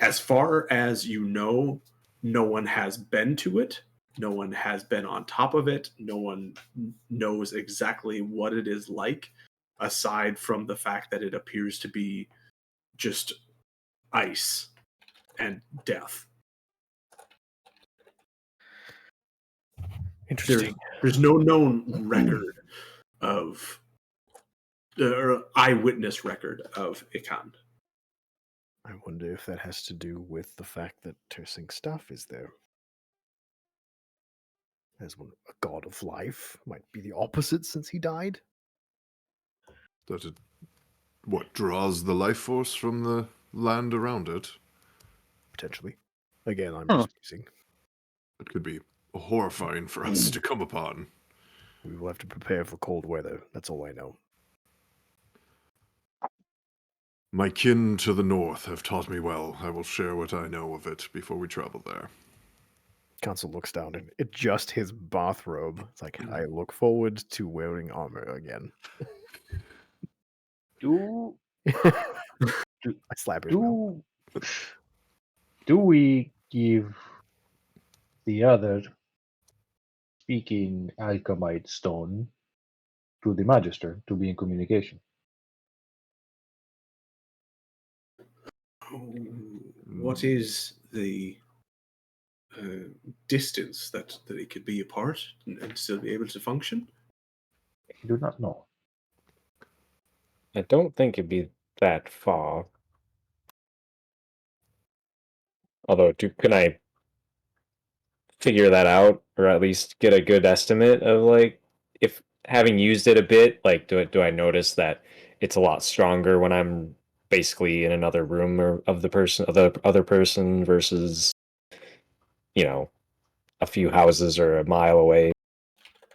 as far as you know, no one has been to it. No one has been on top of it. No one knows exactly what it is like, aside from the fact that it appears to be just ice and death. Interesting. There's no known record of, or eyewitness record of Ikhand. I wonder if that has to do with the fact that Tersing Staff is there. As one, a god of life might be the opposite since he died. That it, what draws the life force from the land around it? Potentially. Again, I'm Huh. just musing. It could be horrifying for us to come upon. We will have to prepare for cold weather. That's all I know. My kin to the north have taught me well. I will share what I know of it before we travel there. Council looks down and it's just his bathrobe. It's like, I look forward to wearing armor again. Do I slap his mouth. do we give the other speaking alchemite stone to the magister to be in communication? What is the distance that it could be apart and still be able to function? I do not know. I don't think it'd be that far. Although, can I figure that out, or at least get a good estimate of, like, if having used it a bit, like, do I notice that it's a lot stronger when I'm basically in another room or of the other person versus, a few houses or a mile away?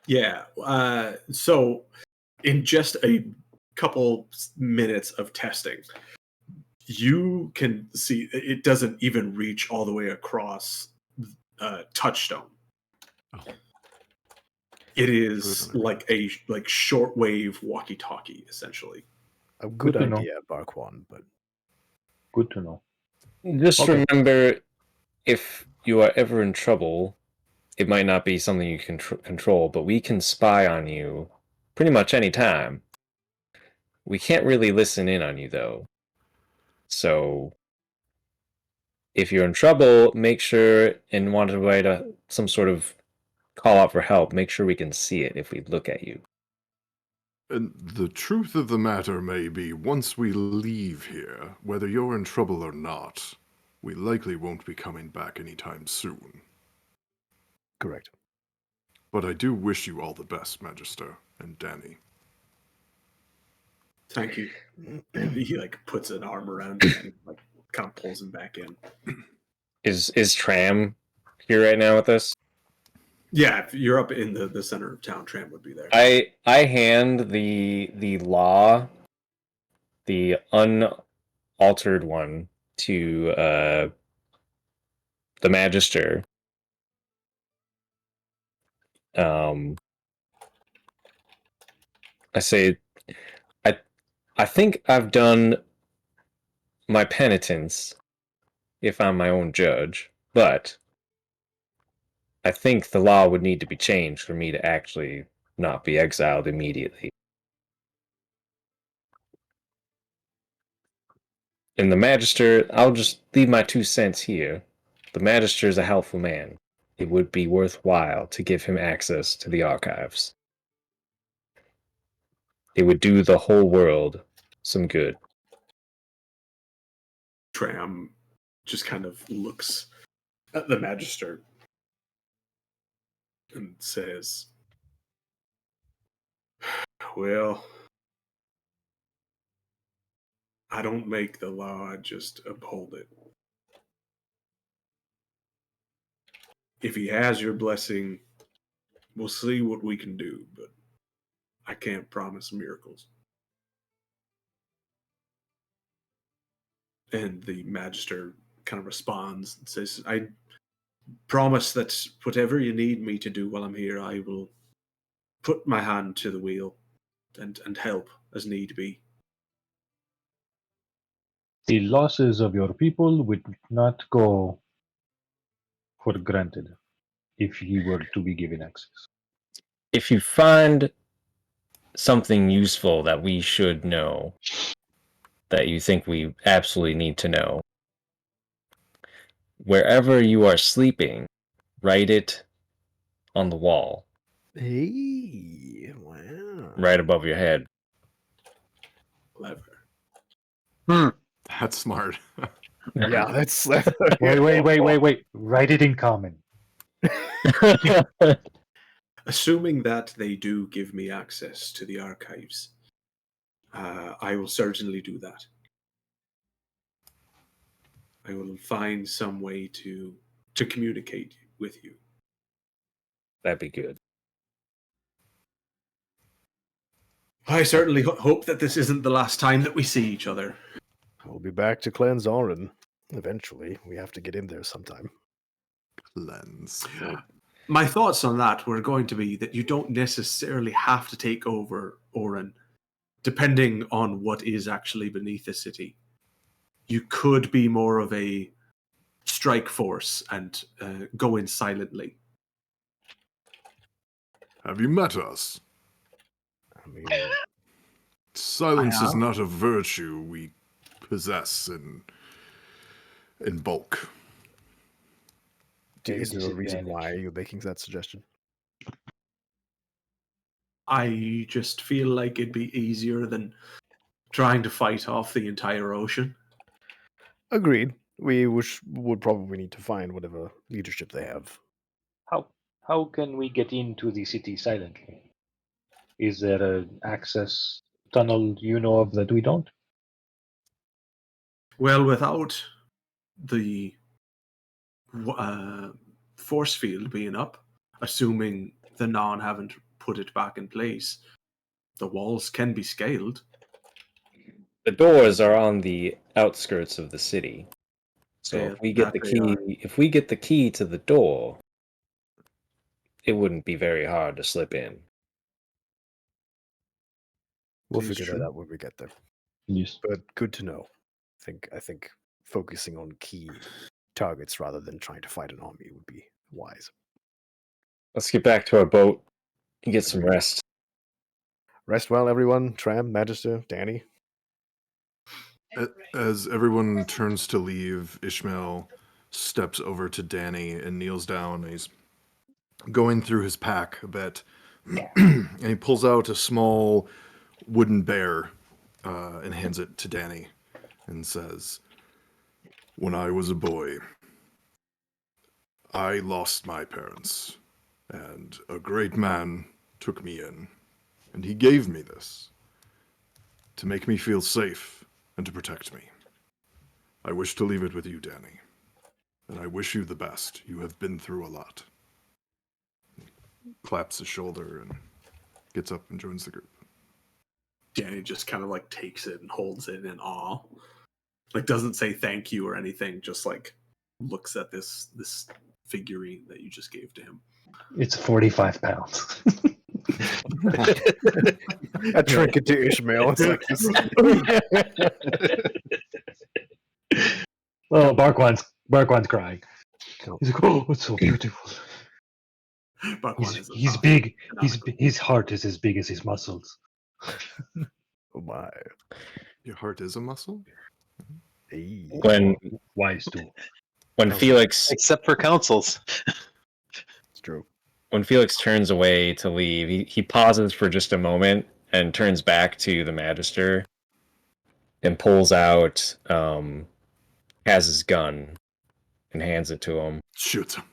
Yeah. So, in just a couple minutes of testing, you can see it doesn't even reach all the way across Touchstone. Oh. It is like a shortwave walkie-talkie, essentially. A good Good to know. idea, Barquan, but Good to know. Just Okay. remember, if you are ever in trouble, it might not be something you can control, but we can spy on you pretty much any time. We can't really listen in on you, though. So, if you're in trouble, make sure and want to write some sort of call out for help. Make sure we can see it if we look at you. And the truth of the matter may be, once we leave here, whether you're in trouble or not, we likely won't be coming back anytime soon. correct. But I do wish you all the best, Magister and Danny. Thank you. And he puts an arm around you and kind of pulls him back in. Is Tram here right now with us? Yeah, if you're up in the center of town, Tram would be there. I hand the law, the unaltered one, to the Magister. I say, I think I've done my penitence, if I'm my own judge, but I think the law would need to be changed for me to actually not be exiled immediately. And the Magister, I'll just leave my 2 cents here. The Magister is a helpful man. It would be worthwhile to give him access to the archives. It would do the whole world some good. Tram just kind of looks at the Magister and says, well, I don't make the law, I just uphold it. If he has your blessing, We'll see what we can do, but I can't promise miracles. And the Magister kind of responds and says, I promise that whatever you need me to do while I'm here, I will put my hand to the wheel and help as need be. The losses of your people would not go for granted if you were to be given access. If you find something useful that we should know, that you think we absolutely need to know, wherever you are sleeping, write it on the wall, Hey, wow. right above your head. Clever. That's smart. Yeah, that's Wait. Write it in common. Assuming that they do give me access to the archives, I will certainly do that. I will find some way to communicate with you. That'd be good. I certainly hope that this isn't the last time that we see each other. We'll be back to cleanse Orin. Eventually, we have to get in there sometime. Lens. My thoughts on that were going to be that you don't necessarily have to take over Orin, depending on what is actually beneath the city. You could be more of a strike force and go in silently. Have you met us? I mean, Silence I is have. not a virtue we possess in bulk. is there a reason Disadvantage. why you're making that suggestion? I just feel like it'd be easier than trying to fight off the entire ocean. Agreed. We would probably need to find whatever leadership they have. How can we get into the city silently? Is there an access tunnel you know of that we don't? Well, without the force field being up, assuming the Non haven't put it back in place, the walls can be scaled. The doors are on the outskirts of the city. So Yeah, if we get that the they key, are. if we get the key to the door, it wouldn't be very hard to slip in. We'll It is figure that true. out when we get there. Yes. But good to know. I think focusing on key targets rather than trying to fight an army would be wise. Let's get back to our boat and get some rest. Rest well, everyone. Tram, Magister, Danny. As everyone turns to leave, Ishmael steps over to Danny and kneels down. He's going through his pack a bit, and he pulls out a small wooden bear and hands it to Danny and says, "When I was a boy, I lost my parents, and a great man took me in, and he gave me this to make me feel safe and to protect me. I wish to leave it with you, Danny, and I wish you the best. You have been through a lot." Claps his shoulder and gets up and joins the group. Danny just kind of like takes it and holds it in awe. Like doesn't say thank you or anything, just like looks at this figurine that you just gave to him. It's 45 pounds. A trinket to Ishmael. It's like this. Oh, Barkwan's crying. He's like, oh, it's so beautiful. Barkwan is He's not big. canonical. His heart is as big as his muscles. Oh my. Your heart is a muscle? Hey. Wise too. When Felix Except for councils. It's true. when Felix turns away to leave, he pauses for just a moment and turns back to the Magister and pulls out has his gun and hands it to him. Shoots him.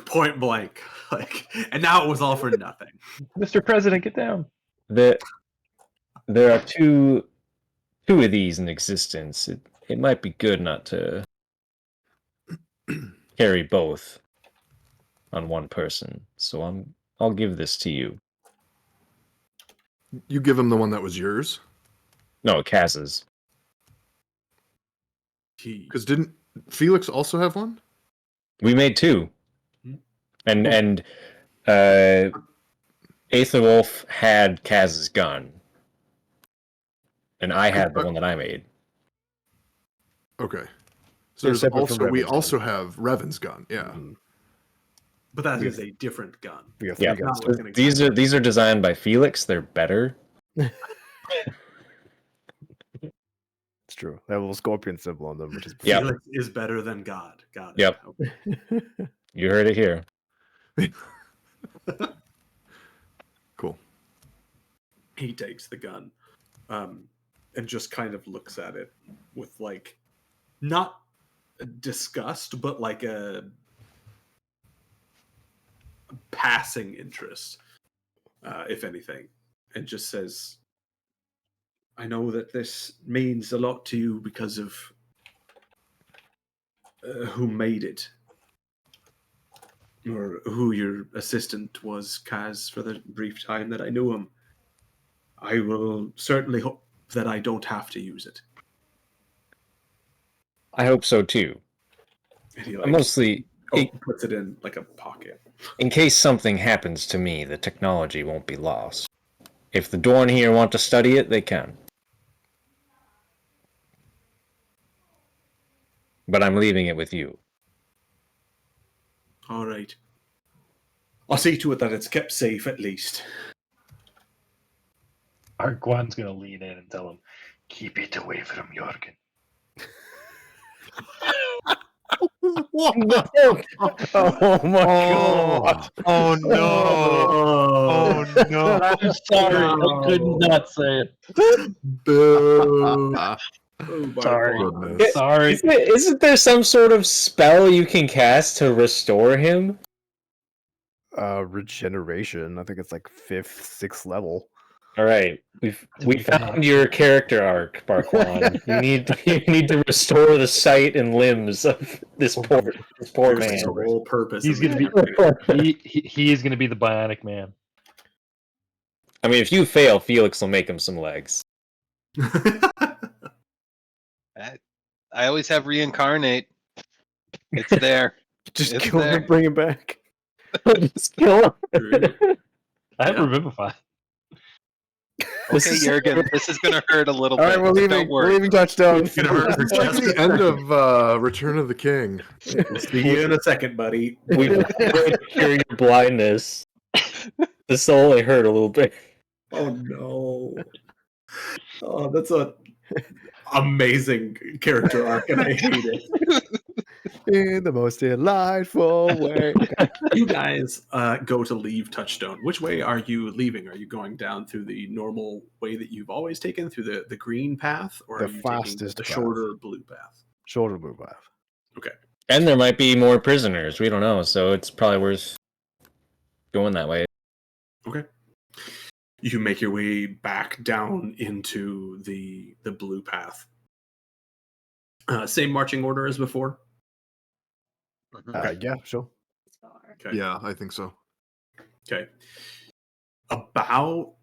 Point blank. Like, and now it was all for nothing. Mr. President, get down. There are two of these in existence. It might be good not to carry both. on one person, so I'll give this to you. You give him the one that was yours? No, Kaz's. Because didn't Felix also have one? We made 2. Hmm. And Aetherwolf had Kaz's gun. And I had the one that I made. Okay. So They're there's separate from also we Revan's also gun. have Revan's gun. Yeah. Mhm. But that Yeah. is a different gun. We have 3 Yeah, guns. Not like an these are designed by Felix. They're better. It's true. They have a little scorpion symbol on them, which is Yeah. Felix is better than God. Got it. Yep. Okay. You heard it here. Cool. He takes the gun, and just kind of looks at it with like, not disgust, but like a passing interest, if anything, and just says, I know that this means a lot to you because of who made it, or who your assistant was, Kaz, for the brief time that I knew him. I will certainly hope that I don't have to use it. I hope so too. And he Mostly, puts it in like a pocket. in case something happens to me, the technology won't be lost. If the Dorn here want to study it, they can. But I'm leaving it with you. All right. I'll see to it that it's kept safe at least. Arguan's gonna lean in and tell him, "Keep it away from Jorgen." Oh my god! Oh no! Oh no! I'm sorry, I could not say it. Boo. Sorry. Goodness. Sorry. Isn't there some sort of spell you can cast to restore him? Regeneration. I think it's like 5th, 6th level. All right, we found your character arc, Barquan. you need to restore the sight and limbs of this poor There's man. the whole purpose. He's of gonna the he is gonna be the bionic man. I mean, if you fail, Felix will make him some legs. I always have reincarnate. It's there. Just It's kill him there. and bring him back. Just kill him. I have Yeah. Revivify. Okay, Jurgen, this is gonna hurt a little All bit. right, we're but leaving. Don't We're worry. leaving touchdown. It's gonna hurt It's like the end of Return of the King. We'll see you in a second, buddy. We to cure your blindness. This only hurt a little bit. Oh no! Oh, that's a amazing character arc, and I hate it. In the most delightful way. You guys go to leave Touchstone. Which way are you leaving? Are you going down through the normal way that you've always taken, through the green path, or The are you fastest taking the path. shorter blue path? Shoulder move off. And there might be more prisoners. We don't know, so it's probably worth going that way. Okay. You make your way back down into the blue path. Same marching order as before. Yeah, sure. Okay. Yeah, I think so. Okay. About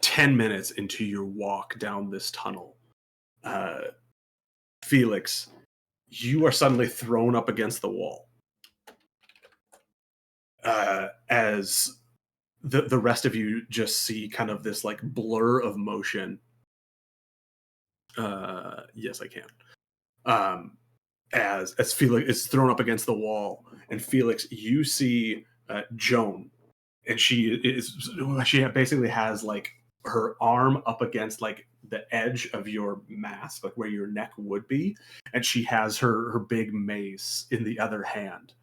10 minutes into your walk down this tunnel, Felix, you are suddenly thrown up against the wall. As the rest of you just see kind of this like blur of motion. Yes, I can. As Felix is thrown up against the wall, and Felix, you see Joan, and she basically has like her arm up against like the edge of your mask, like where your neck would be, and she has her big mace in the other hand.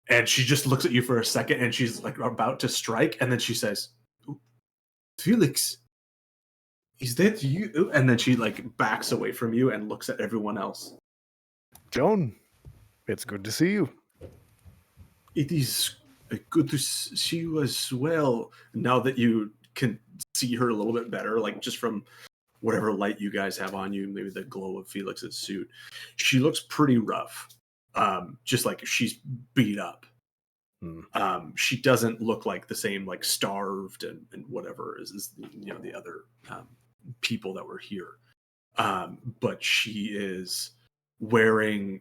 And she just looks at you for a second, and she's like about to strike, and then she says, "Felix, is that you?" And then she like backs away from you and looks at everyone else. Joan, it's good to see you. It is good to see you as well. Now that you can see her a little bit better, like just from whatever light you guys have on you, maybe the glow of Felix's suit, she looks pretty rough. just like she's beat up. Hmm. She doesn't look like the same, like starved and whatever as the other people that were here. But she is wearing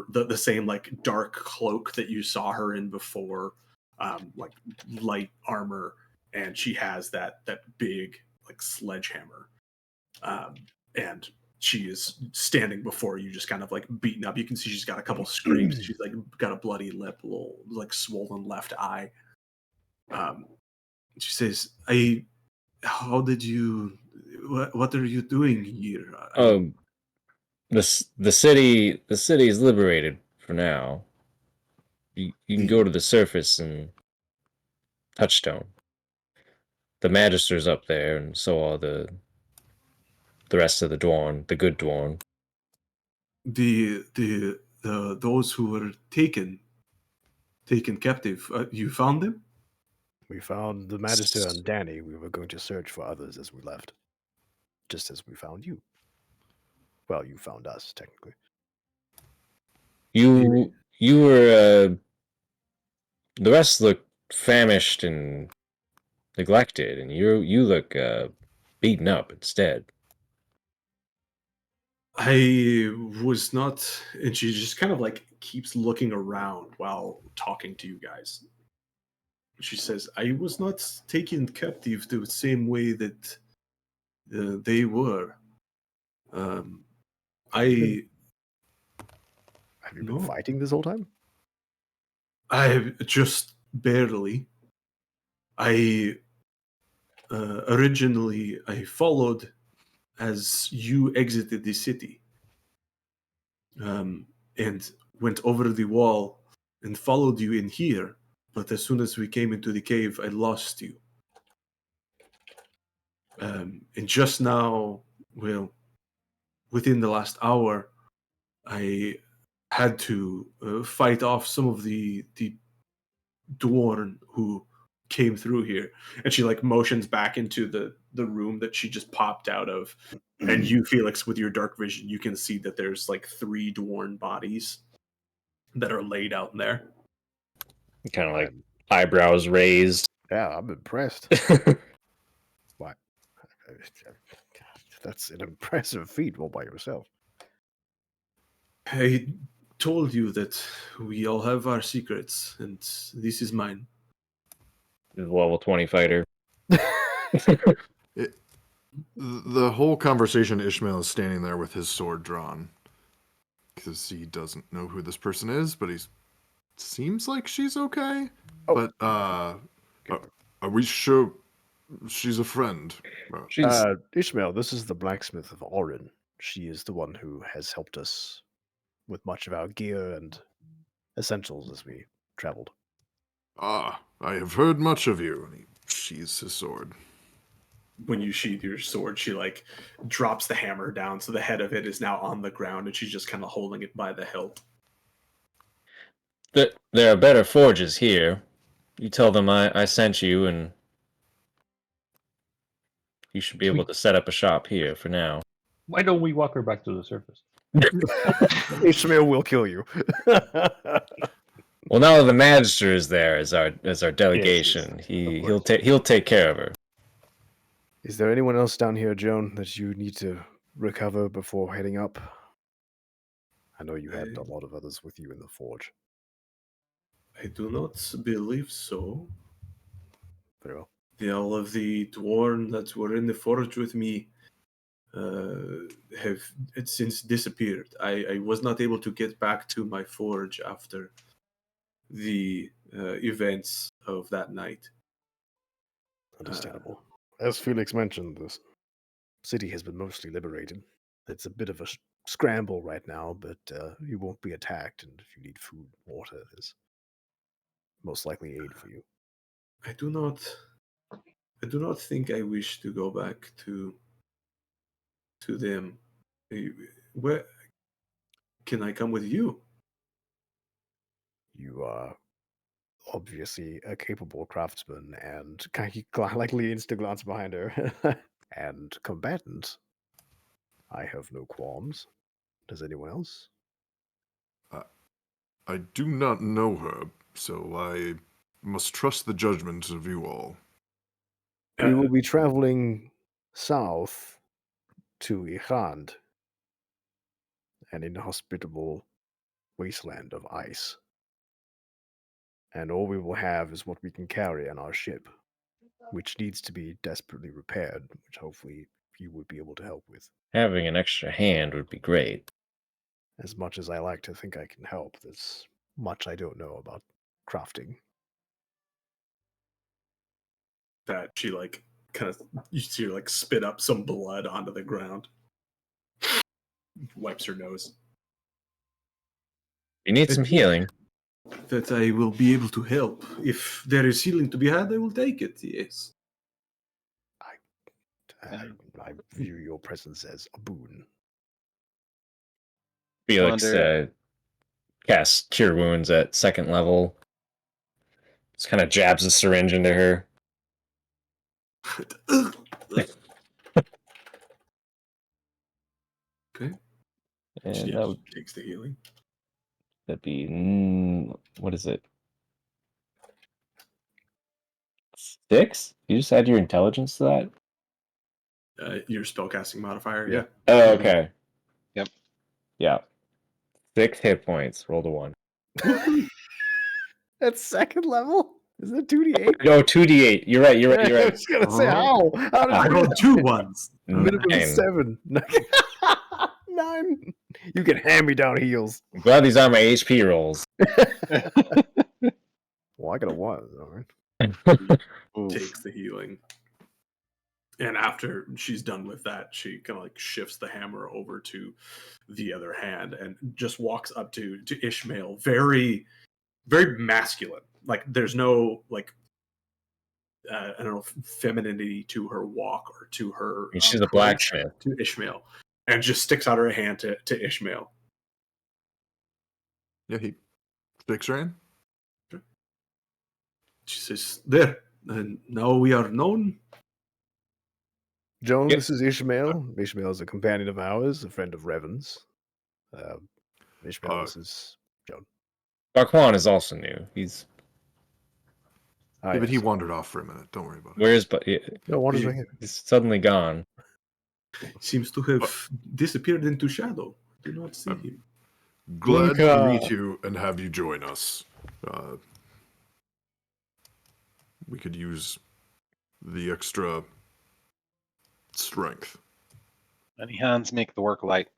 the same like dark cloak that you saw her in before, like light armor, and she has that big like sledgehammer, and she is standing before you, just kind of like beaten up. You can see she's got a couple scrapes. She's like got a bloody lip, a little like swollen left eye. She says, how did you? What are you doing here? The city is liberated for now. You can go to the surface and Touchstone. The Magister's up there, and so are the rest of the Dwarn, the good Dwarn. The those who were taken captive. You found them? We found the Magister and Danny. We were going to search for others as we left. Just as we found you. Well, you found us, technically. You were the rest look famished and neglected, and you look beaten up instead. I was not, and she just kind of like keeps looking around while talking to you guys. She says, I was not taken captive the same way that they were. I Have you been No. fighting this whole time? I just barely. I originally I followed as you exited the city, and went over the wall and followed you in here. But as soon as we came into the cave, I lost you. And just now, well, within the last hour, I had to fight off some of the Dwarn who came through here. And she like motions back into the room that she just popped out of. And you, Felix, with your dark vision, you can see that there's like 3 Dwarn bodies that are laid out in there. Kind of like eyebrows raised. Yeah, I'm impressed. What? That's an impressive feat all by yourself. I told you that we all have our secrets, and this is mine. Level 20 fighter. The whole conversation, Ishmael is standing there with his sword drawn because he doesn't know who this person is, but he seems like she's okay. Oh. But are we sure she's a friend? She's Ishmael, this is the blacksmith of Orin. She is the one who has helped us with much of our gear and essentials as we traveled. I have heard much of you. And he sheathes his sword. When you sheath your sword, she like drops the hammer down, so the head of it is now on the ground, and she's just kind of holding it by the hilt. there are better forges here. You tell them I sent you, and you should be able to set up a shop here for now. Why don't we walk her back to the surface? Ishmael will kill you. Well, now the Magister is there as our delegation. Yes, He'll take care of her. Is there anyone else down here, Joan, that you need to recover before heading up? I know you had a lot of others with you in the forge. I do not believe so. Very well. All of the Dwarn that were in the forge with me have since disappeared. I was not able to get back to my forge after the events of that night. Understandable. As Felix mentioned, this city has been mostly liberated. It's a bit of a scramble right now, but you won't be attacked, and if you need food, water, there's most likely aid for you. I do not think I wish to go back to them. Where can I come with you? You are obviously a capable craftsman and like leans to glance behind her. And combatant. I have no qualms. Does anyone else? I do not know her, so I must trust the judgment of you all. We will be traveling south to Iran, an inhospitable wasteland of ice. And all we will have is what we can carry on our ship, which needs to be desperately repaired, which hopefully you would be able to help with. Having an extra hand would be great. As much as I like to think I can help, there's much I don't know about crafting. That she kind of, you see her spit up some blood onto the ground. Wipes her nose. You need some healing. That I will be able to help. If there is healing to be had, I will take it, yes. I view your presence as a boon. Felix casts Cure Wounds at 2nd level. Just kind of jabs a syringe into her. Okay. And She that would takes the healing. that'd be what is it? 6? You just add your intelligence to that? Your spellcasting modifier, yeah. Oh, okay. Yep. Yeah. 6 hit points. Roll to 1. At 2nd level? Is it 2d8? No, 2d8. You're right. You're I right. was gonna say how? How did I you rolled 2 ones. minimum 9. 7? 9. You can hand me down heals. I'm glad these aren't my HP rolls. Well, I got a 1. All right. Takes the healing. And after she's done with that, she kind of shifts the hammer over to the other hand and just walks up to Ishmael. Very, very masculine. There's no I don't know, femininity to her walk or to her. She's a presence blacksmith. to Ishmael, and just sticks out her hand to Ishmael. Yeah, he shakes her hand. She says, "There, and now we are known." Joan, Yep. this is Ishmael. Ishmael is a companion of ours, a friend of Revan's. Ishmael, this is Joan. Barquan is also new. He's Ah, Yeah, but he yes. wandered off for a minute. Don't worry about it. where's No, what is right here? he's suddenly gone. Seems to have disappeared into shadow. Do not see him. Glad to Glunka. meet you and have you join us. We could use the extra strength. Many hands make the work light.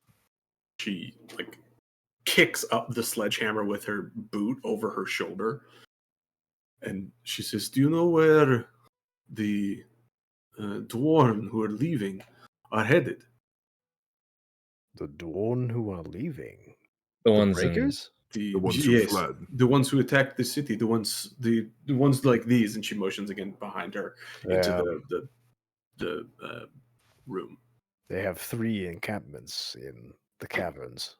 She kicks up the sledgehammer with her boot over her shoulder, and she says, "Do you know where the dwarven who are leaving are headed?" The Dwarn who are leaving. The The ones in breakers? The ones who yes, fled. the ones who attacked the city, the ones like these, and she motions again behind her into the room. They have 3 encampments in the caverns.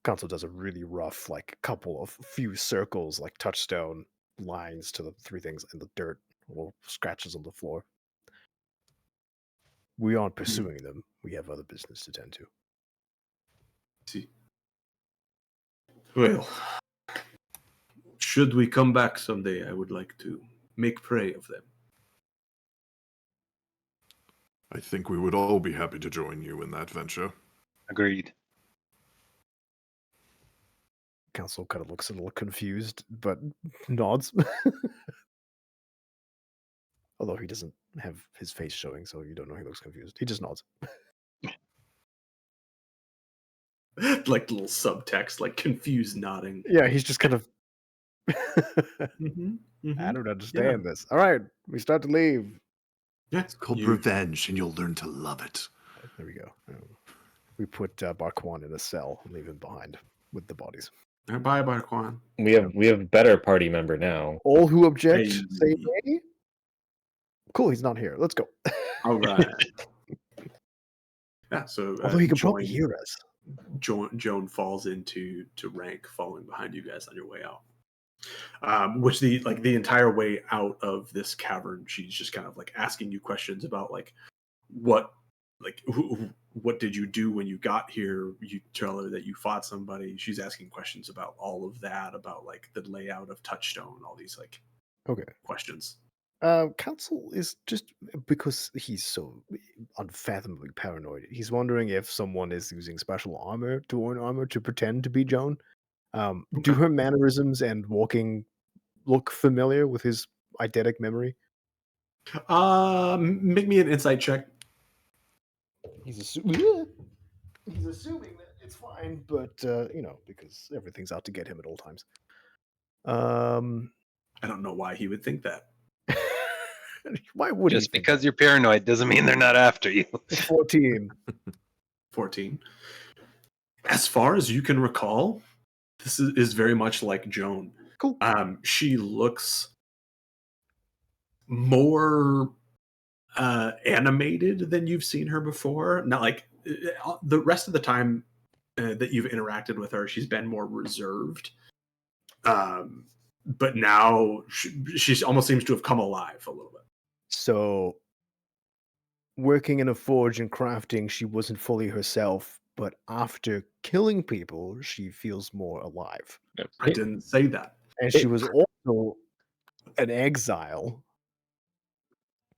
Council does a really rough, couple of few circles, touchstone lines to the 3 things in the dirt, or scratches on the floor. We aren't pursuing them. We have other business to tend to. See. Well, should we come back someday, I would like to make prey of them. I think we would all be happy to join you in that venture. Agreed. Council kind of looks a little confused, but nods. Although he doesn't have his face showing, so you don't know he looks confused. He just nods. Little subtext, confused nodding. Yeah, he's just kind of. Mm-hmm. I don't understand this. All right, we start to leave. Yeah, It's called revenge, and you'll learn to love it. There we go. We put Barquan in a cell and leave him behind with the bodies. Bye, Barquan. we have a better party member now. All who object, Hey. say nay. Cool, he's not here. Let's go. All right. Yeah, so Although he can probably hear us. Joan falls into rank, following behind you guys on your way out. Which the entire way out of this cavern, she's just kind of asking you questions about what like, what did you do when you got here? You tell her that you fought somebody. She's asking questions about all of that, about like the layout of Touchstone, all these like Okay. questions. Council is just because he's so unfathomably paranoid. He's wondering if someone is using special armor, Dwarven armor, to pretend to be Joan. Do Okay. her mannerisms and walking look familiar with his eidetic memory? Make me an insight check. He's assuming that it's fine, but because everything's out to get him at all times. I don't know why he would think that. Why would he Just think because you're paranoid doesn't mean they're not after you. that? 14. 14. As far as you can recall, this is very much like Joan. Cool. She looks more animated than you've seen her before. Not like the rest of the time that you've interacted with her, she's been more reserved. But now she almost seems to have come alive a little bit. So, working in a forge and crafting, she wasn't fully herself, but after killing people, she feels more alive. I didn't say that. And she was also an exile.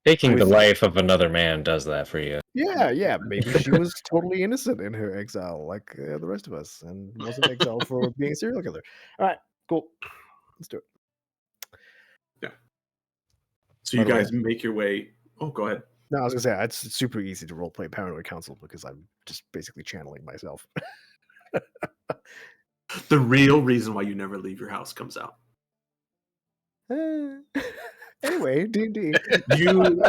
Taking the with- life of another man does that for you. Yeah. Maybe she was totally innocent in her exile, like the rest of us, and wasn't exiled for being a serial killer. All right, cool. Let's do it. So you By the way- guys make your way. Oh, go ahead. No, I was gonna say it's super easy to roleplay Paranoid Council because I'm just basically channeling myself. The real reason why you never leave your house comes out. Anyway, D&D. You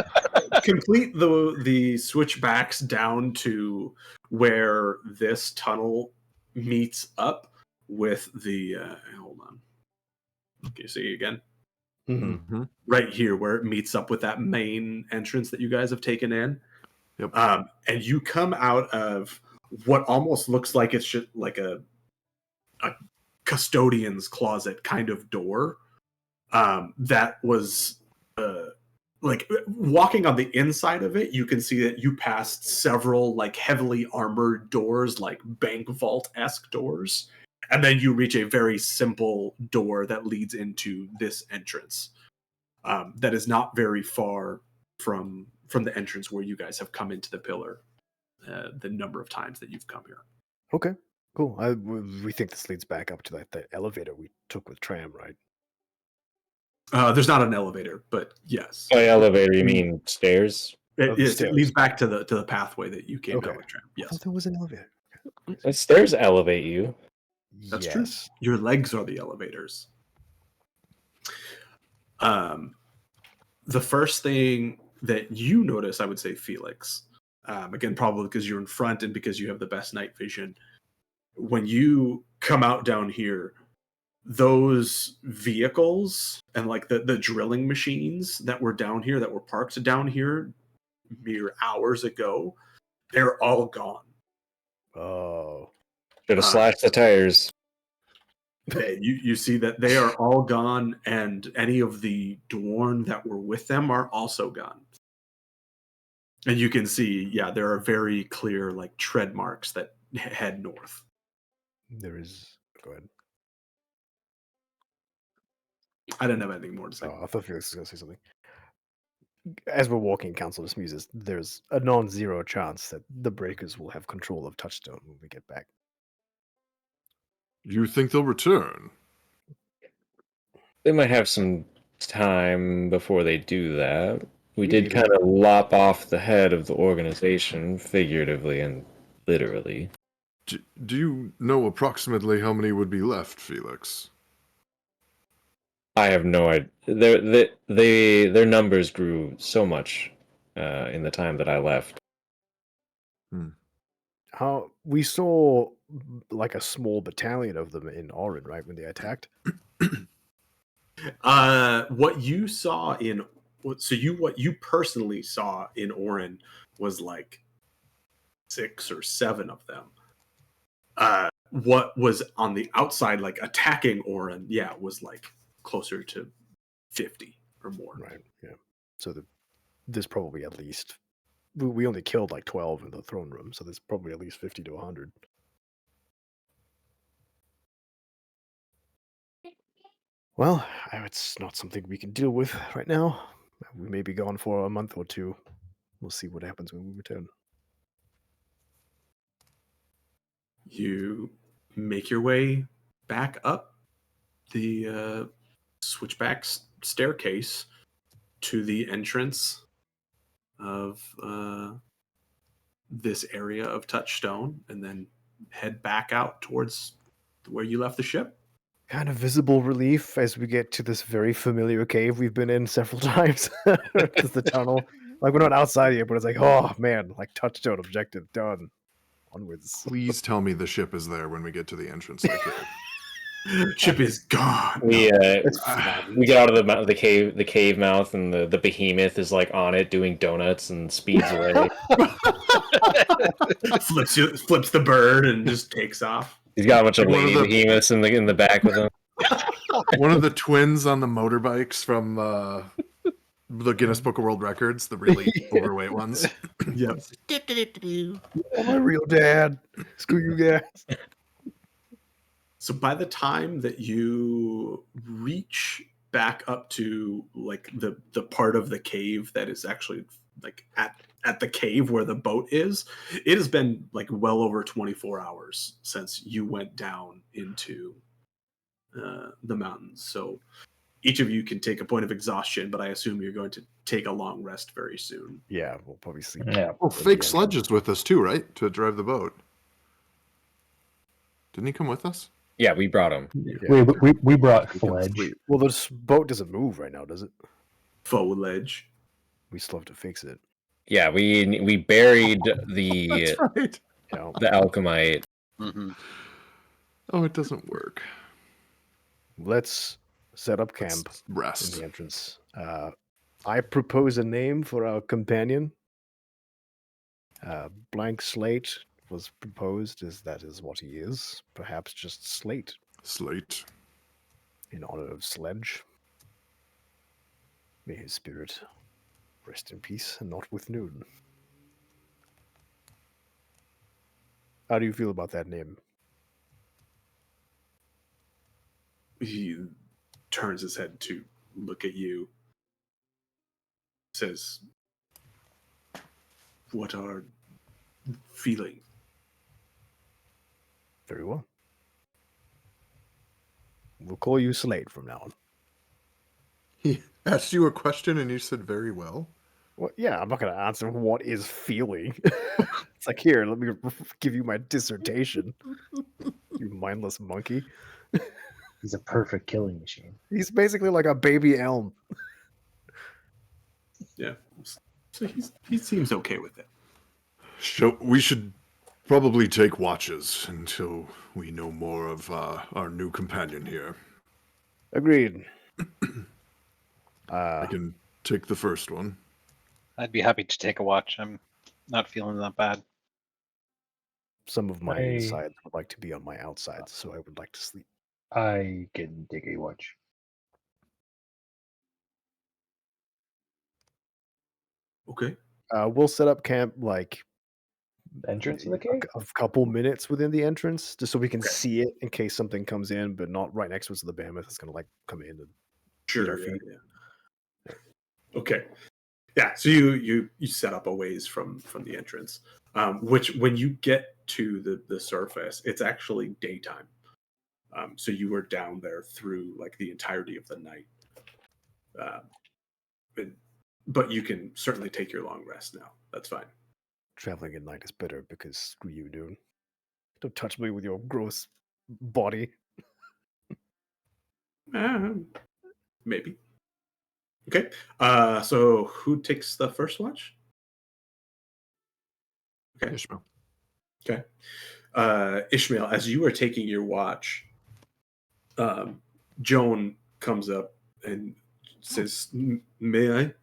complete the switchbacks down to where this tunnel meets up with the hold on. Can you see again? Mm-hmm. Right here where it meets up with that main entrance that you guys have taken in. Yep. And you come out of what almost looks like it's just like a custodian's closet kind of door. That was like walking on the inside of it, you can see that you passed several like heavily armored doors, like bank vault-esque doors, and then you reach a very simple door that leads into this entrance. That is not very far from the entrance where you guys have come into the pillar. The number of times that you've come here. Okay, cool. We think this leads back up to the elevator we took with Tram, right? There's not an elevator, but yes, By elevator, you mean stairs? it stairs. leads back to the pathway that you came down Okay. with Tram. I Yes, thought there was an elevator. The stairs elevate you. that's Yes. true. Your legs are the elevators. The first thing that you notice, I would say, Felix, again, probably because you're in front and because you have the best night vision, when you come out down here, those vehicles and like the drilling machines that were down here, that were parked down here mere hours ago, they're all gone. Oh. Should have slashed the tires. You see that they are all gone, and any of the Dwarn that were with them are also gone. And you can see, yeah, there are very clear like tread marks that head north. There is. Go ahead. I didn't have anything more to say. Oh, I thought Felix was going to say something. As we're walking, Council dismisses. There's a non-zero chance that the Breakers will have control of Touchstone when we get back. You think they'll return? They might have some time before they do that. We did Maybe. kind of lop off the head of the organization, figuratively and literally. Do you know approximately how many would be left, Felix? I have no idea. Their numbers grew so much in the time that I left. How we saw like a small battalion of them in Orin, right, when they attacked? What you saw in what you personally saw in Orin was like 6 or 7 of them. What was on the outside, like attacking Orin, was like closer to 50 or more. Right. Yeah. So there's probably at least we only killed like 12 in the throne room, so there's probably at least 50 to 100. Well, it's not something we can deal with right now. We may be gone for a month or two. We'll see what happens when we return. You make your way back up the switchback staircase to the entrance of this area of Touchstone, and then head back out towards where you left the ship. Kind of visible relief as we get to this very familiar cave we've been in several times. It's the tunnel. Like, we're not outside yet, but it's like, oh man, like Touchstone objective done. Onwards. Please tell me the ship is there when we get to the entrance to the cave. Ship is gone. We It's we get out of the cave mouth, and the behemoth is like on it doing donuts and speeds away. flips the bird and just takes off. He's got a bunch of One of lady the- behemoths in the back with him. One of the twins on the motorbikes from the Guinness Book of World Records, the really overweight ones. Yep. Oh, my real dad. Screw you guys. So by the time that you reach back up to like the part of the cave that is actually like at the cave where the boat is, it has been like well over 24 hours since you went down into the mountains. So each of you can take a point of exhaustion, but I assume you're going to take a long rest very soon. Yeah, we'll probably sleep. Yeah. Oh, fake Sledge is with us too, right? To drive the boat. Didn't he come with us? Yeah, we brought him. Yeah. We brought He comes Fledge. sweet. Well, this boat doesn't move right now, does it? Foliage. We still have to fix it. Yeah, we buried the That's right. Yeah. the alchemite. Mm-hmm. Oh, it doesn't work. Let's set up camp Let's in rest. the entrance. I propose a name for our companion. Blank Slate was proposed, as that is what he is. Perhaps just Slate Slate. in honor of Sledge. May his spirit rest in peace and not with noon. How do you feel about that name? He turns his head to look at you. Says, "What are feeling?" Very well. We'll call you Slate from now on. He asked you a question and you said very well. Well, yeah, I'm not going to answer what is feeling. It's like, here, let me give you my dissertation. You mindless monkey. He's a perfect killing machine. He's basically like a baby elm. Yeah. So he seems okay with it. We should probably take watches until we know more of our new companion here. Agreed. I can take the first one. I'd be happy to take a watch. I'm not feeling that bad. Some of my I- insides would like to be on my outsides, so I would like to sleep. I can take a watch. Okay. We'll set up camp like Entrance of the cave? a couple minutes within the entrance, just so we can Okay. see it in case something comes in, but not right next to us. So the behemoth is going to like come in and Sure. our Yeah, feet. yeah. Okay. Yeah. So you set up a ways from the entrance, which when you get to the surface, it's actually daytime. So you were down there through like the entirety of the night. But you can certainly take your long rest now. That's fine. traveling at night is better because screw you, dude. Don't touch me with your gross body. Maybe. Okay. So who takes the first watch? Okay. Ishmael. Okay. Ishmael, as you are taking your watch, Joan comes up and says, "May I?"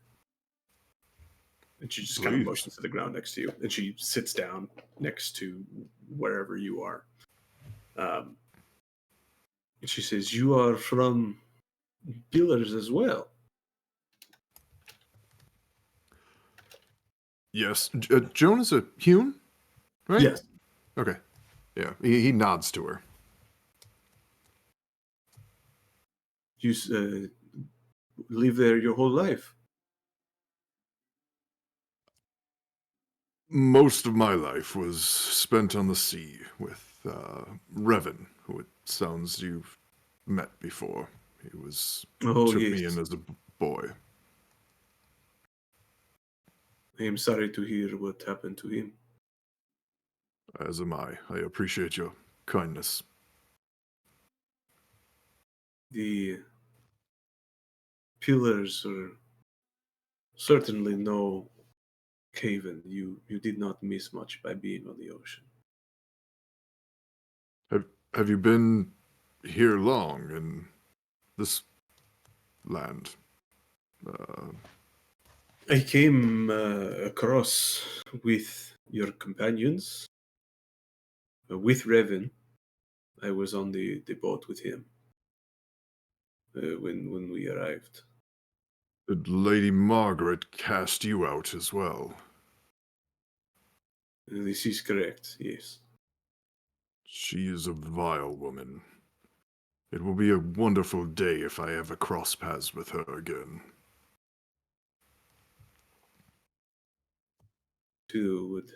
And she just kind of Please. motions to the ground next to you, and she sits down next to wherever you are. And she says, "You are from Pillars as well." Yes. Joan is a hewn, right? Yes. Okay. Yeah. He nods to her. You live there your whole life. Most of my life was spent on the sea with Revan, who it sounds you've met before. He took me in Yes. as a boy. I am sorry to hear what happened to him. As am I. I appreciate your kindness. The pillars are certainly no cave-in. You did not miss much by being on the ocean. Have you been here long in this land? I came across with your companions, with Revan. I was on the boat with him when we arrived. Did Lady Margaret cast you out as well? This is correct, yes. She is a vile woman. It will be a wonderful day if I ever cross paths with her again. Too would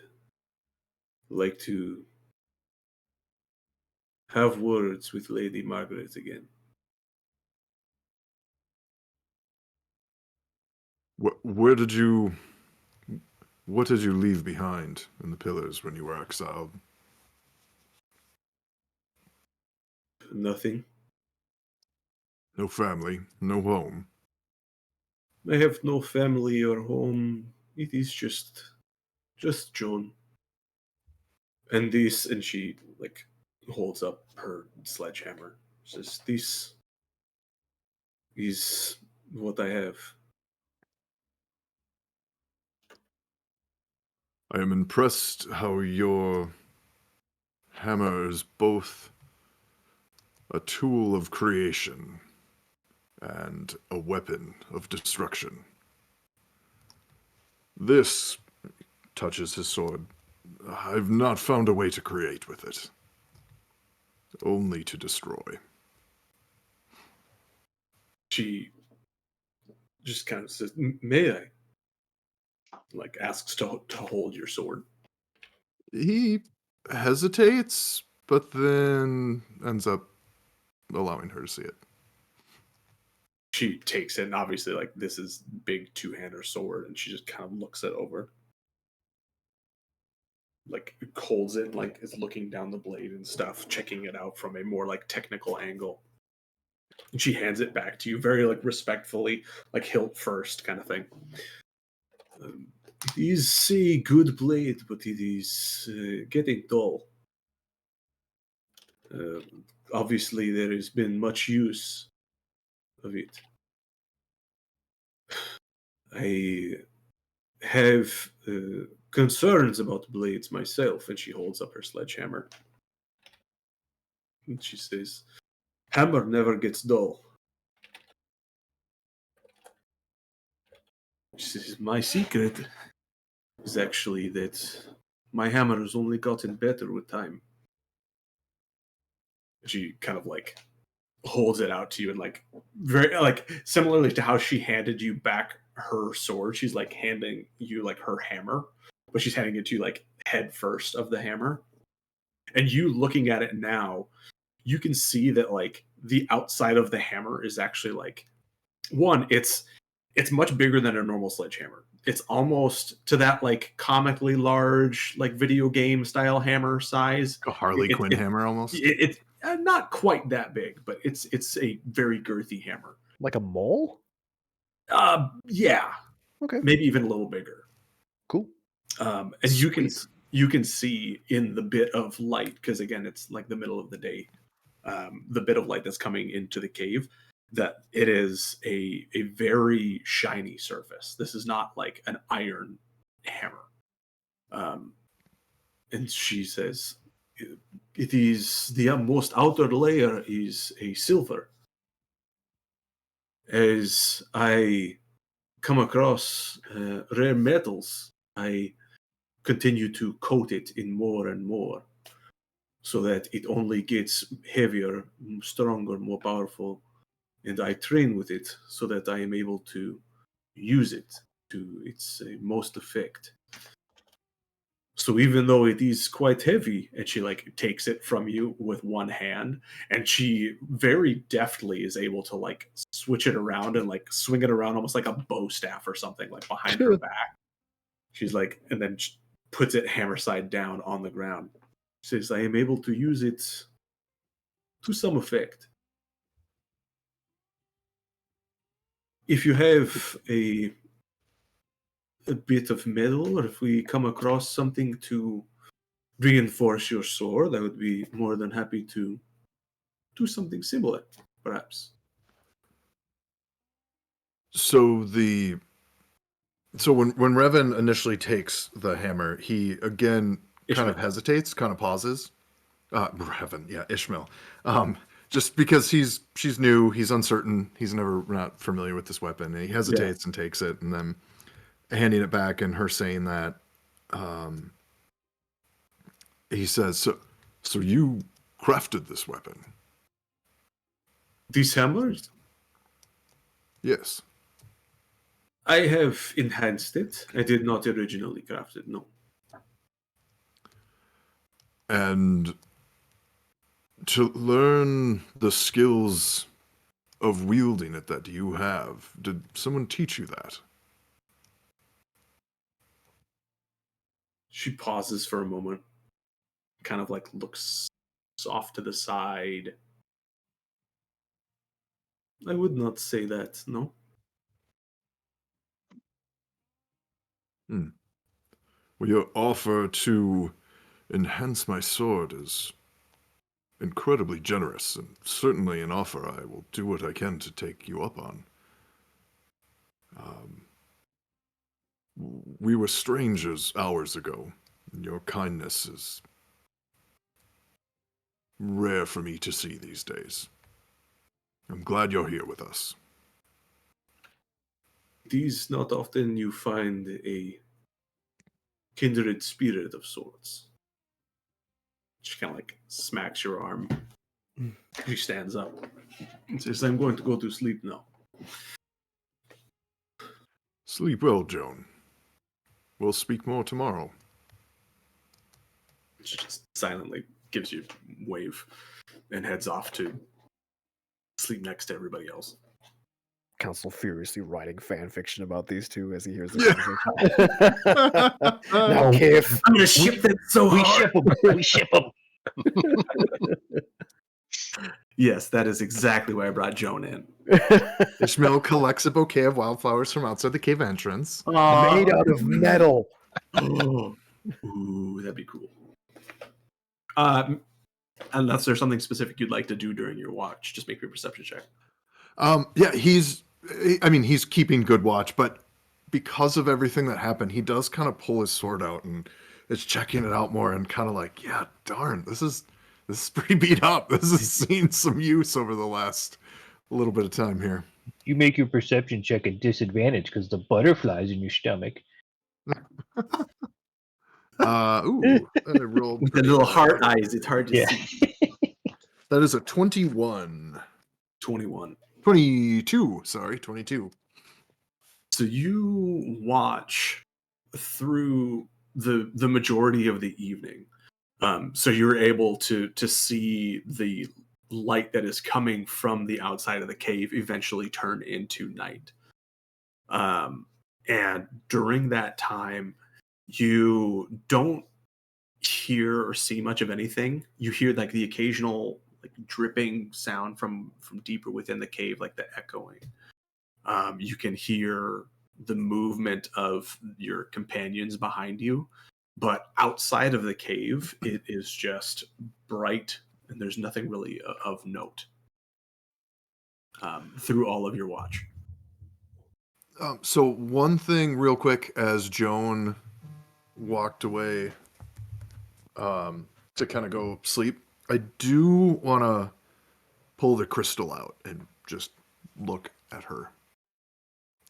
like to have words with Lady Margaret again. Where did you... What did you leave behind in the pillars when you were exiled? Nothing. No family, no home. I have no family or home. It is just Joan. And this, and she like holds up her sledgehammer. Says, "This is what I have." I am impressed how your hammer is both a tool of creation and a weapon of destruction. This touches his sword. I've not found a way to create with it. Only to destroy. She just kind of says, "May I?" Like asks to hold your sword. He hesitates, but then ends up allowing her to see it. She takes it, and obviously, like, this is big two-hander sword, and she just kind of looks it over. Like, holds it, like, is looking down the blade and stuff, checking it out from a more, like, technical angle. And she hands it back to you very, like, respectfully, like, hilt first kind of thing. It is a good blade, but it is getting dull. Obviously, there has been much use of it. I have concerns about blades myself, and she holds up her sledgehammer. And she says, "Hammer never gets dull." She says, "My secret is actually that my hammer has only gotten better with time." She kind of like holds it out to you and like very like similarly to how she handed you back her sword, she's like handing you like her hammer, but she's handing it to you like head first of the hammer. And you looking at it now, you can see that like the outside of the hammer is actually like one, it's much bigger than a normal sledgehammer. It's almost to that like comically large like video game style hammer size. A Harley Quinn hammer almost? It's not quite that big, but it's a very girthy hammer. Like a mole? Yeah, Okay, maybe even a little bigger. cool. And Sweet. you can see in the bit of light, because again, it's like the middle of the day. The bit of light that's coming into the cave, that it is a very shiny surface. This is not like an iron hammer. And she says, "It is the most outer layer is a silver. As I come across rare metals, I continue to coat it in more and more, so that it only gets heavier, stronger, more powerful, and I train with it so that I am able to use it to its most effect. So even though it is quite heavy, and she like takes it from you with one hand, and she very deftly is able to like switch it around and like swing it around almost like a bow staff or something, like behind her back. She's like, and then puts it hammer side down on the ground. She says, I am able to use it to some effect. If you have a bit of metal, or if we come across something to reinforce your sword, I would be more than happy to do something similar, perhaps. So when Revan initially takes the hammer, he again kind of Ishmael. hesitates, kind of pauses. Revan, yeah, Ishmael. Just because she's new, he's uncertain, he's not familiar with this weapon, and he hesitates and takes it, and then handing it back, and her saying that, he says, "So you crafted this weapon?" These hammers, Yes. I have enhanced it. I did not originally craft it, no. And to learn the skills of wielding it that you have, did someone teach you that? She pauses for a moment, kind of like looks off to the side. I would not say that, no. Well, your offer to enhance my sword is incredibly generous, and certainly an offer I will do what I can to take you up on. We were strangers hours ago, and your kindness is rare for me to see these days. I'm glad you're here with us. It is not often you find a kindred spirit of sorts. She kind of like smacks your arm. She stands up and says, I'm going to go to sleep now. Sleep well, Joan. We'll speak more tomorrow. She just silently gives you a wave and heads off to sleep next to everybody else. Council furiously writing fan fiction about these two as he hears the Yeah. conversation. Now, Kif. I'm going to ship that so We hard. ship them. We ship them. Yes, that is exactly why I brought Joan in. Ishmael collects a bouquet of wildflowers from outside the cave entrance. Made out of metal. Oh, ooh, that'd be cool. Unless there's something specific you'd like to do during your watch, just make your perception check. Yeah, he's keeping good watch, but because of everything that happened, he does kind of pull his sword out and is checking it out more and kind of like, yeah, darn, this is pretty beat up. This has seen some use over the last little bit of time here. You make your perception check a disadvantage because the butterflies in your stomach. I rolled With the little heart eyes, it's hard to Yeah. see. That is a 21. 21. 22. Sorry, 22. So you watch through the majority of the evening. So you're able to see the light that is coming from the outside of the cave eventually turn into night. And during that time, you don't hear or see much of anything. You hear like the occasional like dripping sound from deeper within the cave, like the echoing. You can hear the movement of your companions behind you, but outside of the cave, it is just bright and there's nothing really of note through all of your watch. So one thing real quick as Joan walked away to kind of go sleep, I do want to pull the crystal out and just look at her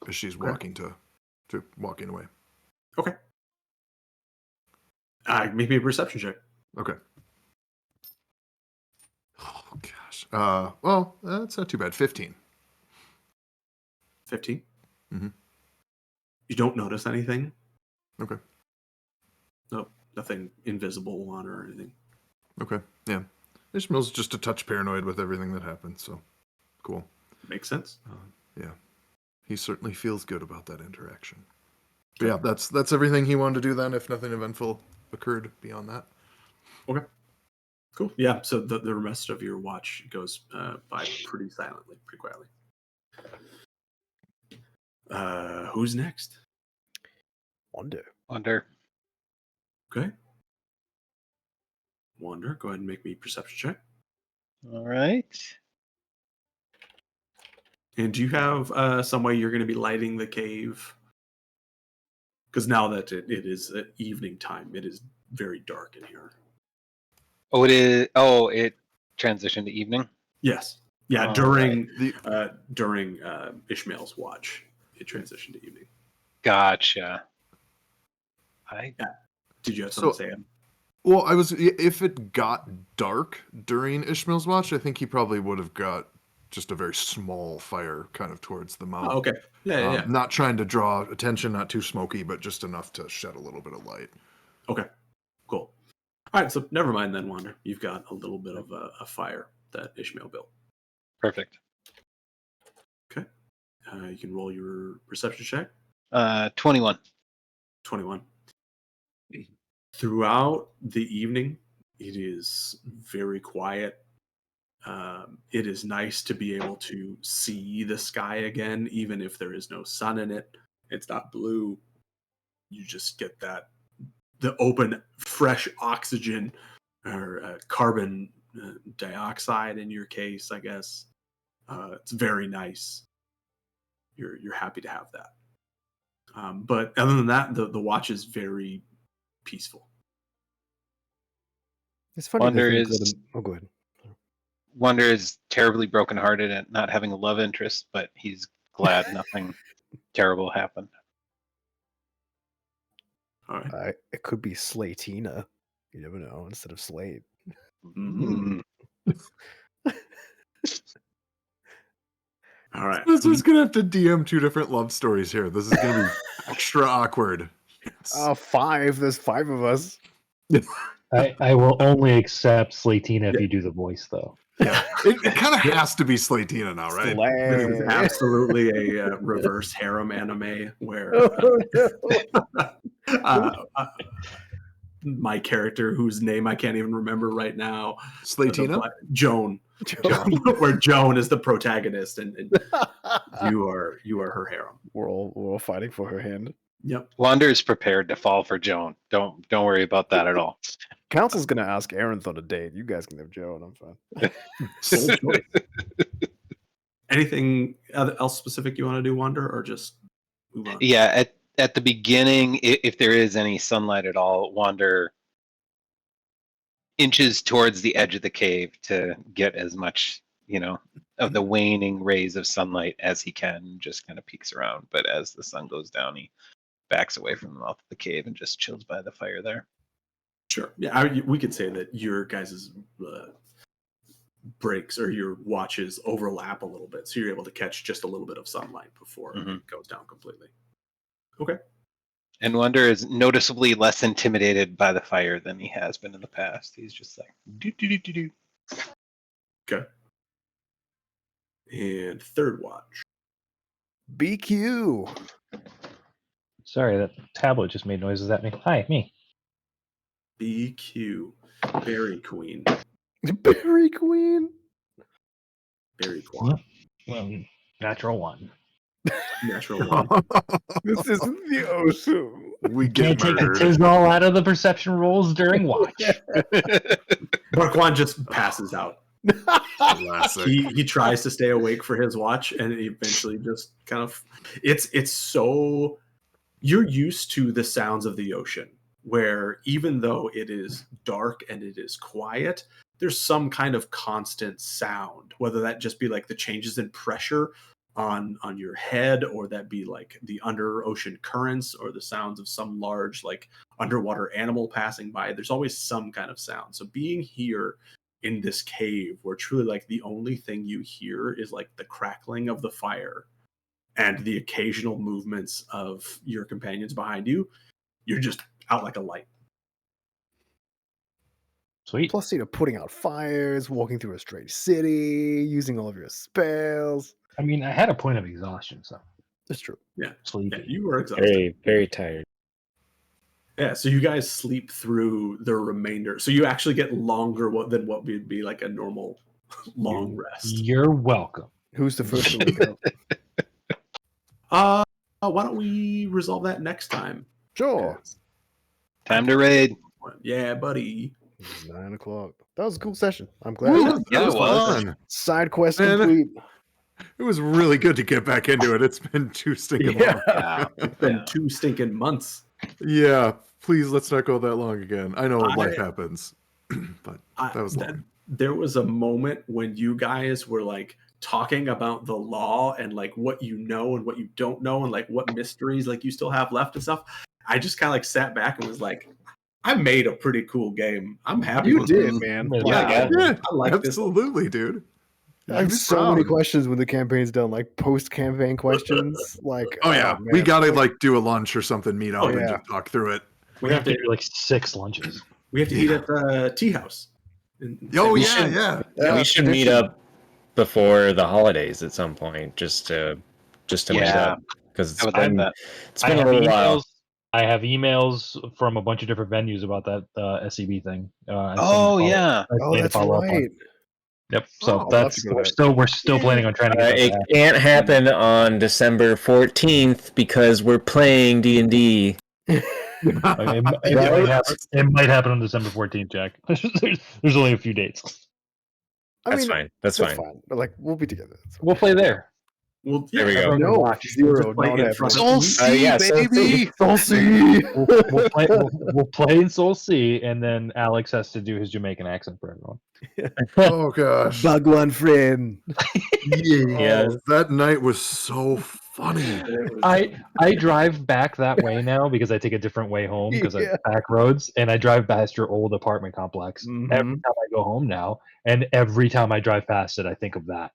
as she's walking walking away. Okay. Make me a perception check. Okay. Oh gosh. Well, that's not too bad. 15. 15. Mhm. You don't notice anything. Okay. No, nothing invisible on or anything. Okay. Yeah. Ishmael's just a touch paranoid with everything that happened, so cool. Makes sense. Yeah. He certainly feels good about that interaction. But yeah, that's everything he wanted to do then, if nothing eventful occurred beyond that. Okay. Cool. Yeah. So the rest of your watch goes by pretty silently, pretty quietly. Who's next? Wonder. Wonder. Okay. Wander, go ahead and make me a perception check. All right. And do you have some way you're going to be lighting the cave? Because now that it is evening time, it is very dark in here. Oh, it is. Oh, it transitioned to evening. Yes. Yeah. All During The during Ishmael's watch, it transitioned to evening. Gotcha. Did you have something So- to say? Em? Well, if it got dark during Ishmael's watch, I think he probably would have got just a very small fire kind of towards the mouth. Oh, okay. Yeah. Not trying to draw attention, not too smoky, but just enough to shed a little bit of light. Okay. Cool. All right. So never mind then, Wander. You've got a little bit of a fire that Ishmael built. Perfect. Okay. You can roll your perception check. 21. 21. Throughout the evening, it is very quiet. It is nice to be able to see the sky again, even if there is no sun in it. It's not blue. You just get the open, fresh oxygen or carbon dioxide in your case, I guess. It's very nice. You're happy to have that. But other than that, the watch is very peaceful. It's funny. Wonder to think is- that oh, go ahead. Wonder is terribly brokenhearted at not having a love interest, but he's glad nothing terrible happened. All right. It could be Slatina. You never know. Instead of Slate. Mm. All right. This is gonna have to DM 2 different love stories here. This is gonna be extra awkward. Yes. 5. There's 5 of us. I will only accept Slatina if you do the voice, though. Yeah, it kind of has to be Slatina now, right? This is Slay. absolutely a reverse harem anime where my character, whose name I can't even remember right now, Slatina. Joan, where Joan is the protagonist, and you are her harem. We're all fighting for her hand. Yep. Wonder is prepared to fall for Joan. Don't worry about that at all. Council's gonna ask Aaron on a date. You guys can have Joe, and I'm fine. Bold choice. Anything else specific you want to do, Wander, or just move on? Yeah, at the beginning, if there is any sunlight at all, Wander inches towards the edge of the cave to get as much, of the waning rays of sunlight as he can. Just kind of peeks around, but as the sun goes down, he backs away from the mouth of the cave and just chills by the fire there. Sure. Yeah, we could say that your guys' breaks or your watches overlap a little bit, so you're able to catch just a little bit of sunlight before it goes down completely. Okay. And Wonder is noticeably less intimidated by the fire than he has been in the past. He's just like, do. Okay. And third watch. BQ. Sorry, that tablet just made noises at me. Hi, me. BQ. Berry Queen. Berry Queen. Berry Queen. Well, natural one. Natural one. This isn't the ocean. We get Can't take the murdered. Tisnol out of the perception rolls during watch. Marquand just passes out. Classic. He tries to stay awake for his watch, and he eventually just kind of it's so you're used to the sounds of the ocean, where even though it is dark and it is quiet, there's some kind of constant sound, whether that just be like the changes in pressure on your head, or that be like the under ocean currents or the sounds of some large like underwater animal passing by. There's always some kind of sound. So being here in this cave where truly like the only thing you hear is like the crackling of the fire and the occasional movements of your companions behind you, you're just out like a light. Sweet. Plus, putting out fires, walking through a strange city, using all of your spells. I mean, I had a point of exhaustion, so That's true. sleepy. Yeah, you were exhausted. Very, very tired. Yeah, so you guys sleep through the remainder. So you actually get longer than what would be like a normal long rest. You're welcome. Who's the first to wake up? Why don't we resolve that next time? Sure. Time to raid. Yeah, buddy. It's 9 o'clock. That was a cool session. I'm glad. Woo, Yeah, that was it was. fun. Side quest Man, complete. It was really good to get back into it. It's been too stinking long. Yeah, it's been 2 stinking months. Yeah, please let's not go that long again. I know life I- happens, but that was long. There was a moment when you guys were like talking about the law and like what you know and what you don't know and like what mysteries like you still have left and stuff. I just kind of like sat back and was like, I made a pretty cool game. I'm happy You with did, it. man. Yeah, Yeah, I like this one. absolutely, dude. You I have should be so many proud. questions when the campaign's done, like post-campaign questions. Like, Oh yeah, we man. gotta like do a lunch or something, meet up, Oh, and yeah. just talk through it. We We have have to to do like 6 lunches. eat at the tea house. Oh We yeah, should- yeah. Yeah, we should meet up before the holidays at some point, just to meet Yeah. up, because I would like that. it's been a little while. I have emails from a bunch of different venues about that SCB thing. I still Oh need to follow- yeah. I still Oh, need to that's follow up on. right. Yep. So Oh, I'll have that's to go to we're still planning on trying to get It that. can't happen on December 14th because we're playing D&D. It might happen on December 14th, Jack. there's only a few dates. I That's mean, fine. That's that's fine. fine. But like, we'll be together. That's fine. We'll play there. Well, There we go. Everyone can No, watch. 0, Play not in happening. front of Soul me. C, yeah, so- baby. Soul C. We'll play in Soul C, and then Alex has to do his Jamaican accent for everyone. Oh gosh. Bhagwan friend. Yeah. Oh, that night was so funny. I drive back that way now because I take a different way home because Yeah. I back roads, and I drive past your old apartment complex every Mhm. time I go home now. And every time I drive past it, I think of that.